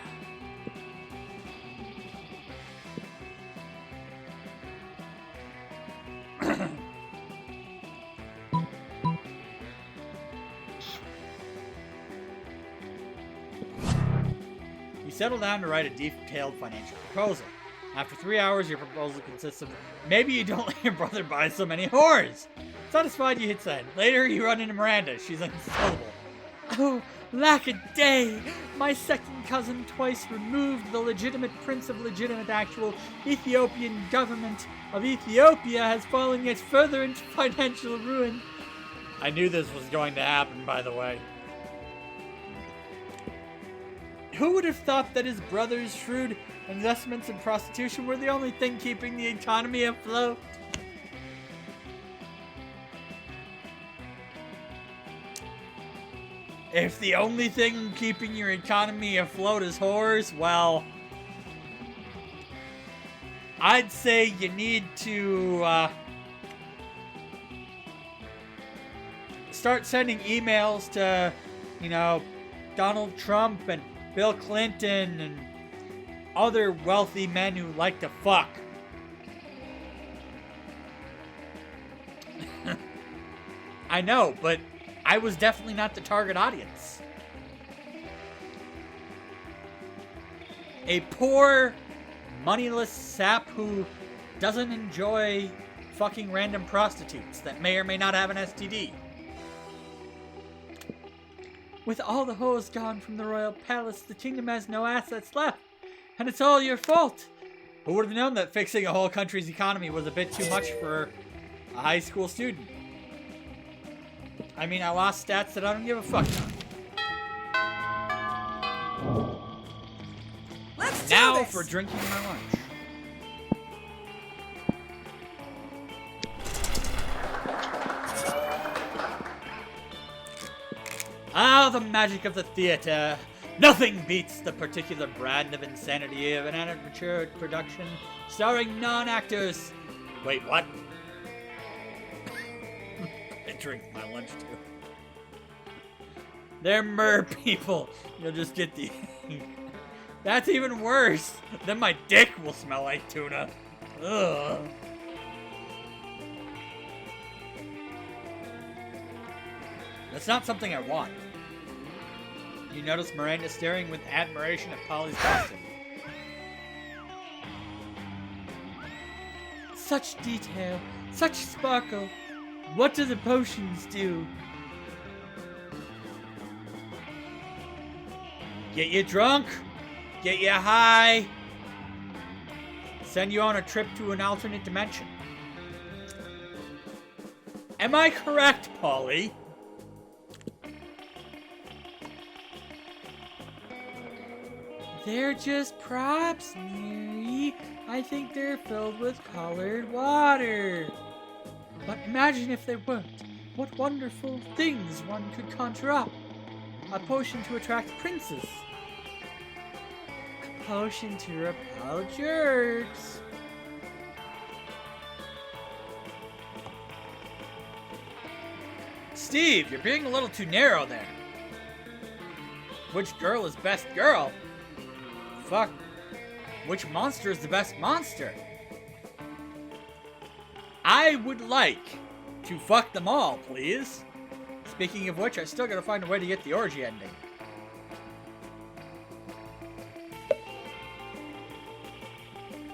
You settle down to write a detailed financial proposal. After 3 hours, your proposal consists of maybe you don't let your brother buy so many whores. Satisfied, you hit send. Later, you run into Miranda. She's inconsolable. Oh, lack a day! My second cousin twice removed the legitimate prince of legitimate actual Ethiopian government of Ethiopia has fallen yet further into financial ruin. I knew this was going to happen, by the way. Who would have thought that his brother's shrewd investments in prostitution were the only thing keeping the economy afloat? If the only thing keeping your economy afloat is whores, well, I'd say you need to start sending emails to, Donald Trump and Bill Clinton and other wealthy men who like to fuck. I know, but I was definitely not the target audience. A poor, moneyless sap who doesn't enjoy fucking random prostitutes that may or may not have an STD. With all the hoes gone from the royal palace, the kingdom has no assets left. And it's all your fault. Who would have known that fixing a whole country's economy was a bit too much for a high school student? I mean, I lost stats that I don't give a fuck on. Let's do Now this. for drinking my lunch. Ah, the magic of the theater. Nothing beats the particular brand of insanity of an amateur production starring non-actors. Wait, what? I drink my lunch too. They're mer people. You'll just get the... That's even worse. Then my dick will smell like tuna. Ugh. That's not something I want. You notice Miranda staring with admiration at Polly's costume. Such detail, such sparkle. What do the potions do? Get you drunk, get you high, send you on a trip to an alternate dimension. Am I correct, Polly? They're just props, Mary. I think they're filled with colored water. But imagine if they weren't. What wonderful things one could conjure up. A potion to attract princes. A potion to repel jerks. Steve, you're being a little too narrow there. Which girl is best girl? Fuck. Which monster is the best monster? I would like to fuck them all, please. Speaking of which, I still gotta find a way to get the orgy ending.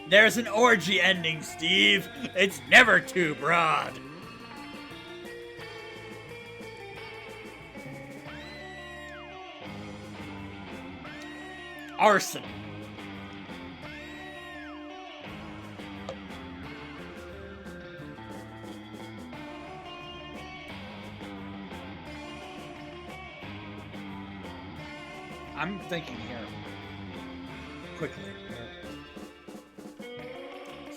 There's an orgy ending, Steve. It's never too broad. Arson. I'm thinking here. Quickly.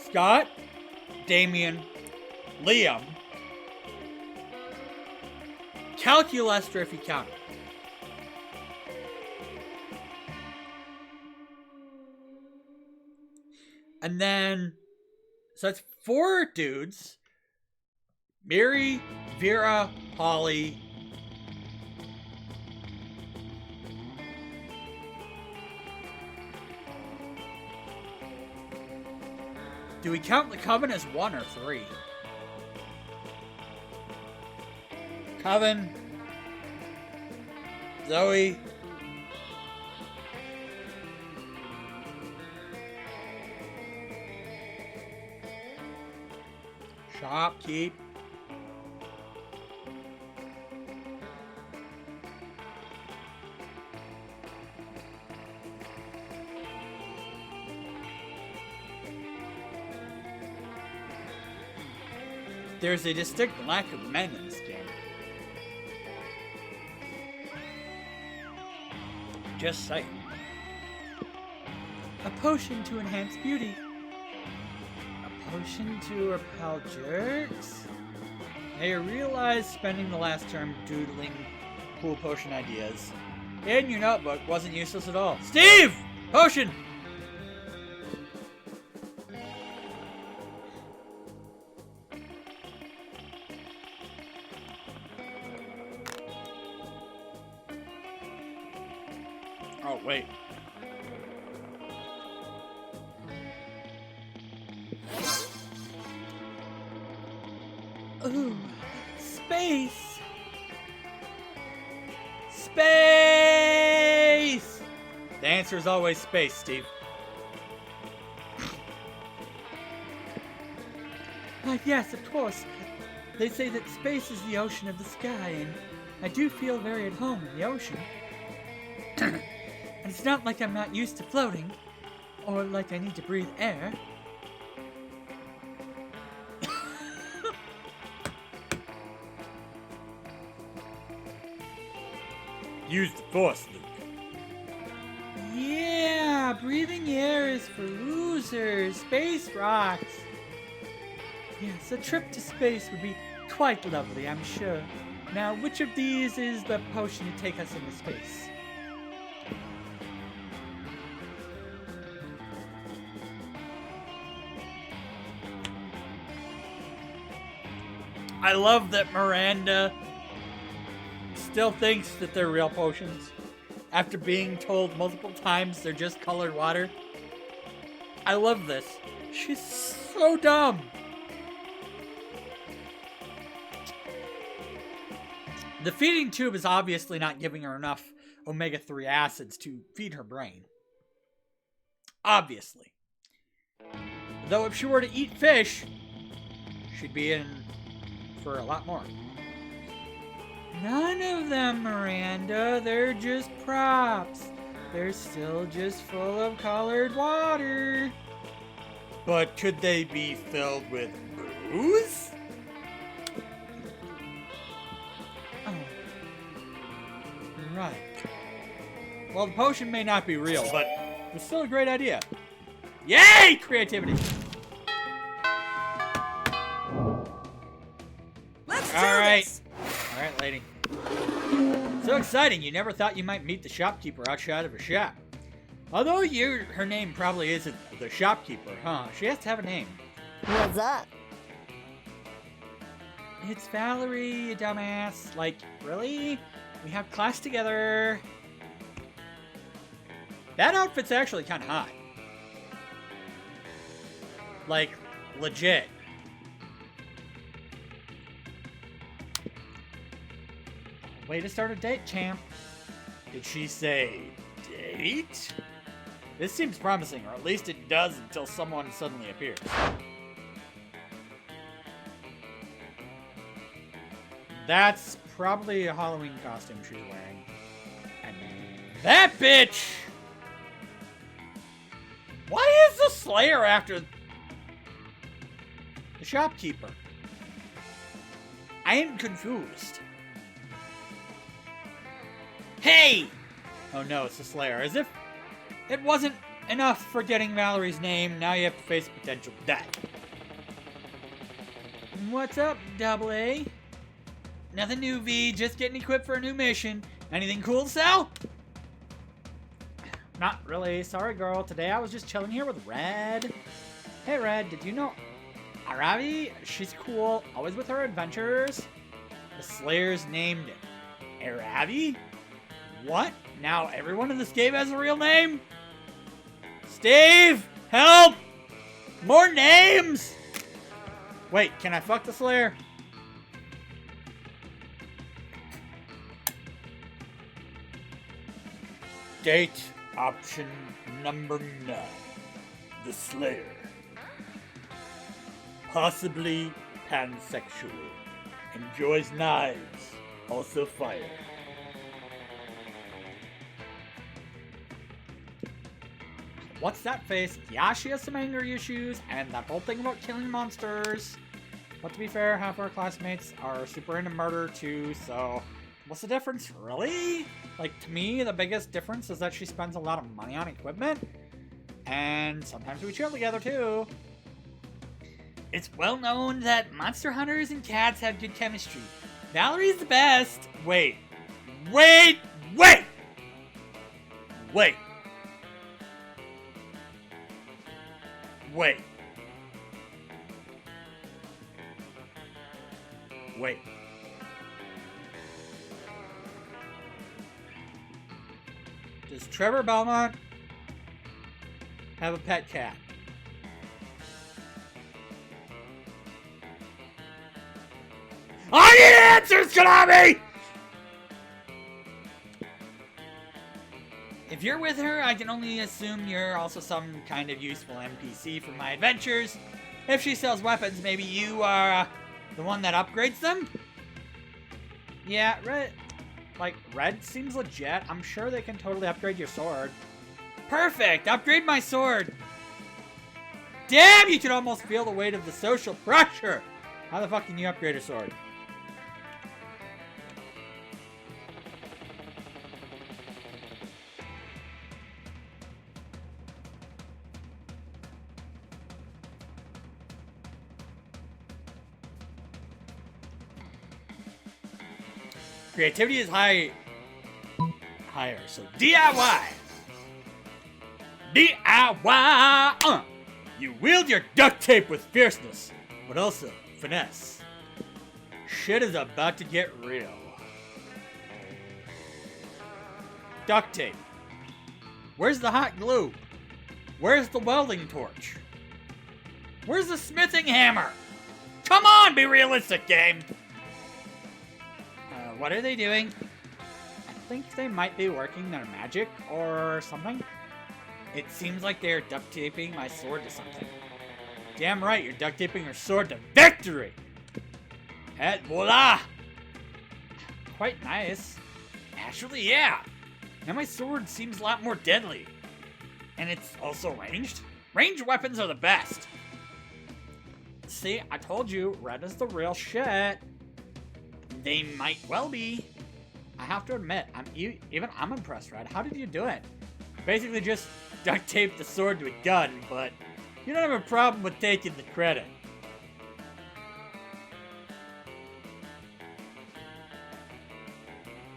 Scott, Damien, Liam, Calculester if you count it. And then, so that's 4 dudes. Mary, Vera, Holly. Do we count the Coven as 1 or 3? Coven. Zoe. Shopkeep. There's a distinct lack of men in this game. Just saying. A potion to enhance beauty. Potion to repel jerks? Now you realize spending the last term doodling cool potion ideas in your notebook wasn't useless at all. Steve! Potion! Oh, wait. Ooh, space! Space! The answer is always space, Steve. Yes, of course. They say that space is the ocean of the sky, and I do feel very at home in the ocean. And it's not like I'm not used to floating, or like I need to breathe air. Use the force, Luke. Yeah, breathing air is for losers. Space rocks. Yes, a trip to space would be quite lovely, I'm sure. Now, which of these is the potion to take us into space? I love that Miranda still thinks that they're real potions after being told multiple times they're just colored water. I love this. She's so dumb. The feeding tube is obviously not giving her enough omega-3 acids to feed her brain. Obviously. Though if she were to eat fish, she'd be in for a lot more. None of them, Miranda. They're just props. They're still just full of colored water. But could they be filled with booze? Oh. Right. Well, the potion may not be real, but it's still a great idea. Yay! Creativity! Let's do Alright. this. Alright, lady. So exciting, you never thought you might meet the shopkeeper outside of her shop. Although her name probably isn't the shopkeeper, huh? She has to have a name. What's up? It's Valerie, you dumbass. Like, really? We have class together. That outfit's actually kind of hot. Like, legit. Way to start a date, champ. Did she say date? This seems promising, or at least it does until someone suddenly appears. That's probably a Halloween costume she's wearing. And that bitch! Why is the Slayer after the shopkeeper? I am confused. Hey! Oh no, it's the Slayer. As if it wasn't enough for getting Valerie's name, now you have to face potential death. What's up, Double A? Nothing new, V. Just getting equipped for a new mission. Anything cool to sell? Not really. Sorry, girl. Today I was just chilling here with Red. Hey, Red, did you know Aravi? She's cool. Always with her adventures. The Slayer's named Aravi? What? Now everyone in this game has a real name? Steve! Help! More names! Wait, can I fuck the Slayer? Date option number 9. The Slayer. Possibly pansexual. Enjoys knives. Also fire. What's that face? Yeah, she has some anger issues, and that whole thing about killing monsters. But to be fair, half our classmates are super into murder too, so what's the difference, really? Like, to me, the biggest difference is that she spends a lot of money on equipment, and sometimes we chill together too. It's well known that monster hunters and cats have good chemistry. Valerie's the best. Wait. Wait! Wait! Wait. Wait. Wait. Does Trevor Belmont have a pet cat? I need answers, Konami! If you're with her, I can only assume you're also some kind of useful NPC for my adventures. If she sells weapons, maybe you are the one that upgrades them? Yeah, Red seems legit. I'm sure they can totally upgrade your sword. Perfect! Upgrade my sword! Damn, you can almost feel the weight of the social pressure! How the fuck can you upgrade a sword? Creativity is higher, so DIY! DIY! You wield your duct tape with fierceness, but also finesse. Shit is about to get real. Duct tape. Where's the hot glue? Where's the welding torch? Where's the smithing hammer? Come on, be realistic, game! What are they doing? I think they might be working their magic or something. It seems like they're duct taping my sword to something. Damn right, you're duct taping your sword to victory! Et voila! Quite nice. Actually, yeah. Now my sword seems a lot more deadly. And it's also ranged. Ranged weapons are the best. See, I told you, red is the real shit. They might well be. I have to admit, I'm impressed, Red. How did you do it? Basically just duct tape the sword to a gun, but you don't have a problem with taking the credit.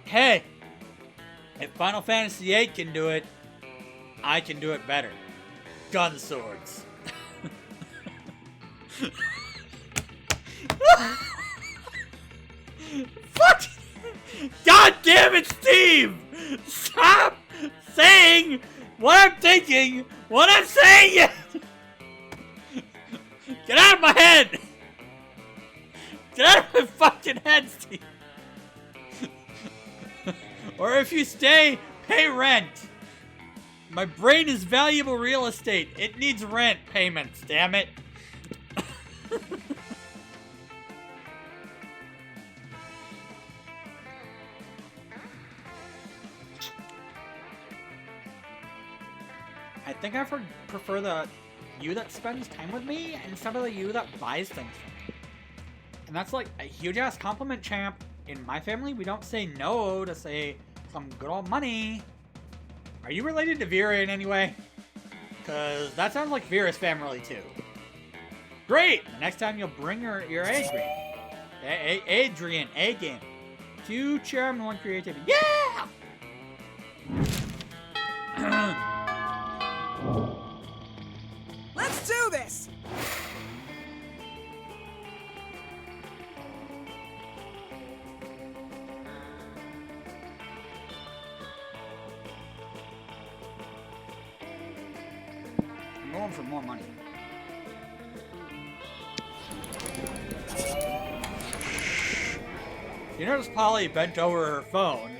Hey, if Final Fantasy VIII can do it, I can do it better. Gun swords. Fuck! God damn it, Steve! Stop saying what I'm thinking, what I'm saying! Get out of my head! Get out of my fucking head, Steve! Or if you stay, pay rent. My brain is valuable real estate. It needs rent payments, damn it. I think I prefer the you that spends time with me instead of the you that buys things from me. And that's like a huge ass compliment, champ. In my family, we don't say no to say some good old money. Are you related to Vera in any way? Cause that sounds like Vera's family too. Great! Next time you'll bring her your Adrian A game. 2 charm, 1 creativity. Yeah! Let's do this! I'm going for more money. You notice Polly bent over her phone,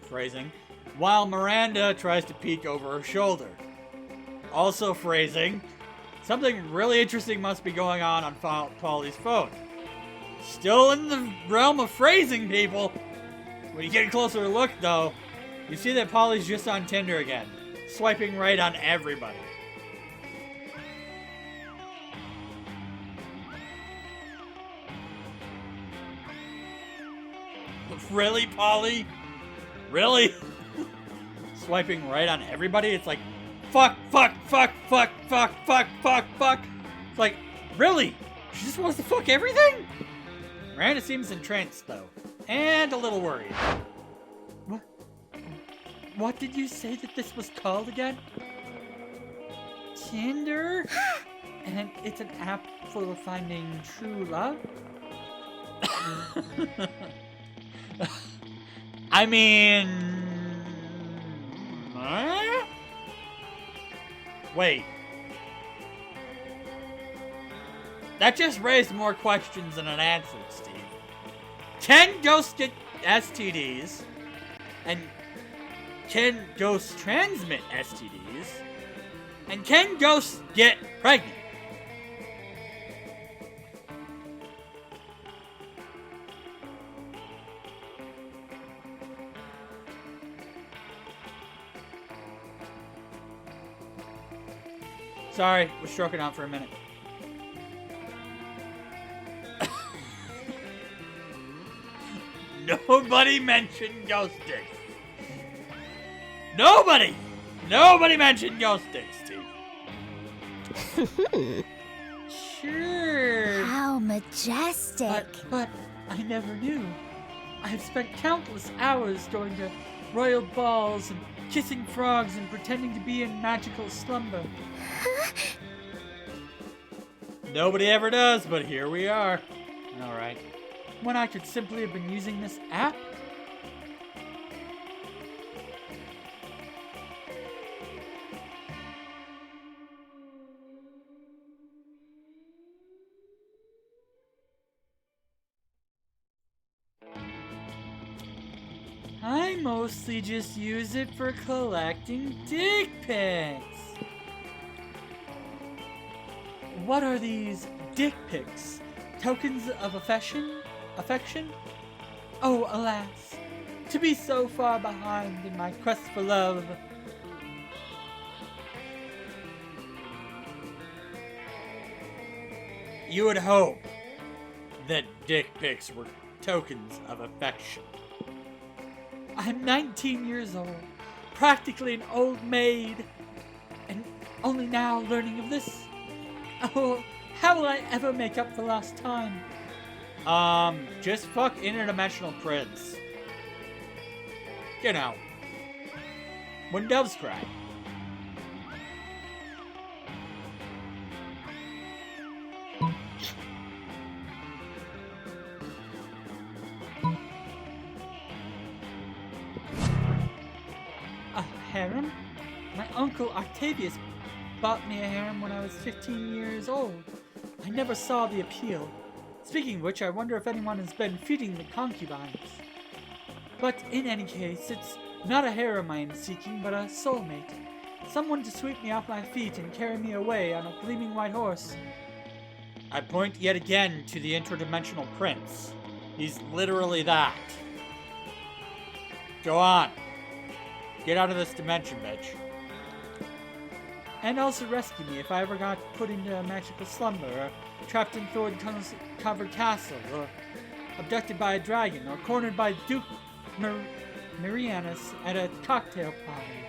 phrasing, while Miranda tries to peek over her shoulder. Also phrasing, something really interesting must be going on Polly's phone. Still in the realm of phrasing, people. When you get a closer look, though, you see that Polly's just on Tinder again, swiping right on everybody. Really, Polly? Really? Swiping right on everybody? It's like, fuck, fuck, fuck, fuck, fuck, fuck, fuck, fuck. It's like, really? She just wants to fuck everything? Miranda seems entranced, though, and a little worried. What did you say that this was called again? Tinder? And it's an app for finding true love? I mean... Wait. That just raised more questions than it answered, Steve. can ghosts get STDs? And can ghosts transmit STDs? And can ghosts get pregnant? Sorry, was stroking out for a minute. Nobody mentioned ghost dicks. Nobody mentioned ghost dicks, Steve. Sure. How majestic. But I never knew. I have spent countless hours going to royal balls and kissing frogs and pretending to be in magical slumber. Nobody ever does, but here we are. Alright. When I could simply have been using this app? I mostly just use it for collecting dick pics. What are these dick pics? Tokens of affection? Oh, alas, to be so far behind in my quest for love. You would hope that dick pics were tokens of affection. I'm 19 years old, practically an old maid, and only now learning of this. Oh, how will I ever make up for lost time? Just fuck interdimensional prince. You know, when doves cry. A harem? My uncle Octavius bought me a harem when I was 15 years old. I never saw the appeal. Speaking of which, I wonder if anyone has been feeding the concubines. But in any case, it's not a harem I am seeking, but a soulmate. Someone to sweep me off my feet and carry me away on a gleaming white horse. I point yet again to the interdimensional prince. He's literally that. Go on. Get out of this dimension, bitch. And also rescue me if I ever got put into a magical slumber, or trapped in thorn-covered castle, or abducted by a dragon, or cornered by Duke Marianus at a cocktail party.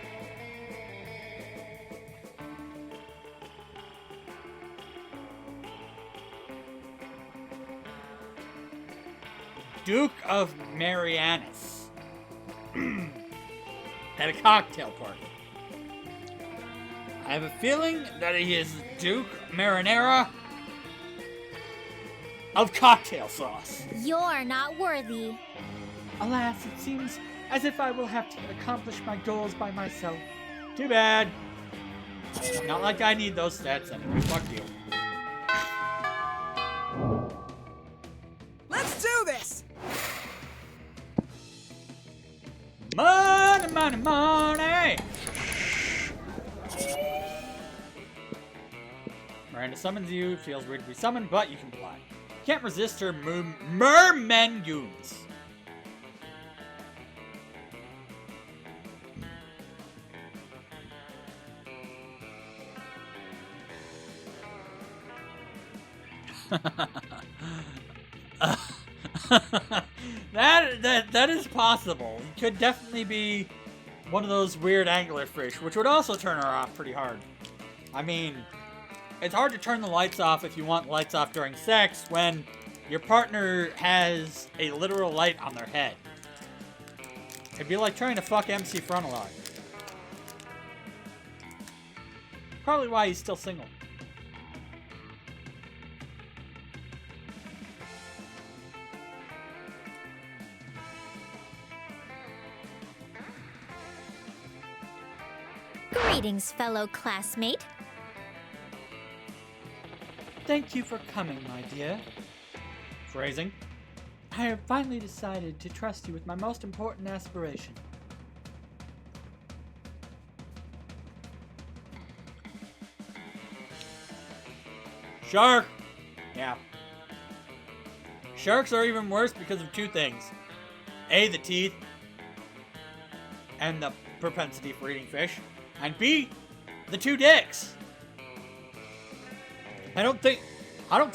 Duke of Marianus at a cocktail party. I have a feeling that he is Duke Marinara of cocktail sauce. You're not worthy. Alas, it seems as if I will have to accomplish my goals by myself. Too bad. Not like I need those stats anyway. Fuck you. Let's do this! Money, money, money! Miranda summons you. Feels weird to be summoned, but you comply. Can't resist her mermen goons. That is possible. He could definitely be one of those weird anglerfish, which would also turn her off pretty hard. I mean, it's hard to turn the lights off if you want lights off during sex when your partner has a literal light on their head. It'd be like trying to fuck MC Frontalot. Probably why he's still single. Greetings, fellow classmate. Thank you for coming, my dear. Phrasing. I have finally decided to trust you with my most important aspiration. Shark! Yeah. Sharks are even worse because of two things. A, the teeth, and the propensity for eating fish. And B, the two dicks. I don't think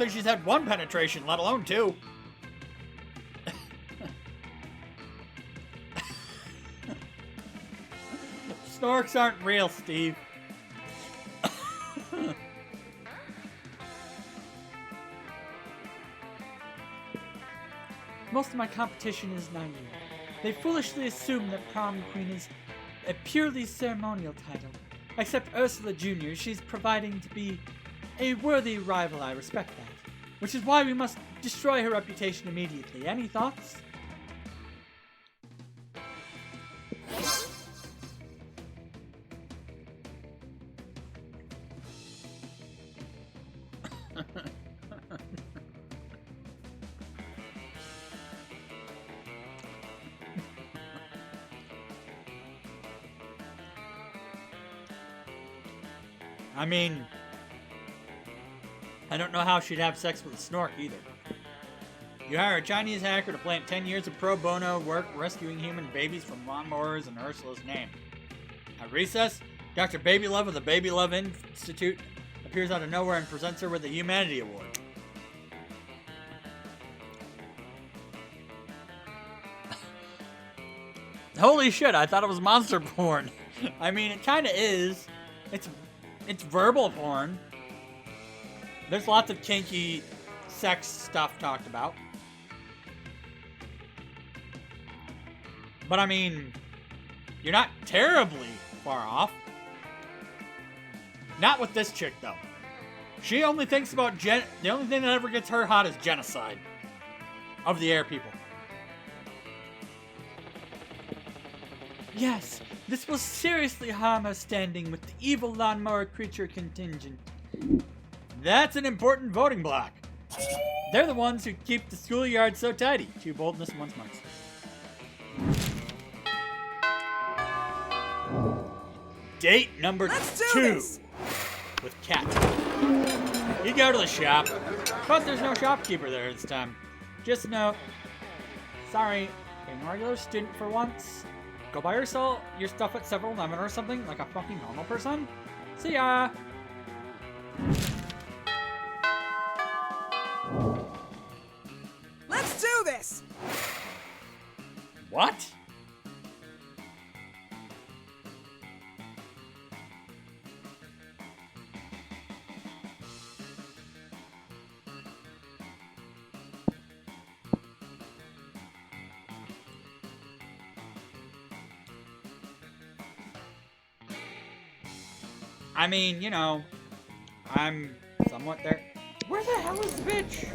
she's had one penetration, let alone two. Snorks aren't real, Steve. Most of my competition is naive. They foolishly assume that Prom Queen is a purely ceremonial title. Except Ursula Jr., she's providing to be a worthy rival. I respect that. Which is why we must destroy her reputation immediately. Any thoughts? I mean, I don't know how she'd have sex with a snork either. You hire a Chinese hacker to plant 10 years of pro bono work rescuing human babies from lawnmowers in Ursula's name. At recess, Dr. Baby Love of the Baby Love Institute appears out of nowhere and presents her with the Humanity Award. Holy shit, I thought it was monster porn. I mean, it kind of is. It's verbal porn. There's lots of kinky sex stuff talked about. But I mean, you're not terribly far off. Not with this chick, though. She only thinks about the only thing that ever gets her hot is genocide of the air people. Yes, this will seriously harm our standing with the evil lawnmower creature contingent. That's an important voting block. They're the ones who keep the schoolyard so tidy. 2 boldness and 1 smarts. Date number 2 with Kat. You go to the shop, but there's no shopkeeper there this time. Just a note. Sorry, being a regular student for once. Go buy your stuff at 7-Eleven or something like a fucking normal person. See ya! Let's do this! What? I mean, you know, I'm somewhat there. Where the hell is the bitch?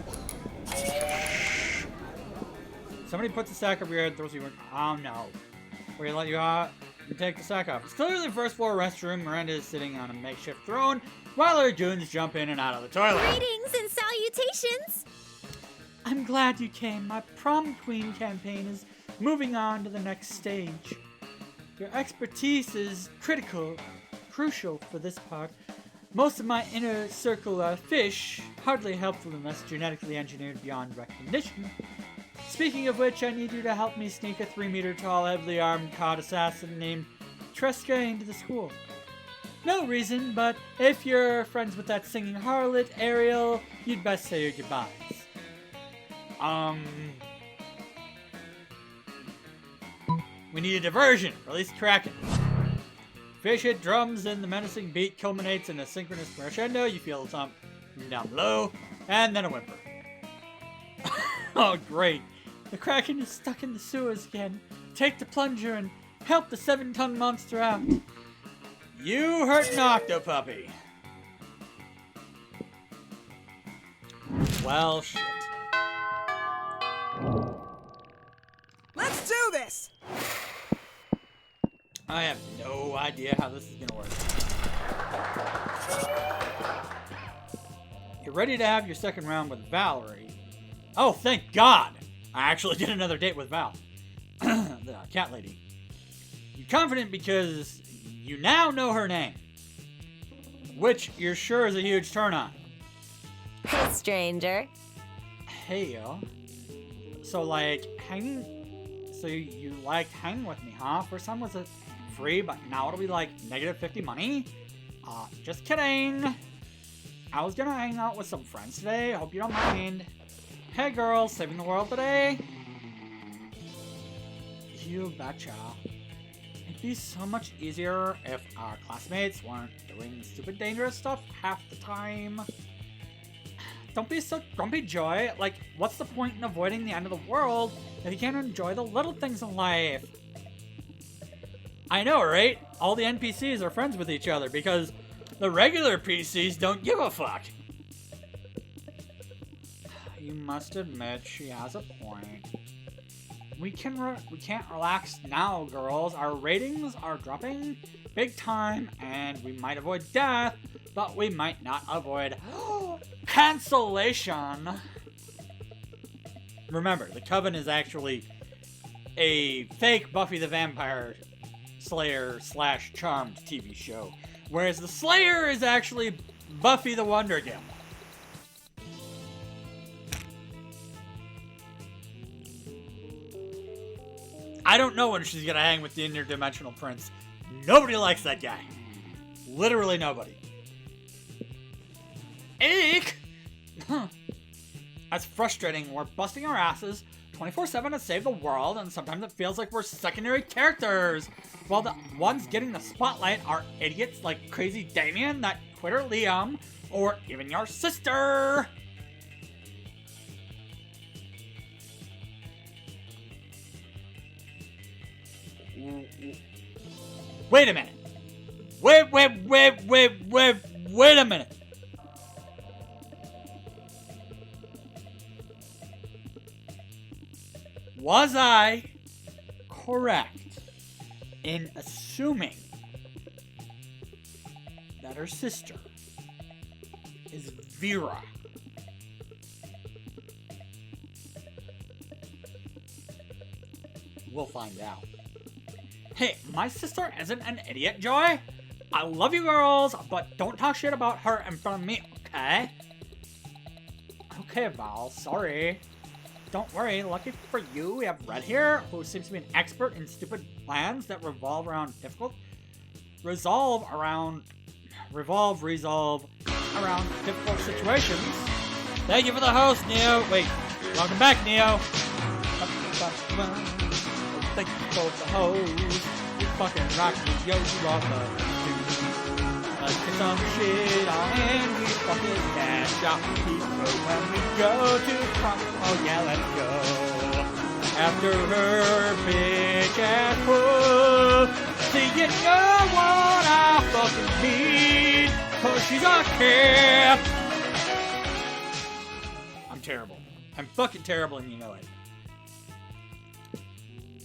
Somebody puts a sack over your head, throws you in. Oh no. Where you let you out and take the sack off. It's clearly the first floor restroom. Miranda is sitting on a makeshift throne while her goons jump in and out of the toilet. Greetings and salutations! I'm glad you came. My Prom Queen campaign is moving on to the next stage. Your expertise is crucial for this part. Most of my inner circle are fish, hardly helpful unless genetically engineered beyond recognition. Speaking of which, I need you to help me sneak a 3-meter tall, heavily armed cod assassin named Treska into the school. No reason, but if you're friends with that singing harlot, Ariel, you'd best say your goodbyes. We need a diversion. Release Kraken. Fish hit drums and the menacing beat culminates in a synchronous crescendo. You feel a thump from down below, and then a whimper. Oh, great. The Kraken is stuck in the sewers again. Take the plunger and help the 7-ton monster out. You hurt an octopuppy. Well, shit. Let's do this! I have no idea how this is gonna work. You're ready to have your second round with Valerie. Oh, thank God! I actually did another date with Val, the cat lady. You're confident because you now know her name, which you're sure is a huge turn on. Hey, stranger. Hey, yo. So, like, you liked hanging with me, huh? First time was free, but now it'll be like -50 money? Just kidding. I was gonna hang out with some friends today. Hope you don't mind. Hey, girls, saving the world today? You betcha. It'd be so much easier if our classmates weren't doing stupid, dangerous stuff half the time. Don't be so grumpy, Joy. Like, what's the point in avoiding the end of the world if you can't enjoy the little things in life? I know, right? All the NPCs are friends with each other because the regular PCs don't give a fuck. You must admit she has a point. We can't relax now, girls. Our ratings are dropping big time, and we might avoid death, but we might not avoid cancellation. Remember, the Coven is actually a fake Buffy the Vampire Slayer / Charmed TV show, whereas the Slayer is actually Buffy the Wonder Girl. I don't know when she's gonna hang with the interdimensional prince. Nobody likes that guy. Literally nobody. Eek! That's frustrating. We're busting our asses 24/7 to save the world, and sometimes it feels like we're secondary characters. While the ones getting the spotlight are idiots like crazy Damien, that quitter Liam, or even your sister. Wait a minute. Wait a minute. Was I correct in assuming that her sister is Vera? We'll find out. Hey, my sister isn't an idiot, Joy. I love you girls, but don't talk shit about her in front of me, okay? Okay, Val, sorry. Don't worry, lucky for you, we have Red here, who seems to be an expert in stupid plans that revolve around difficult situations. Thank you for the host, Neo. Wait, welcome back, Neo. Thank you for the host. You fucking rock me, yo, you are the dude. Let's get some shit on and we fucking cash out people when we go to prom. Oh yeah, let's go. After her bitch ass pussy, you know what I fucking need, 'cause she's a cat. I'm terrible. I'm fucking terrible and you know it.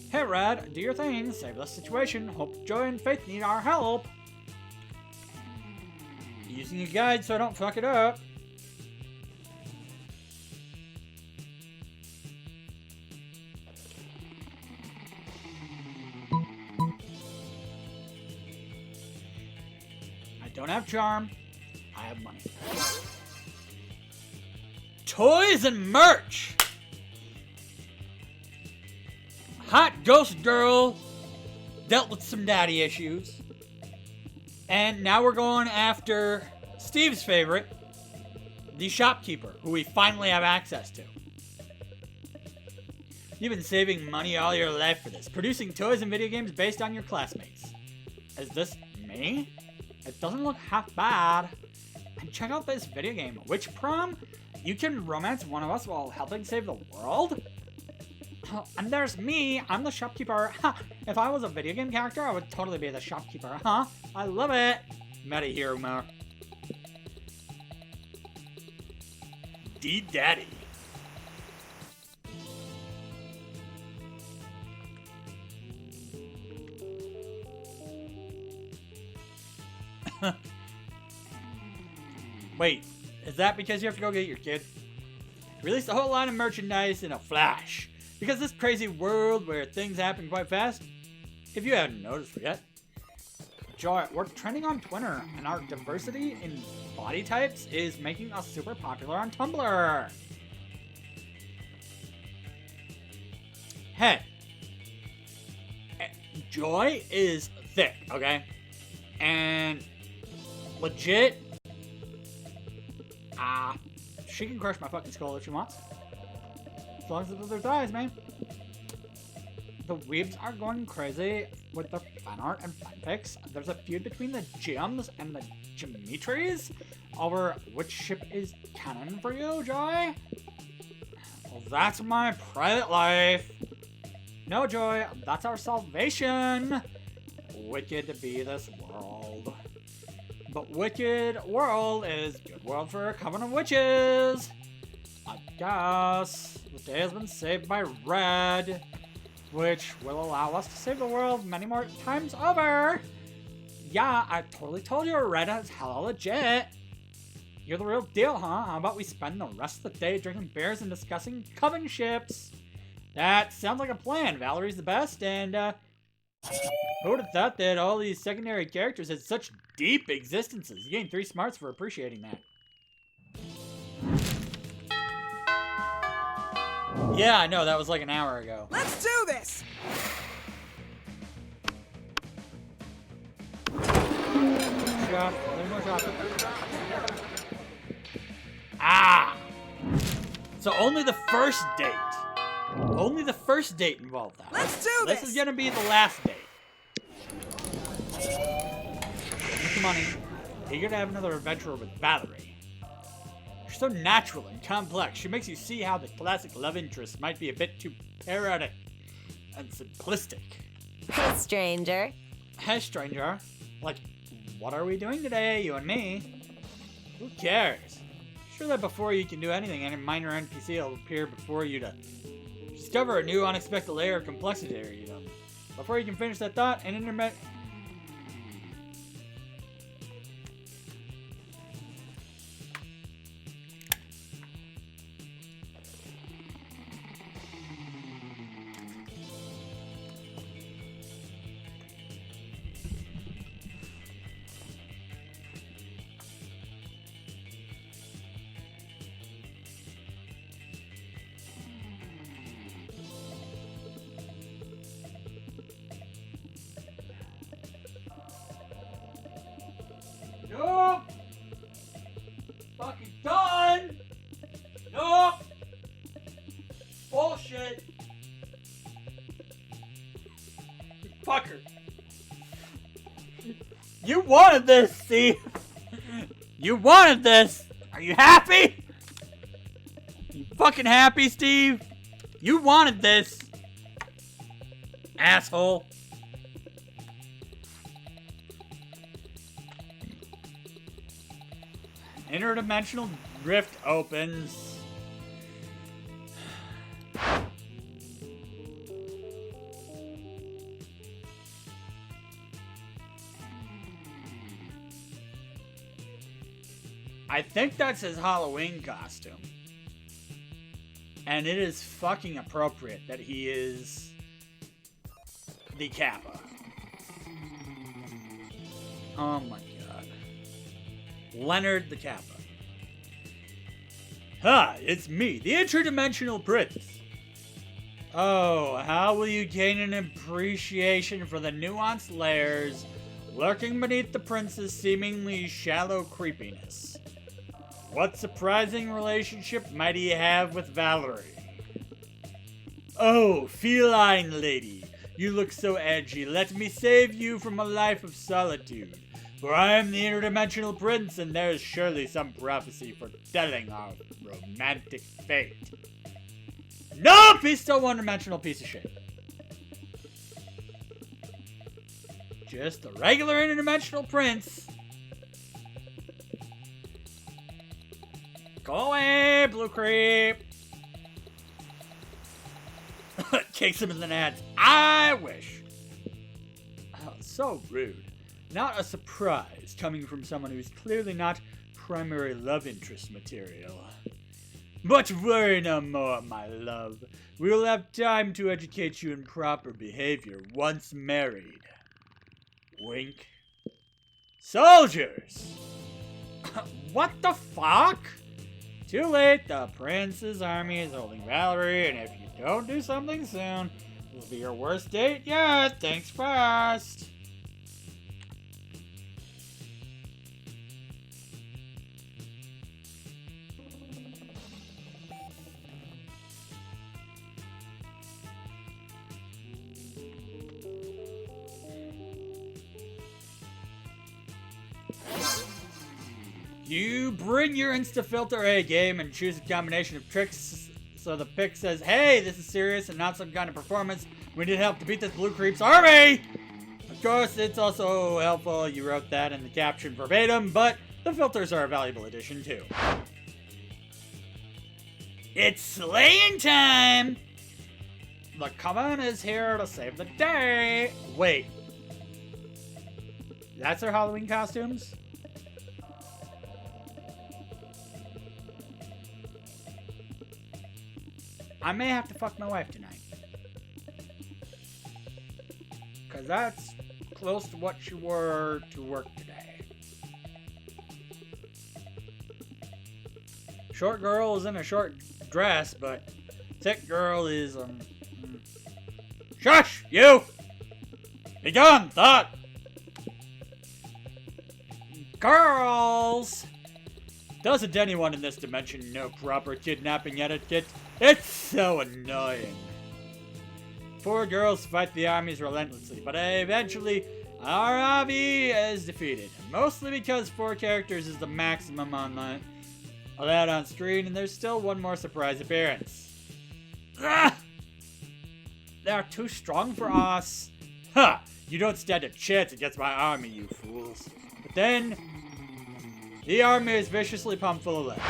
Hey, Red, do your thing. Save the situation. Hope Joy and Faith need our help. Using a guide so I don't fuck it up. I don't have charm. I have money. Toys and merch! Hot ghost girl dealt with some daddy issues. And now we're going after Steve's favorite, the shopkeeper, who we finally have access to. You've been saving money all your life for this, producing toys and video games based on your classmates. Is this me? It doesn't look half bad. And check out this video game, Which Prom? You can romance one of us while helping save the world? And there's me, I'm the shopkeeper. If I was a video game character, I would totally be the shopkeeper, huh? I love it. Meta humor. D-Daddy. Wait, is that because you have to go get your kid? Release a whole line of merchandise in a flash. Because this crazy world where things happen quite fast, if you haven't noticed yet, Joy, we're trending on Twitter, and our diversity in body types is making us super popular on Tumblr. Hey, Joy is thick, okay? And legit, she can crush my fucking skull if she wants. As long as it's with her thighs, man. The weebs are going crazy with the fan art and fanfics. There's a feud between the Gems and the Geometries over which ship is canon for you, Joy. Well, that's my private life. No, Joy, that's our salvation. Wicked be this world. But wicked world is good world for a coven of witches. I guess the day has been saved by Red, which will allow us to save the world many more times over. Yeah, I totally told you Red is hella legit. You're the real deal, huh? How about we spend the rest of the day drinking beers and discussing coven ships? That sounds like a plan. Valerie's the best, and who would have thought that all these secondary characters had such deep existences? You gain 3 smarts for appreciating that. Yeah, I know, that was like an hour ago. Let's do this! Shot. There's more shots. Ah! So only the first date. Only the first date involved that. Let's do this! This is gonna be the last date. Come on, eager to have another adventure with Valerie. She's so natural and complex. She makes you see how the classic love interest might be a bit too parodic and simplistic. Hey, stranger. Hey, stranger. Like, what are we doing today, you and me? Who cares? Sure that before you can do anything, any minor NPC will appear before you to discover a new unexpected layer of complexity, you know. Before you can finish that thought, an internet... Nope! Fucking done! Nope! Bullshit! You fucker! You wanted this, Steve! You wanted this! Are you happy? You fucking happy, Steve? You wanted this! Asshole! Interdimensional rift opens. I think that's his Halloween costume. And it is fucking appropriate that he is the Kappa. Oh my god. Leonard the Kappa. Hi, it's me, the Interdimensional Prince. Oh, how will you gain an appreciation for the nuanced layers lurking beneath the prince's seemingly shallow creepiness? What surprising relationship might he have with Valerie? Oh, feline lady, you look so edgy. Let me save you from a life of solitude. For I am the interdimensional prince, and there is surely some prophecy foretelling our romantic fate. Nope! He's still one-dimensional piece of shit. Just a regular interdimensional prince. Go away, blue creep! Kicks him in the nuts. I wish. Oh, so rude. Not a surprise, coming from someone who's clearly not primary love interest material. But worry no more, my love. We will have time to educate you in proper behavior once married. Wink. Soldiers! What the fuck? Too late, the prince's army is holding Valerie, and if you don't do something soon, it'll be your worst date yet. Thanks fast. You bring your Insta-Filter A game and choose a combination of tricks so the pic says, hey, this is serious and not some kind of performance. We need help to beat this blue creep's army! Of course, it's also helpful you wrote that in the caption verbatim, but the filters are a valuable addition too. It's slaying time! The coven is here to save the day! Wait. That's their Halloween costumes? I may have to fuck my wife tonight. Cause that's close to what you wore to work today. Short girl is in a short dress, but thick girl is, Shush! You! Be gone, thought! Girls! Doesn't anyone in this dimension know proper kidnapping etiquette? It's so annoying. 4 girls fight the armies relentlessly, but eventually our army is defeated. Mostly because 4 characters is the maximum allowed on screen, and there's still one more surprise appearance. Ah! They are too strong for us. Ha! You don't stand a chance against my army, you fools. But then, the army is viciously pumped full of lead.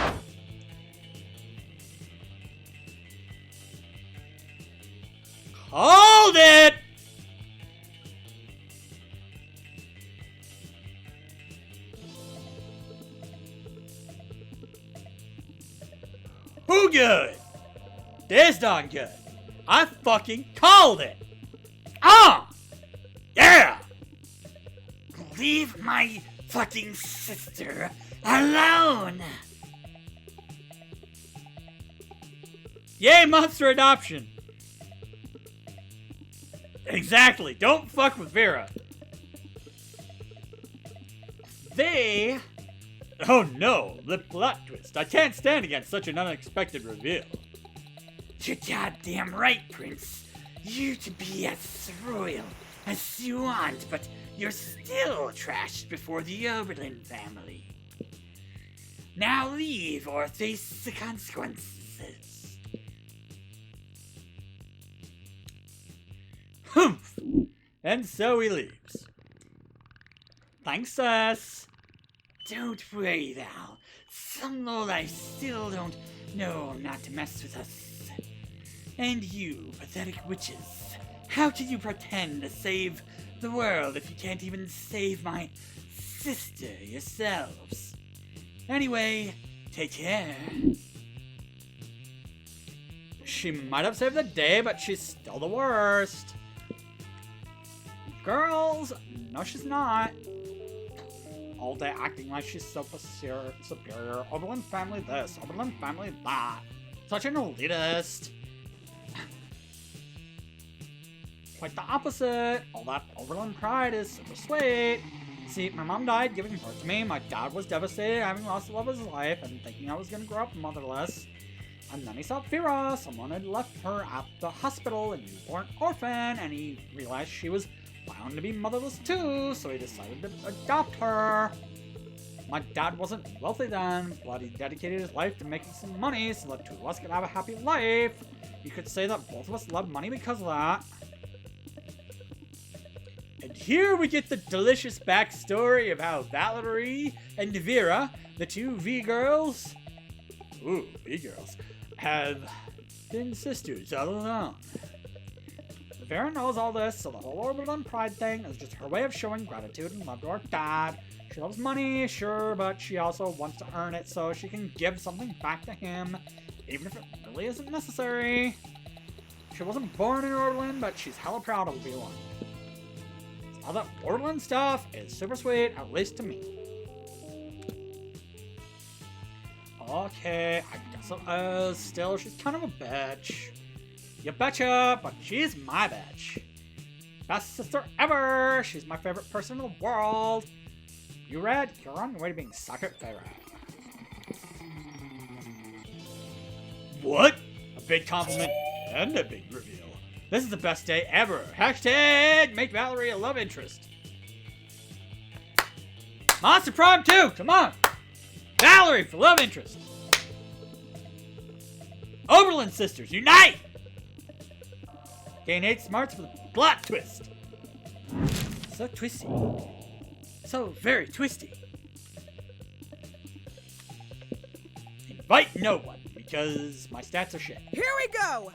Hold it! Who good? Disdonn good. I fucking called it! Ah! Yeah! Leave my fucking sister alone! Yay, monster adoption! Exactly, don't fuck with Vera. They... Oh no, the plot twist. I can't stand against such an unexpected reveal. You're goddamn right, Prince. You to be as royal as you want, but you're still trashed before the Oberlin family. Now leave or face the consequences. Humph! And so he leaves. Thanks, sis. Don't worry, Val. Some lowlife still don't know not to mess with us. And you, pathetic witches, how can you pretend to save the world if you can't even save my sister yourselves? Anyway, take care. She might have saved the day, but she's still the worst. Girls, no she's not. All day acting like she's so superior. Oberlin family this, Oberlin family that. Such an elitist. Quite the opposite. All that Oberlin pride is super sweet. See, my mom died giving birth to me. My dad was devastated having lost the love of his life and thinking I was gonna grow up motherless. And then he saw Vera. Someone had left her at the hospital, a newborn orphan, and he realized she was bound to be motherless too, so he decided to adopt her. My dad wasn't wealthy then, but he dedicated his life to making some money so the 2 of us could have a happy life. You could say that both of us loved money because of that. And here we get the delicious backstory of how Valerie and Vera, the 2 V-girls, have been sisters all along. Vera knows all this, so the whole Oberlin pride thing is just her way of showing gratitude and love to her dad. She loves money, sure, but she also wants to earn it so she can give something back to him. even if it really isn't necessary. She wasn't born in Orderland, but she's hella proud to be one. All that Orderland stuff is super sweet, at least to me. Okay, I guess it is. Still, she's kind of a bitch. You betcha, but she's my bitch. Best sister ever! She's my favorite person in the world. You Red, you're on your way to being second favorite. What? A big compliment and a big reveal. This is the best day ever. Hashtag make Valerie a love interest. Monster Prom 2, come on. Valerie for love interest. Oberlin sisters, unite! Gain 8 smarts for the plot twist. So twisty. So very twisty. Invite no one, because my stats are shit. Here we go!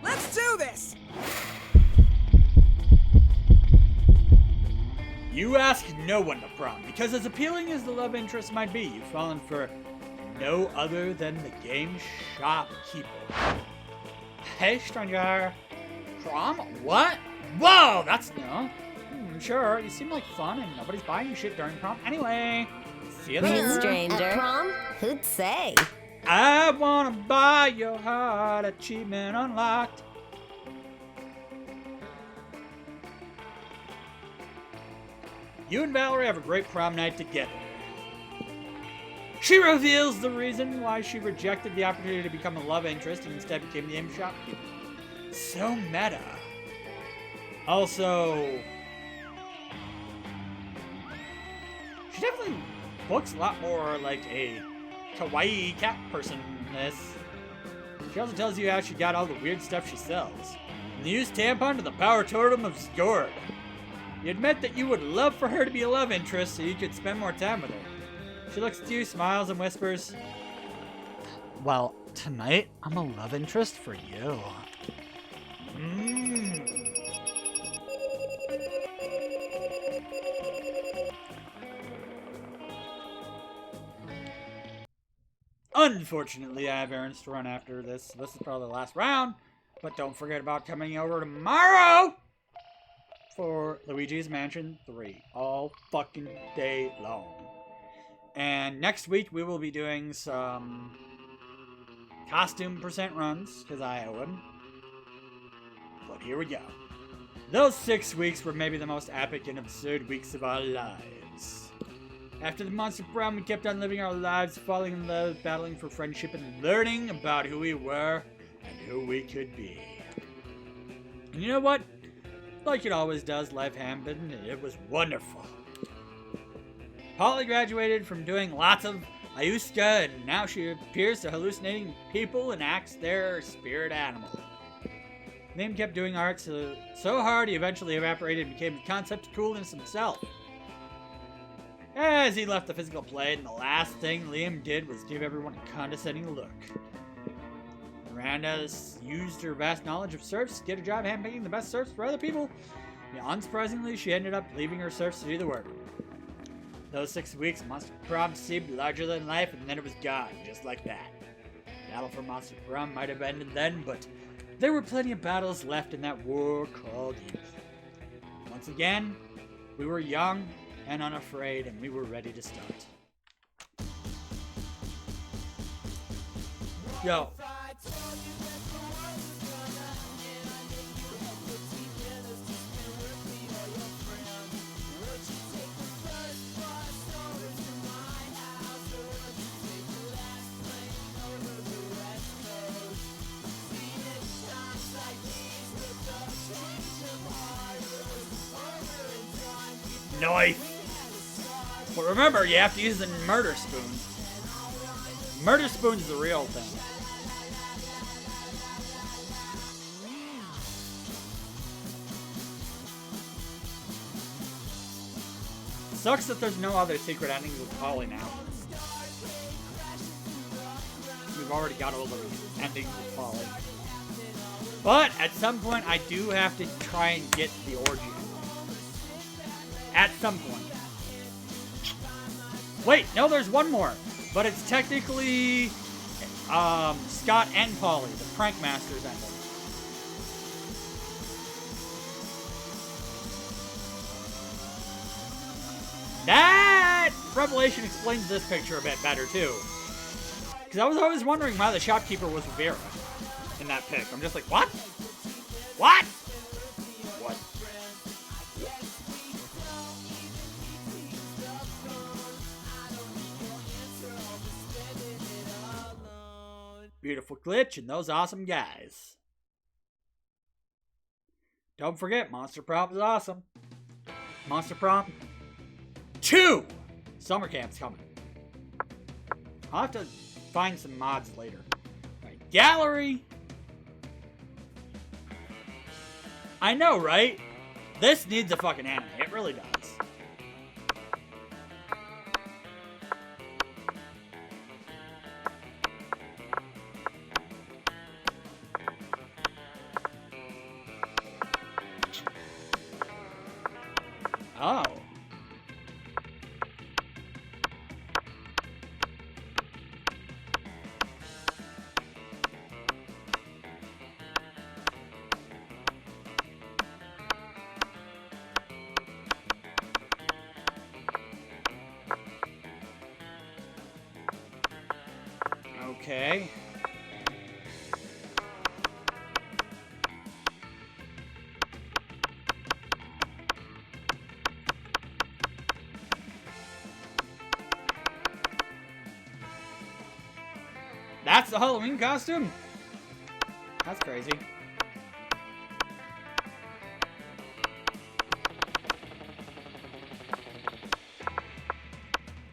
Let's do this! You ask no one to prom, because as appealing as the love interest might be, you've fallen for no other than the game shopkeeper. Hey, stranger. Prom? What? Whoa, that's no. Sure, you seem like fun, and nobody's buying you shit during prom anyway. See you Hey, there. stranger. At prom? Who'd say? I wanna buy your heart, achievement unlocked. You and Valerie have a great prom night together. She reveals the reason why she rejected the opportunity to become a love interest and instead became the game shopkeeper. So meta. Also, she definitely looks a lot more like a kawaii cat person in this. She also tells you how she got all the weird stuff she sells. From the used tampon to the power totem of Scored. You admit that you would love for her to be a love interest so you could spend more time with her. She looks at you, smiles, and whispers, well, tonight I'm a love interest for you. Unfortunately, I have errands to run after this. This is probably the last round, but don't forget about coming over tomorrow for Luigi's Mansion 3 all fucking day long. And next week we will be doing some costume percent runs, because I owe them. But here we go. Those 6 weeks were maybe the most epic and absurd weeks of our lives. After the Monster Prom, we kept on living our lives, falling in love, battling for friendship, and learning about who we were and who we could be. And you know what? Like it always does, life happened, and it was wonderful. Polly graduated from doing lots of ayahuasca, and now she appears to hallucinating people and acts their spirit animal. Liam kept doing art so hard he eventually evaporated and became the concept of coolness himself. As he left the physical plane, the last thing Liam did was give everyone a condescending look. Miranda used her vast knowledge of serfs to get a job handpicking the best serfs for other people. Yeah, unsurprisingly, she ended up leaving her serfs to do the work. Those 6 weeks, Monster Prom seemed larger than life, and then it was gone, just like that. Battle for Monster Prom might have ended then, but there were plenty of battles left in that war called youth. Once again, we were young and unafraid, and we were ready to start. Yo. Knife. But remember, you have to use the murder spoon. Murder spoon's the real thing. Sucks that there's no other secret endings with Polly now. We've already got all the endings with Polly. But at some point, I do have to try and get the orgy. At some point. Wait, no, there's one more. But it's technically Scott and Polly, the Prank Masters ending. That revelation explains this picture a bit better, too. Because I was always wondering why the shopkeeper was Vera in that pic. I'm just like, what? What? What? Beautiful glitch and those awesome guys. Don't forget, Monster Prom is awesome. Monster Prom 2! Summer camp's coming. I'll have to find some mods later. Right, gallery. I know, right? This needs a fucking anime. It really does. Oh. Okay. That's the Halloween costume? That's crazy.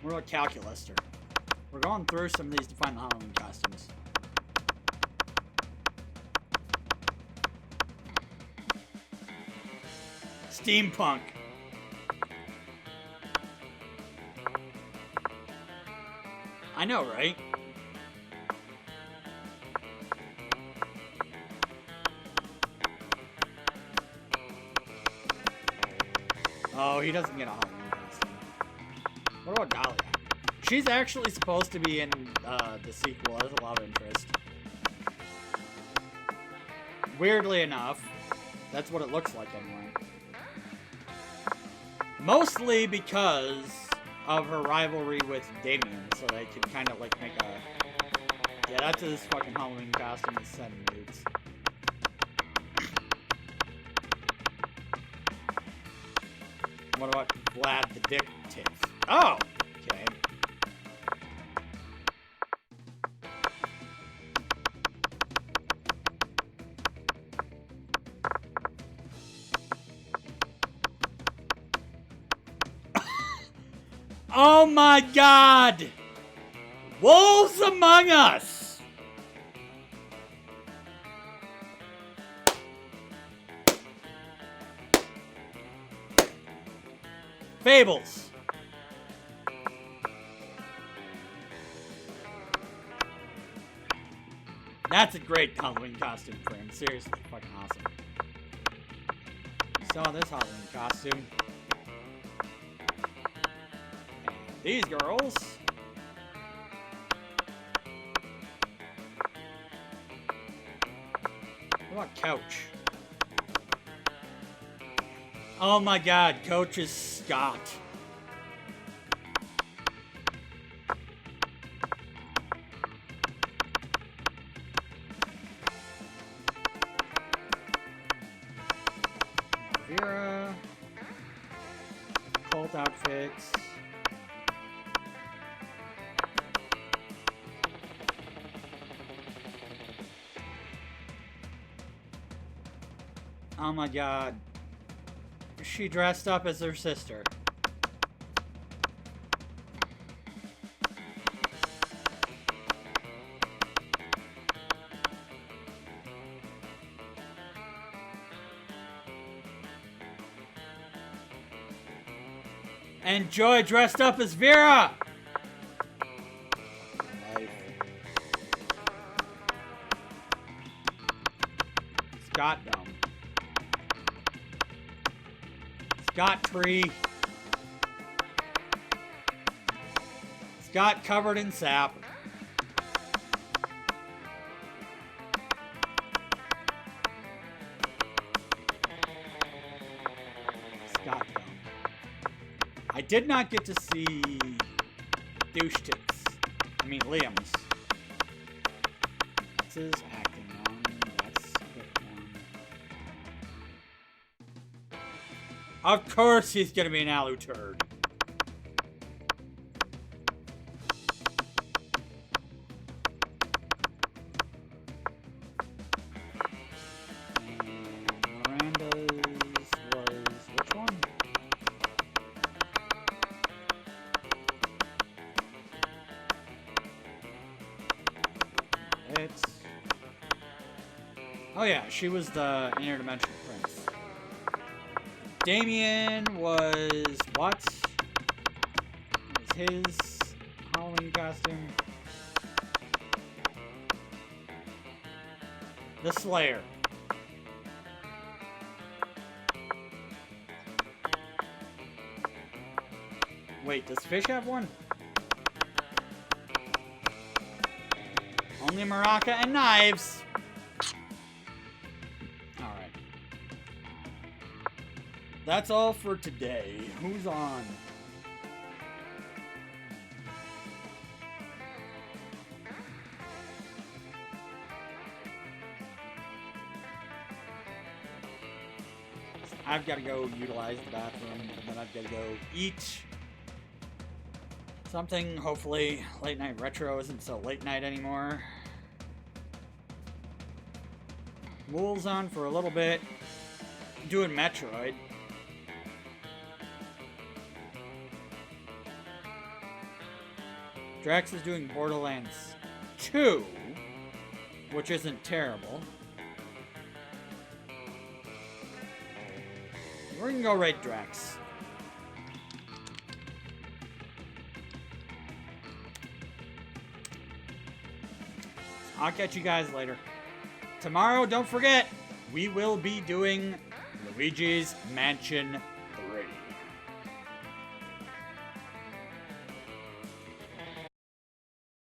What about Calculaster? We're going through some of these to find the Halloween costumes. Steampunk. I know, right? Oh, he doesn't get a Halloween costume. What about Dahlia? She's actually supposed to be in the sequel as a love interest. Weirdly enough, that's what it looks like anyway. Mostly because of her rivalry with Damien, so they can kind of like make a... Yeah, that's his fucking Halloween costume with 7 dudes. What about Vlad the Dick Tits? Oh! Okay. Oh my god! Wolves Among Us! Fables. That's a great Halloween costume for him. Seriously, fucking awesome. Saw this Halloween costume. And these girls. What about Couch? Oh my god, Coach is Scott. Vera. Cult outfits. Oh my god. She dressed up as her sister. And Joy dressed up as Vera! Scott Dome. Scott Tree. Scott covered in sap. did not get to see douche tits. I mean, Liam's. That's his acting one. That's hit one. Of course he's gonna be an alu turd. Miranda's was which one? It's... Oh yeah, she was the interdimensional prince. Damien was what? Was his Halloween costume? The Slayer. Wait, does Fish have one? Only maraca and knives. Alright. That's all for today. Who's on? I've got to go utilize the bathroom, and then I've got to go eat something. Hopefully, late night retro isn't so late night anymore. Wool's on for a little bit. Doing Metroid. Drax is doing Borderlands 2, which isn't terrible. We're gonna go raid Drax. I'll catch you guys later. Tomorrow, don't forget, we will be doing Luigi's Mansion